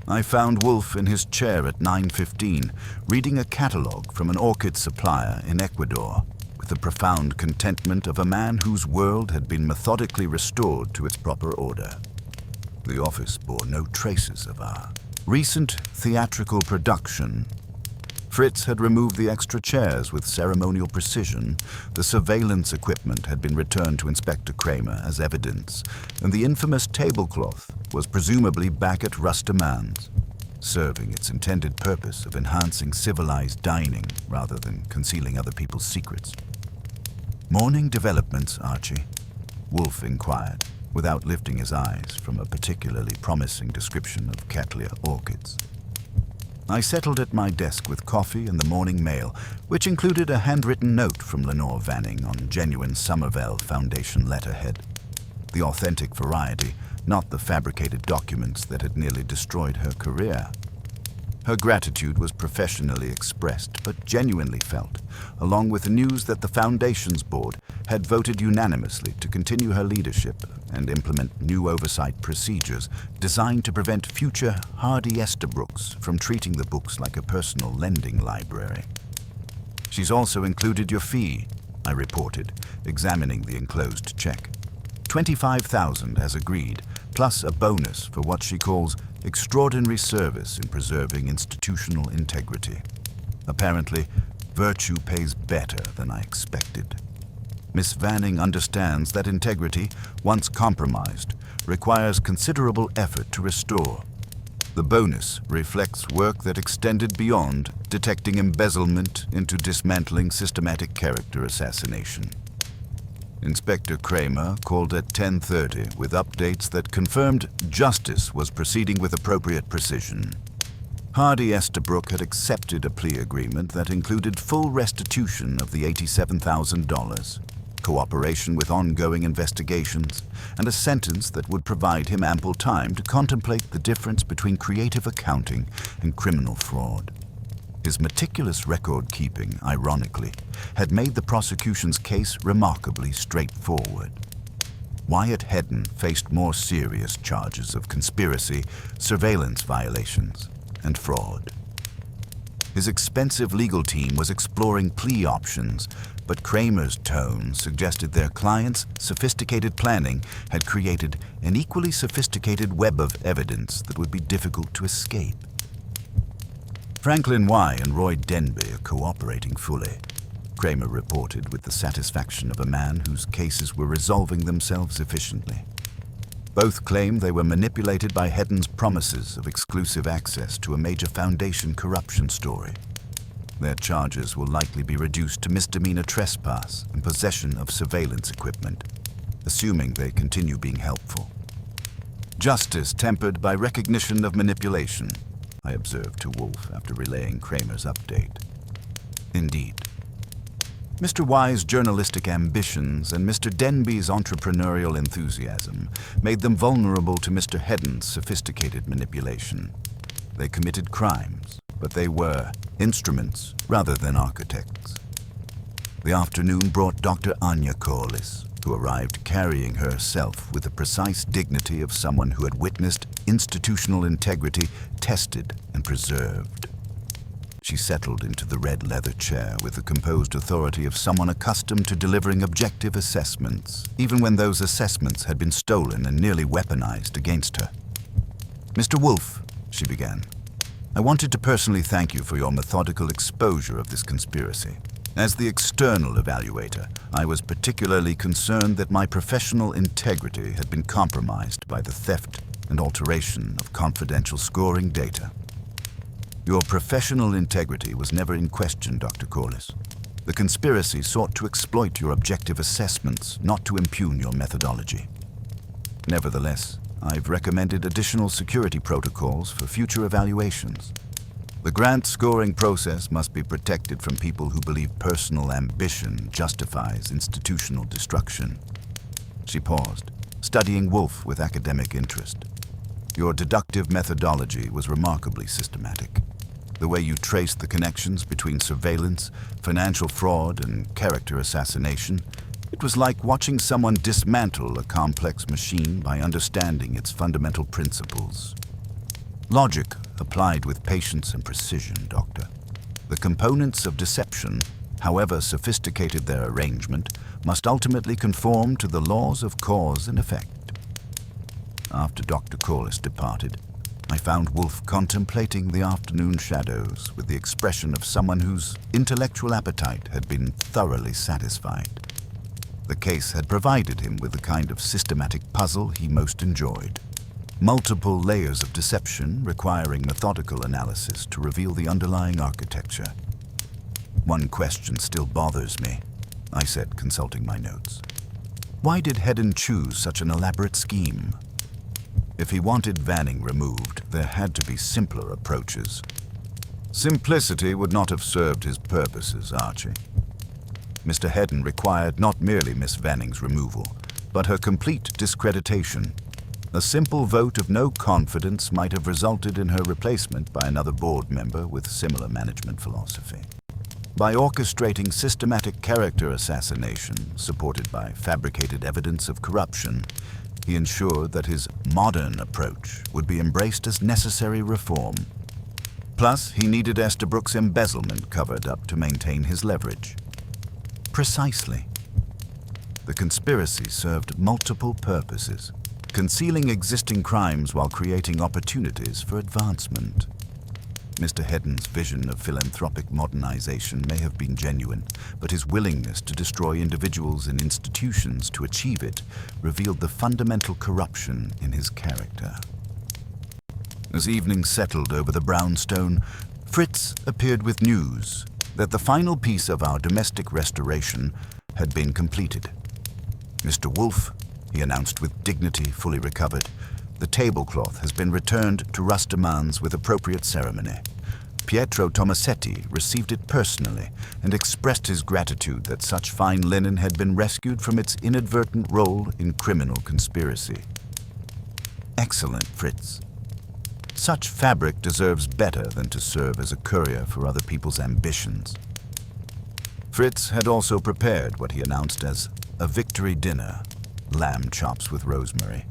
I found Wolfe in his chair at 9:15, reading a catalogue from an orchid supplier in Ecuador, with the profound contentment of a man whose world had been methodically restored to its proper order. The office bore no traces of our recent theatrical production. Fritz had removed the extra chairs with ceremonial precision, the surveillance equipment had been returned to Inspector Kramer as evidence, and the infamous tablecloth was presumably back at Rustermann's, serving its intended purpose of enhancing civilized dining rather than concealing other people's secrets. "Morning developments, Archie?" Wolfe inquired, without lifting his eyes from a particularly promising description of Cattleya orchids. I settled at my desk with coffee and the morning mail, which included a handwritten note from Lenore Vanning on genuine Somerville Foundation letterhead. The authentic variety, not the fabricated documents that had nearly destroyed her career. Her gratitude was professionally expressed, but genuinely felt, along with the news that the Foundation's board had voted unanimously to continue her leadership and implement new oversight procedures designed to prevent future Hardy Estabrooks from treating the books like a personal lending library. "She's also included your fee," I reported, examining the enclosed check. $25,000 as agreed, plus a bonus for what she calls extraordinary service in preserving institutional integrity. Apparently, virtue pays better than I expected. Miss Vanning understands that integrity, once compromised, requires considerable effort to restore. The bonus reflects work that extended beyond detecting embezzlement into dismantling systematic character assassination. Inspector Kramer called at 10:30 with updates that confirmed justice was proceeding with appropriate precision. Hardy Estabrook had accepted a plea agreement that included full restitution of the $87,000, cooperation with ongoing investigations, and a sentence that would provide him ample time to contemplate the difference between creative accounting and criminal fraud. His meticulous record-keeping, ironically, had made the prosecution's case remarkably straightforward. Wyatt Hedden faced more serious charges of conspiracy, surveillance violations, and fraud. His expensive legal team was exploring plea options, but Kramer's tone suggested their client's sophisticated planning had created an equally sophisticated web of evidence that would be difficult to escape. Franklin Y. and Roy Denby are cooperating fully, Kramer reported with the satisfaction of a man whose cases were resolving themselves efficiently. Both claim they were manipulated by Hedden's promises of exclusive access to a major Foundation corruption story. Their charges will likely be reduced to misdemeanor trespass and possession of surveillance equipment, assuming they continue being helpful. "Justice tempered by recognition of manipulation," I observed to Wolfe after relaying Kramer's update. "Indeed. Mr. Y's journalistic ambitions and Mr. Denby's entrepreneurial enthusiasm made them vulnerable to Mr. Hedden's sophisticated manipulation. They committed crimes, but they were instruments rather than architects." The afternoon brought Dr. Anya Corliss, who arrived carrying herself with the precise dignity of someone who had witnessed institutional integrity tested and preserved. She settled into the red leather chair with the composed authority of someone accustomed to delivering objective assessments, even when those assessments had been stolen and nearly weaponized against her. "Mr. Wolfe," she began, "I wanted to personally thank you for your methodical exposure of this conspiracy. As the external evaluator, I was particularly concerned that my professional integrity had been compromised by the theft and alteration of confidential scoring data." "Your professional integrity was never in question, Dr. Corliss. The conspiracy sought to exploit your objective assessments, not to impugn your methodology. Nevertheless, I've recommended additional security protocols for future evaluations. The grant scoring process must be protected from people who believe personal ambition justifies institutional destruction." She paused, studying Wolfe with academic interest. "Your deductive methodology was remarkably systematic. The way you traced the connections between surveillance, financial fraud, and character assassination, it was like watching someone dismantle a complex machine by understanding its fundamental principles. Logic applied with patience and precision, Doctor. The components of deception, however sophisticated their arrangement, must ultimately conform to the laws of cause and effect." After Dr. Corliss departed, I found Wolfe contemplating the afternoon shadows with the expression of someone whose intellectual appetite had been thoroughly satisfied. The case had provided him with the kind of systematic puzzle he most enjoyed. Multiple layers of deception requiring methodical analysis to reveal the underlying architecture. "One question still bothers me," I said, consulting my notes. "Why did Hedden choose such an elaborate scheme? If he wanted Vanning removed, there had to be simpler approaches." "Simplicity would not have served his purposes, Archie. Mr. Hedden required not merely Miss Vanning's removal, but her complete discreditation. A simple vote of no confidence might have resulted in her replacement by another board member with similar management philosophy. By orchestrating systematic character assassination, supported by fabricated evidence of corruption, he ensured that his modern approach would be embraced as necessary reform. Plus, he needed Estabrook's embezzlement covered up to maintain his leverage. Precisely. The conspiracy served multiple purposes, concealing existing crimes while creating opportunities for advancement. Mr. Hedden's vision of philanthropic modernization may have been genuine, but his willingness to destroy individuals and institutions to achieve it revealed the fundamental corruption in his character. As evening settled over the brownstone, Fritz appeared with news that the final piece of our domestic restoration had been completed. "Mr. Wolfe," he announced with dignity fully recovered, "the tablecloth has been returned to Rustamans with appropriate ceremony. Pietro Tomasetti received it personally and expressed his gratitude that such fine linen had been rescued from its inadvertent role in criminal conspiracy." Excellent, Fritz. Such fabric deserves better than to serve as a courier for other people's ambitions. Fritz had also prepared what he announced as a victory dinner, lamb chops with rosemary,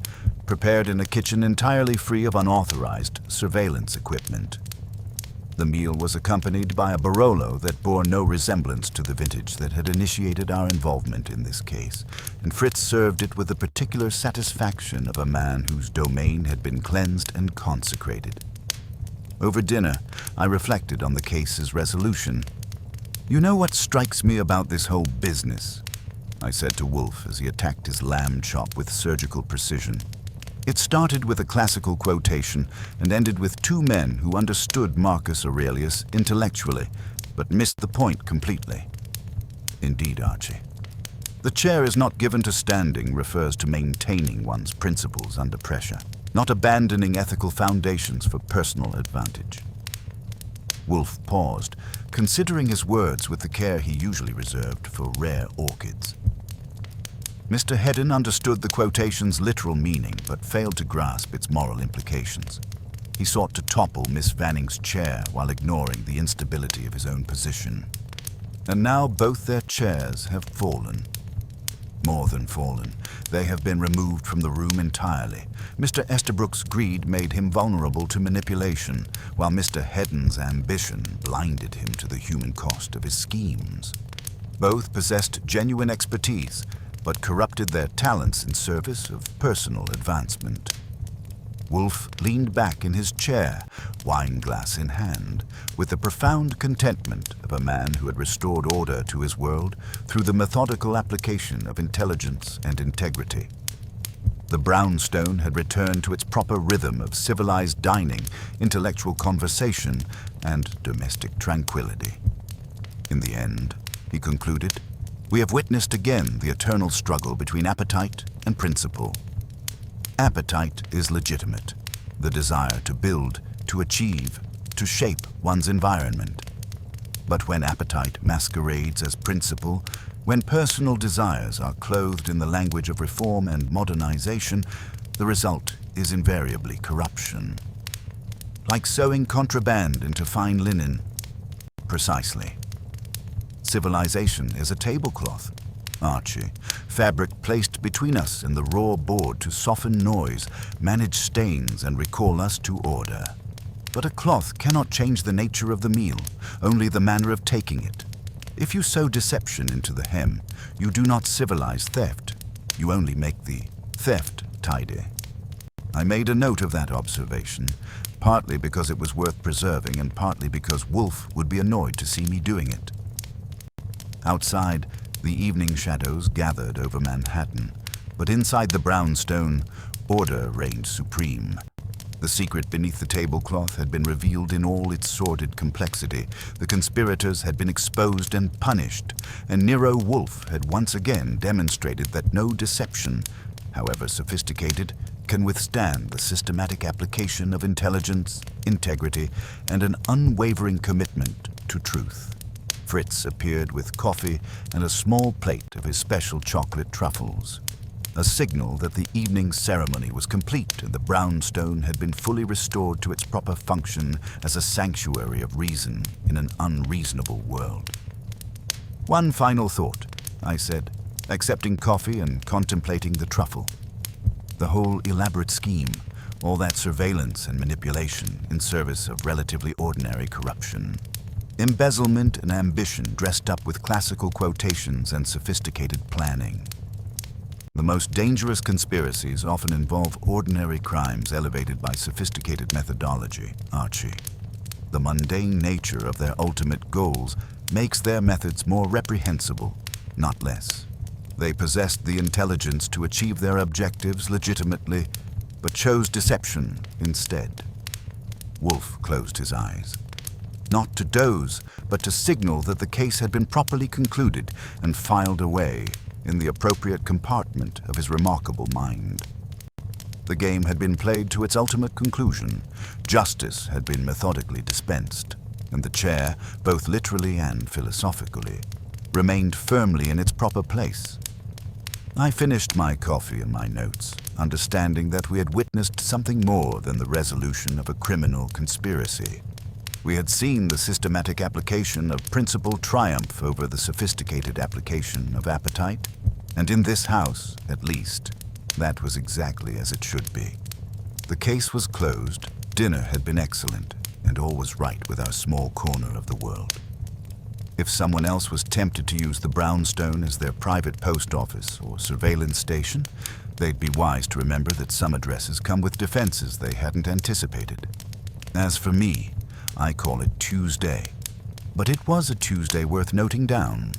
prepared in a kitchen entirely free of unauthorized surveillance equipment. The meal was accompanied by a Barolo that bore no resemblance to the vintage that had initiated our involvement in this case, and Fritz served it with the particular satisfaction of a man whose domain had been cleansed and consecrated. Over dinner, I reflected on the case's resolution. "You know what strikes me about this whole business?" I said to Wolfe as he attacked his lamb chop with surgical precision. "It started with a classical quotation and ended with two men who understood Marcus Aurelius intellectually, but missed the point completely." "Indeed, Archie. The chair is not given to standing refers to maintaining one's principles under pressure, not abandoning ethical foundations for personal advantage." Wolfe paused, considering his words with the care he usually reserved for rare orchids. Mr. Hedden understood the quotation's literal meaning, but failed to grasp its moral implications. He sought to topple Miss Vanning's chair while ignoring the instability of his own position. And now both their chairs have fallen. More than fallen, they have been removed from the room entirely. Mr. Estabrook's greed made him vulnerable to manipulation, while Mr. Hedden's ambition blinded him to the human cost of his schemes. Both possessed genuine expertise, but corrupted their talents in service of personal advancement. Wolfe leaned back in his chair, wine-glass in hand, with the profound contentment of a man who had restored order to his world through the methodical application of intelligence and integrity. The brownstone had returned to its proper rhythm of civilized dining, intellectual conversation, and domestic tranquility. "In the end," he concluded, "we have witnessed again the eternal struggle between appetite and principle. Appetite is legitimate, the desire to build, to achieve, to shape one's environment. But when appetite masquerades as principle, when personal desires are clothed in the language of reform and modernization, the result is invariably corruption. Like sewing contraband into fine linen." "Precisely. Civilization is a tablecloth, Archie, fabric placed between us and the raw board to soften noise, manage stains, and recall us to order. But a cloth cannot change the nature of the meal, only the manner of taking it. If you sew deception into the hem, you do not civilize theft. You only make the theft tidy." I made a note of that observation, partly because it was worth preserving and partly because Wolfe would be annoyed to see me doing it. Outside, the evening shadows gathered over Manhattan, but inside the brownstone, order reigned supreme. The secret beneath the tablecloth had been revealed in all its sordid complexity. The conspirators had been exposed and punished, and Nero Wolfe had once again demonstrated that no deception, however sophisticated, can withstand the systematic application of intelligence, integrity, and an unwavering commitment to truth. Fritz appeared with coffee and a small plate of his special chocolate truffles. a signal that the evening ceremony was complete and the brownstone had been fully restored to its proper function as a sanctuary of reason in an unreasonable world. "One final thought," I said, accepting coffee and contemplating the truffle. The whole elaborate scheme, all that surveillance and manipulation in service of relatively ordinary corruption. Embezzlement and ambition dressed up with classical quotations and sophisticated planning. The most dangerous conspiracies often involve ordinary crimes elevated by sophisticated methodology, Archie. The mundane nature of their ultimate goals makes their methods more reprehensible, not less. They possessed the intelligence to achieve their objectives legitimately, but chose deception instead. Wolfe closed his eyes. Not to doze, but to signal that the case had been properly concluded and filed away in the appropriate compartment of his remarkable mind. The game had been played to its ultimate conclusion. Justice had been methodically dispensed, and the chair, both literally and philosophically, remained firmly in its proper place. I finished my coffee and my notes, understanding that we had witnessed something more than the resolution of a criminal conspiracy. We had seen the systematic application of principle triumph over the sophisticated application of appetite, and in this house, at least, that was exactly as it should be. The case was closed, dinner had been excellent, and all was right with our small corner of the world. If someone else was tempted to use the brownstone as their private post office or surveillance station, they'd be wise to remember that some addresses come with defenses they hadn't anticipated. As for me, I call it Tuesday. But it was a Tuesday worth noting down,